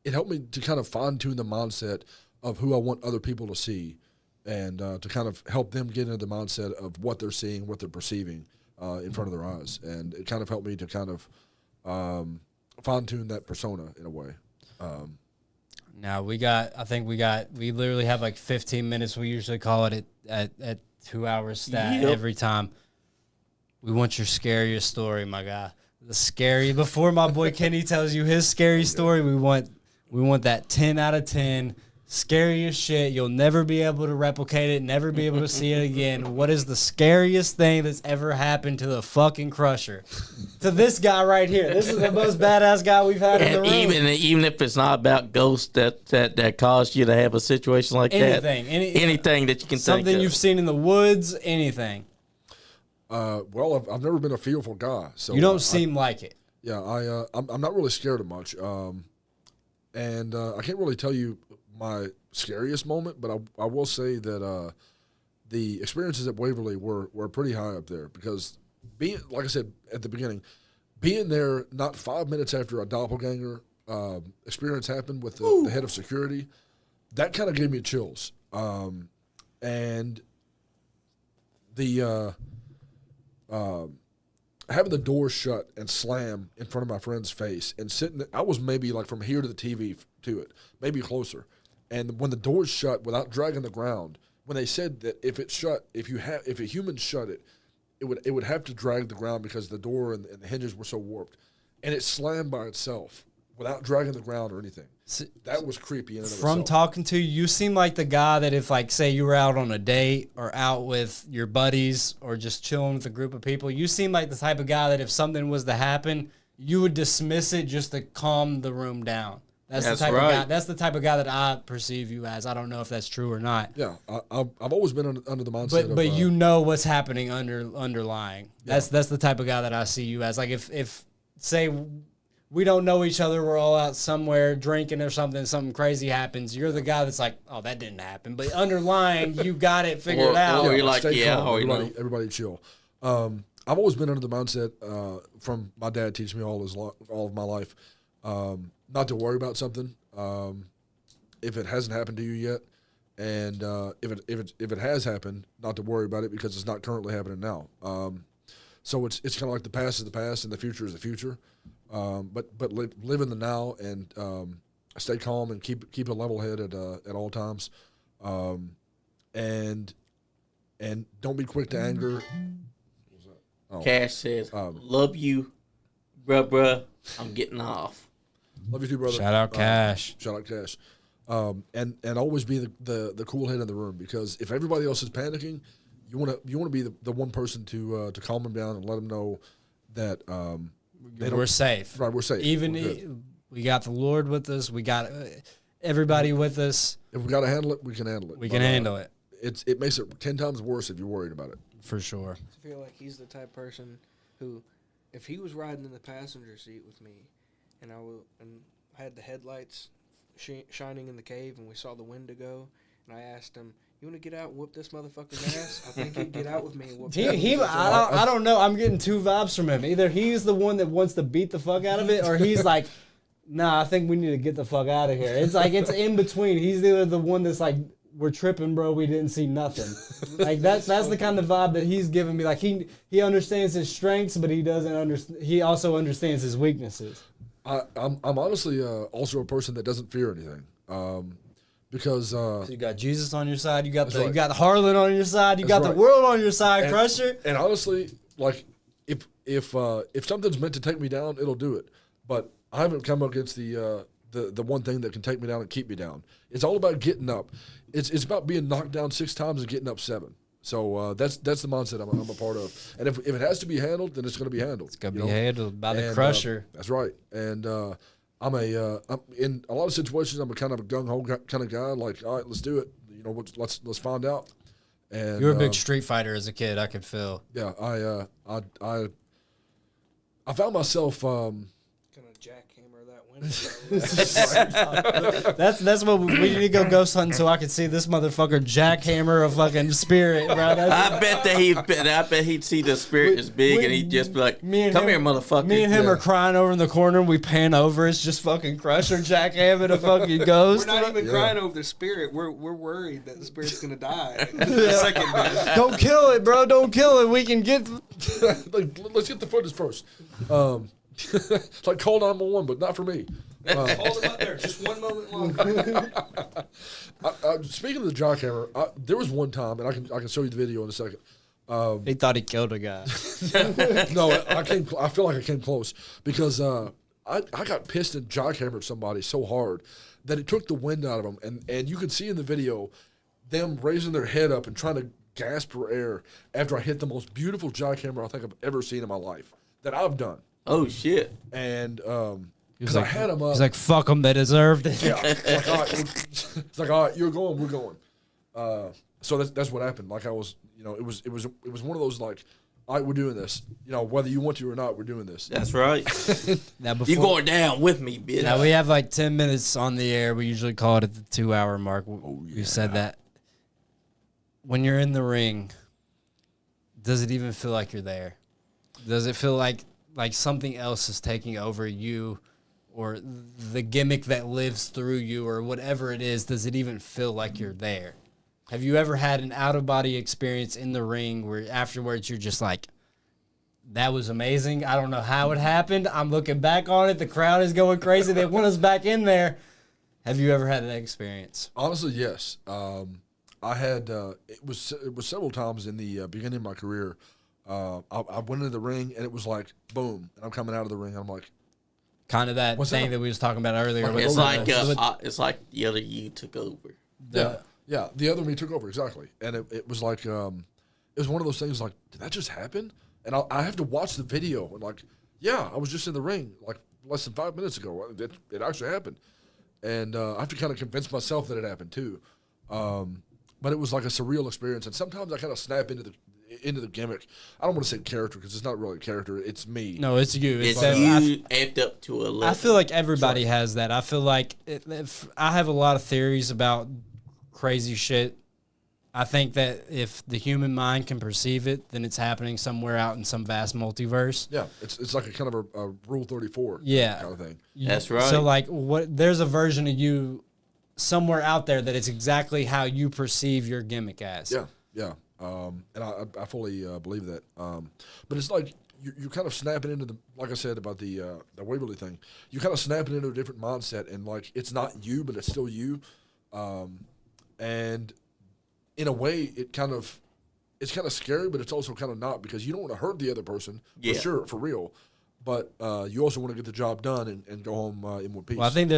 it helped me to kind of fine tune the mindset of who I want other people to see, and to kind of help them get into the mindset of what they're seeing, what they're perceiving in front of their eyes. And it kind of helped me to kind of fine tune that persona in a way. Now we literally have like 15 minutes. We usually call it at 2 hours stat every time. We want your scariest story, my guy. Before my boy Kenny tells you his scary story, we want that 10 out of 10 scariest shit. You'll never be able to replicate it, never be able to see it again. What is the scariest thing that's ever happened to the fucking Crusher? To this guy right here. This is the most badass guy we've had in the room. Even if it's not about ghosts that caused you to have a situation like Anything, that. Anything that you can think something of. you've seen in the woods, anything. Well, I've never been a fearful guy, so You don't seem like it. Yeah, I'm not really scared of much, and I can't really tell you my scariest moment, but I will say that the experiences at Waverly were pretty high up there, because being, like I said at the beginning, being there not 5 minutes after a doppelganger experience happened with the head of security, that kind of gave me chills, and the having the door shut and slam in front of my friend's face and sitting, I was maybe like from here to the TV to it, maybe closer. And when the door's shut without dragging the ground, when they said that if a human shut it, it would have to drag the ground because the door and the hinges were so warped, and it slammed by itself without dragging the ground or anything. That was creepy in and of itself. From talking to you, you seem like the guy that if, like, say you were out on a date or out with your buddies or just chilling with a group of people, you seem like the type of guy that if something was to happen, you would dismiss it just to calm the room down. That's the type of guy. That's the type of guy that I perceive you as. I don't know if that's true or not. Yeah, I've always been under the mindset. But you know what's happening underlying. Yeah. That's the type of guy that I see you as. Like if say we don't know each other, we're all out somewhere drinking or something crazy happens, you're the guy that's like, oh, that didn't happen. But underlying, you got it figured out. Or you're like, stay yeah, calm, everybody chill. I've always been under the mindset from my dad teaching me all of my life, not to worry about something if it hasn't happened to you yet, and if it has happened, not to worry about it because it's not currently happening now. So it's kind of like the past is the past and the future is the future. But live in the now and stay calm and keep a level head at all times, and don't be quick to anger. Cash says, "Love you, bruh. I'm getting off." Love you too, brother. Shout out Cash. Shout out Cash. And always be the cool head in the room, because if everybody else is panicking, you want to be the one person to calm them down and let them know that We're safe. Right, we're safe. We got the Lord with us. We got everybody with us. If we got to handle it, we can handle it. We can handle it. It makes it 10 times worse if you're worried about it. For sure. I feel like he's the type of person who, if he was riding in the passenger seat with me, and I had the headlights shining in the cave, and we saw the Wendigo, and I asked him, You want to get out and whoop this motherfucking ass? I think he'd get out with me and whoop I don't know. I'm getting two vibes from him. Either he's the one that wants to beat the fuck out of it, or he's like, nah, I think we need to get the fuck out of here. It's like, it's in between. He's either the one that's like, we're tripping, bro, we didn't see nothing. Like, that's the kind of vibe that he's giving me. Like, he understands his strengths, but he doesn't understand. He also understands his weaknesses. I'm honestly also a person that doesn't fear anything. Because So you got Jesus on your side, you got right. you got Harlan on your side, you got right. the world on your side, Crusher. And honestly, like if something's meant to take me down, it'll do it. But I haven't come up against the one thing that can take me down and keep me down. It's all about getting up. It's about being knocked down 6 times and getting up 7. So that's the mindset I'm a part of. And if it has to be handled, then it's going to be handled. It's gonna be handled by the Crusher. That's right. And I'm in a lot of situations. I'm a kind of a gung ho kind of guy. Like, all right, let's do it. You know, let's find out. And You were a big Street Fighter as a kid. I could feel. Yeah, I found myself. Gonna jackhammer that window. That's what we need to go ghost hunting so I can see this motherfucker jackhammer a fucking spirit, bro. I bet he'd see the spirit is big and he'd just be like, "Come here, motherfucker." Me and him are crying over in the corner. We pan over. It's just fucking Crusher jackhammering a fucking ghost. We're not even crying over the spirit. We're worried that the spirit's gonna die. The second day. Don't kill it, bro. Don't kill it. We can get. Like, let's get the footage first. Like, call 911, but not for me. Hold him up there just one moment longer. Speaking of the jackhammer, there was one time, and I can show you the video in a second. He thought he killed a guy. No, I feel like I came close because I got pissed and jackhammered somebody so hard that it took the wind out of them, and you could see in the video them raising their head up and trying to gasp for air after I hit the most beautiful jackhammer I think I've ever seen in my life that I've done. Oh shit! And because I had them up, He's like, fuck them, they deserved it. yeah, like, all right, it's like, all right, you're going, we're going. So that's what happened. Like, I was, you know, it was one of those, like, all right, we're doing this. You know, whether you want to or not, we're doing this. That's right. Now You going down with me, bitch? Now we have like 10 minutes on the air. We usually call it at the 2-hour mark. You said that. When you're in the ring, does it even feel like you're there? Does it feel like something else is taking over you, or the gimmick that lives through you, or whatever it is? Does it even feel like you're there? Have you ever had an out-of-body experience in the ring where afterwards you're just like, that was amazing. I don't know how it happened. I'm looking back on it. The crowd is going crazy. They want us back in there. Have you ever had that experience? Honestly, yes. I had it was several times in the beginning of my career. I went into the ring and it was like boom, and I'm coming out of the ring. And I'm like, kind of that thing that we was talking about earlier. It's like the other you took over. Yeah, the other me took over exactly, and it was like it was one of those things like, did that just happen? And I have to watch the video and like, yeah, I was just in the ring like less than 5 minutes ago. It actually happened, and I have to kind of convince myself that it happened too. But it was like a surreal experience, and sometimes I kind of snap into the gimmick. I don't want to say character because it's not really a character. It's me. No, it's you. It's you amped up to a level. I feel like everybody has that. I feel like I have a lot of theories about crazy shit. I think that if the human mind can perceive it, then it's happening somewhere out in some vast multiverse. Yeah, it's like a kind of a Rule 34 kind of thing. That's right. So like, there's a version of you somewhere out there that it's exactly how you perceive your gimmick as. Yeah. And I fully believe that. But it's like you're kind of snapping into like I said about the Waverly thing. You're kind of snapping into a different mindset, and like it's not you, but it's still you. And in a way, it's kind of scary, but it's also kind of not, because you don't want to hurt the other person for sure, for real. But you also want to get the job done and go home in one piece. Well, I think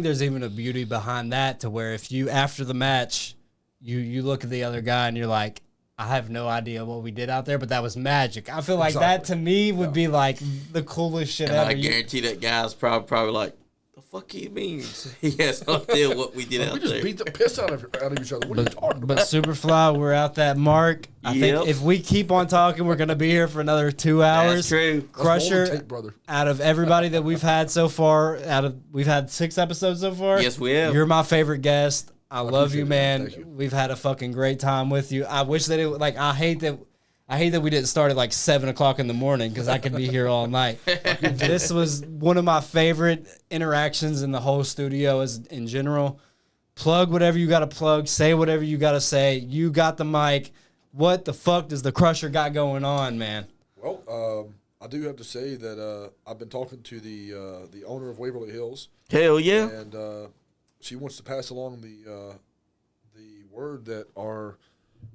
there's even a beauty behind that, to where if you, after the match, you look at the other guy and you're like, I have no idea what we did out there, but that was magic. I feel like that to me would be like the coolest shit and ever. I guarantee that guy's probably like, the fuck he means? He has no idea what we did out there. We just beat the piss out of each other. What are you talking about? But Superfly, we're at that mark. I think if we keep on talking, we're going to be here for another 2 hours. That's true. Crusher, out of everybody that we've had so far, we've had 6 episodes so far. Yes, we have. You're my favorite guest. I love you, appreciate it, man. Thank you. We've had a fucking great time with you. I wish that I hate that we didn't start at like 7 o'clock in the morning because I could be here all night. This was one of my favorite interactions in the whole studio in general. Plug whatever you got to plug. Say whatever you got to say. You got the mic. What the fuck does the Crusher got going on, man? Well, I do have to say that I've been talking to the owner of Waverly Hills. Hell yeah. And she wants to pass along the word that our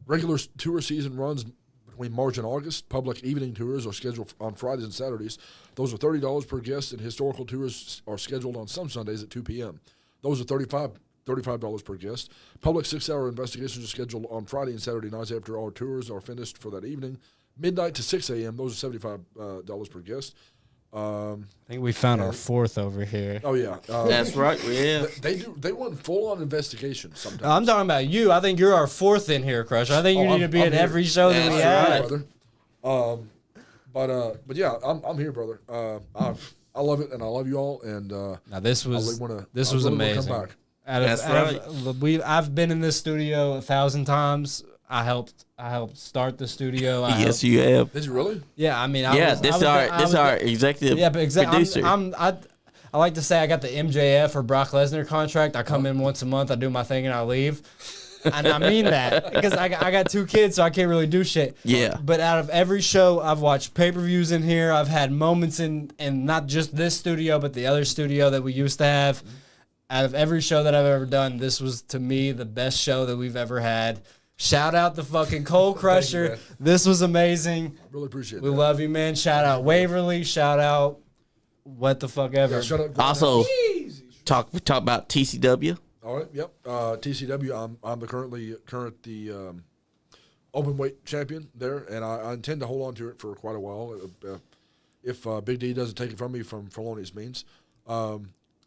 regular tour season runs between March and August. Public evening tours are scheduled on Fridays and Saturdays. Those are $30 per guest, and historical tours are scheduled on some Sundays at 2 p.m. Those are $35 per guest. Public 6-hour investigations are scheduled on Friday and Saturday nights after all tours are finished for that evening. Midnight to 6 a.m., those are $75 per guest. I think we found our fourth over here. Oh, yeah. That's right. Yeah. They run full-on investigations sometimes. I'm talking about you. I think you're our fourth in here, Crusher. I think you need to be I'm at here. every show that we That's have. brother. But yeah, I'm here, brother. I love it, and I love you all. And Now this was I really wanna amazing. come back. I've been in this studio 1,000 times. I helped start the studio. Yes, you have. Did you really? Yeah, I mean, This is our executive producer. I like to say I got the MJF or Brock Lesnar contract. I come in once a month, I do my thing, and I leave. And I mean that because I got 2 kids, so I can't really do shit. Yeah. But out of every show, I've watched pay-per-views in here. I've had moments in not just this studio, but the other studio that we used to have. Out of every show that I've ever done, this was, to me, the best show that we've ever had. Shout out the fucking Cold Crusher. Thank you, This was amazing. Really appreciate it. We love you, man. Shout out Waverly. Shout out what the fuck ever. Yeah, shut up. Also, talk about TCW. All right. Yep. TCW. I'm the current open weight champion there, and I intend to hold on to it for quite a while. If Big D doesn't take it from me from felonious means,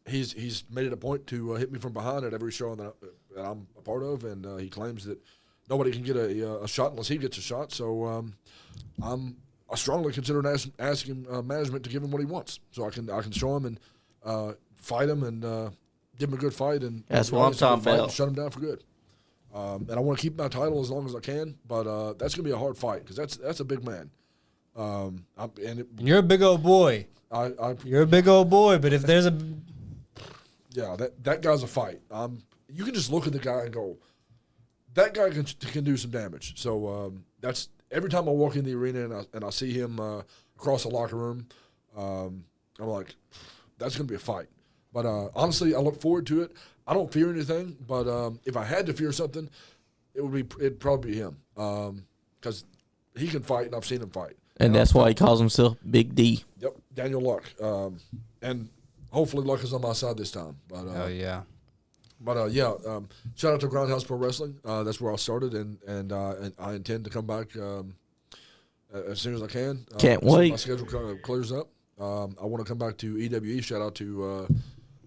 he's made it a point to hit me from behind at every show that I'm a part of, and he claims that nobody can get a shot unless he gets a shot. So I strongly consider asking management to give him what he wants, so I can show him and fight him and give him a good fight. And That's what I'm talking about. Shut him down for good. And I want to keep my title as long as I can, but that's gonna be a hard fight because that's a big man. And you're a big old boy. You're a big old boy, but if there's that guy's a fight. You can just look at the guy and go, that guy can do some damage. So that's every time I walk in the arena and I see him across the locker room, I'm like, that's gonna be a fight. But honestly, I look forward to it. I don't fear anything, but if I had to fear something, it'd probably be him because he can fight, and I've seen him fight. And that's why he calls himself Big D. Yep, Daniel Luck, and hopefully Luck is on my side this time. But oh yeah. But shout out to Groundhouse Pro Wrestling. That's where I started, and I intend to come back as soon as I can. Can't as soon as wait. my schedule clears up. I want to come back to EWE. Shout out to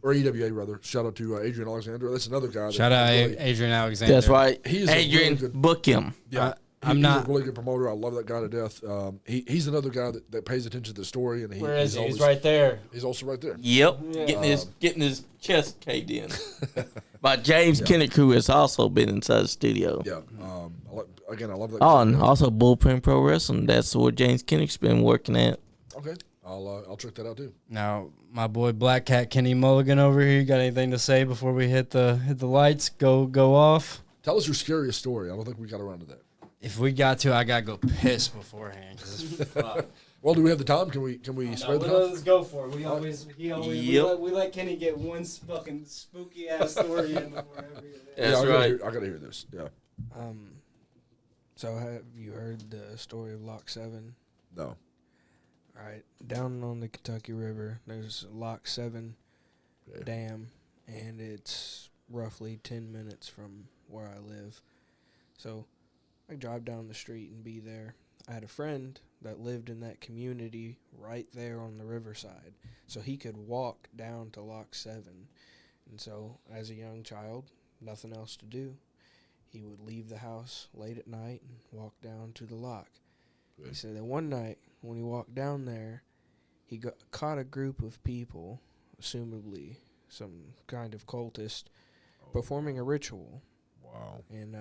or EWA rather. Shout out to Adrian Alexander. That's another guy. Shout out Adrian Alexander. That's right. He is Adrian, really good, book him. Yeah, I'm he's not a really good promoter. I love that guy to death. He's another guy that pays attention to the story, and Where is he? always, He's right there. He's also right there. Yep. Getting his chest caved in. But James Kennett, who has also been inside the studio. Yeah. I love that. Oh, guy. and also Bullpen Pro Wrestling. That's where James Kennett's been working at. Okay. I'll check that out too. Now, my boy Black Cat Kenny Mulligan over here. You got anything to say before we hit the lights? Go off. Tell us your scariest story. I don't think we got around to that. If we got to, I gotta go piss beforehand. 'Cause it's fuck. Well, do we have the time? Can we spare the time? Let's go for it. We Yep. we let Kenny get one fucking spooky ass story in before every event. That's I right. gotta hear this. Yeah. So have you heard the story of Lock 7? No. All right, down on the Kentucky River, there's Lock 7 Dam, and it's roughly 10 minutes from where I live. So I drive down the street and be there. I had a friend that lived in that community right there on the riverside, so he could walk down to Lock 7. And so as a young child, nothing else to do, he would leave the house late at night and walk down to the lock. He said that one night when he walked down there, he caught a group of people, assumably some kind of cultist, performing a ritual. Wow. And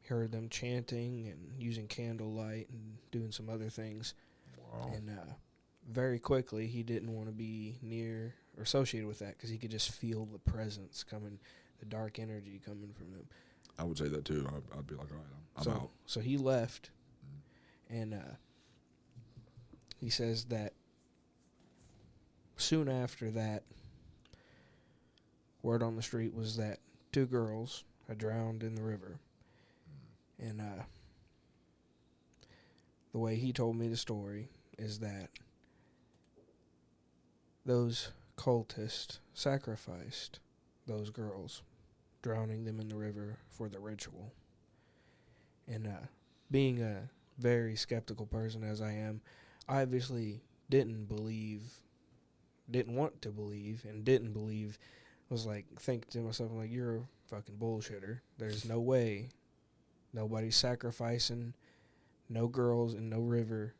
heard them chanting and using candlelight and doing some other things. Wow. And very quickly, he didn't want to be near or associated with that because he could just feel the presence coming, the dark energy coming from them. I would say that too. I'd be like, all right, I'm out. So he left, and he says that soon after that, word on the street was that 2 girls had drowned in the river. And the way he told me the story is that those cultists sacrificed those girls, drowning them in the river for the ritual. And being a very skeptical person as I am, I obviously didn't want to believe, and didn't believe. Was like, think to myself, I'm like, you're a fucking bullshitter. There's no way. Nobody's sacrificing no girls in no river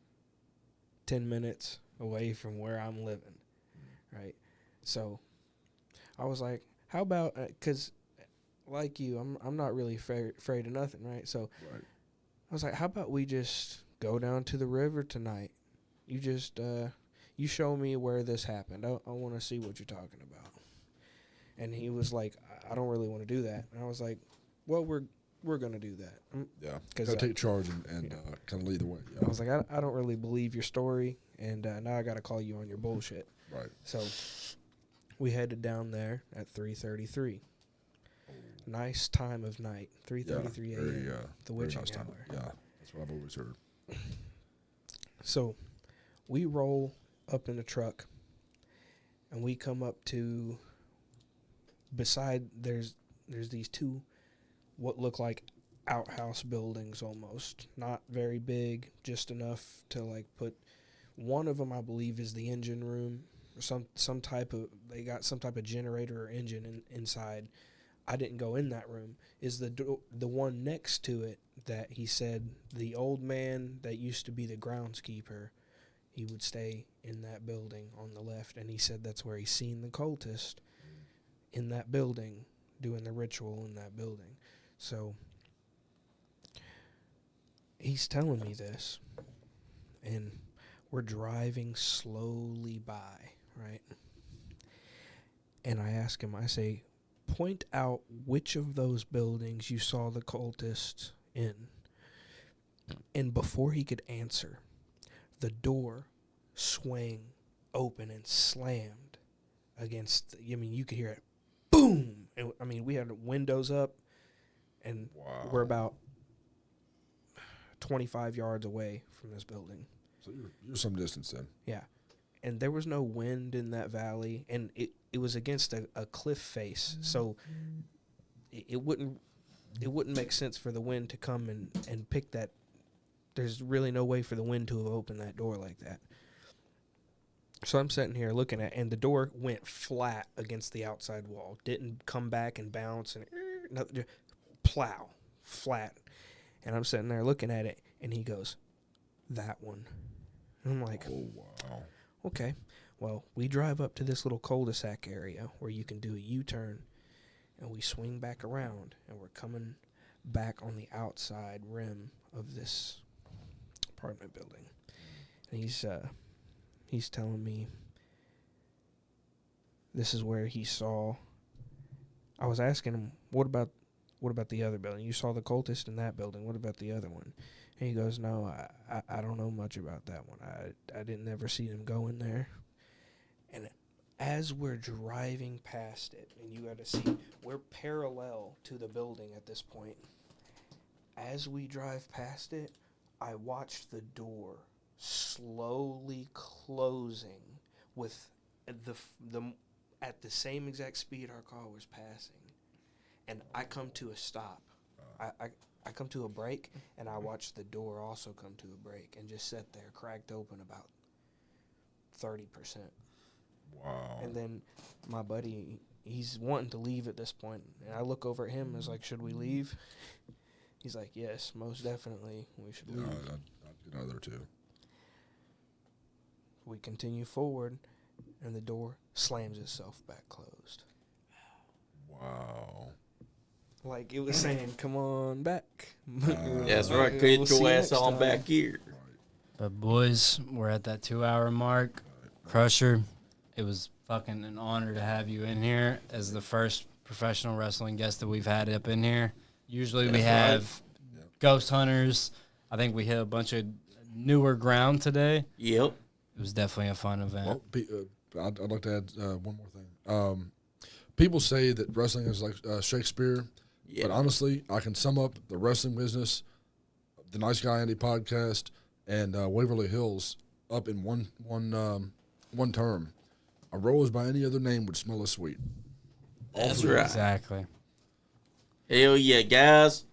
10 minutes away from where I'm living, right? So I was like, how about, because like you, I'm not really afraid of nothing, right? So Right. I was like, how about we just go down to the river tonight? You just, you show me where this happened. I want to see what you're talking about. And he was like, I don't really want to do that. And I was like, well, we're going to do that. Yeah. 'Cause Gotta take charge and kind of lead the way. Yeah. I was like, I don't really believe your story, and now I got to call you on your bullshit. Right. So we headed down there at 3:33. Nice time of night, 3:33 a.m. The very witching nice time. hour. Yeah, that's what I've always heard. So we roll up in the truck, and we come up to, beside, there's these 2 what look like outhouse buildings almost. Not very big, just enough to like put, one of them I believe is the engine room, or some type of, they got some type of generator or engine inside. I didn't go in that room. Is the one next to it that he said the old man that used to be the groundskeeper, he would stay in that building on the left, and he said that's where he seen the cultist in that building doing the ritual in that building. So he's telling me this, and we're driving slowly by, right? And I ask him, I say, point out which of those buildings you saw the cultists in. And before he could answer, the door swung open and slammed against, you could hear it, boom! And, we had windows up, and we're about 25 yards away from this building. So you're some distance then. Yeah. And there was no wind in that valley, and it was against a cliff face, so it wouldn't make sense for the wind to come and pick that. There's really no way for the wind to have opened that door like that. So I'm sitting here looking at, and the door went flat against the outside wall. Didn't come back and bounce and nothing, just plow, flat. And I'm sitting there looking at it, and he goes, that one. And I'm like, oh wow. Okay, well, we drive up to this little cul-de-sac area where you can do a U-turn, and we swing back around, and we're coming back on the outside rim of this apartment building. And he's telling me this is where he saw. I was asking him, what about the other building? You saw the cultist in that building. What about the other one? And he goes, no, I don't know much about that one. I didn't ever see them go in there. And as we're driving past it, and you got to see, we're parallel to the building at this point. As we drive past it, I watched the door slowly closing with the at the same exact speed our car was passing. And I come to a stop. I come to a break, and I watched the door also come to a break and just sit there, cracked open about 30%. Wow. And then my buddy, he's wanting to leave at this point, and I look over at him and was like, should we leave? He's like, yes, most definitely, we should leave. I'd get out of there too. We continue forward, and the door slams itself back closed. Wow. Like it was saying, "Come on back." That's right. We'll Get see your you ass next on time. back here. But boys, we're at that 2-hour mark. Crusher, it was fucking an honor to have you in here as the first professional wrestling guest that we've had up in here. Usually we have ghost hunters. I think we hit a bunch of newer ground today. Yep. It was definitely a fun event. Well, I'd like to add one more thing. People say that wrestling is like Shakespeare, but honestly, I can sum up the wrestling business, the Nice Guy Andy podcast, and Waverly Hills up in one term. A rose by any other name would smell as sweet. That's right. Exactly. Hell yeah, guys.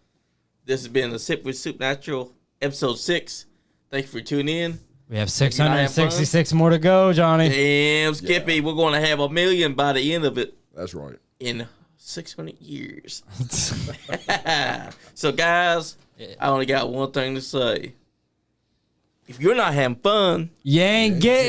This has been the Sip with Supernatural, episode 6. Thank you for tuning in. We have 666 more to go, Johnny. Damn, Skippy, we're going to have 1 million by the end of it. That's right. In 600 years. So, guys, I only got one thing to say. If you're not having fun, You ain't getting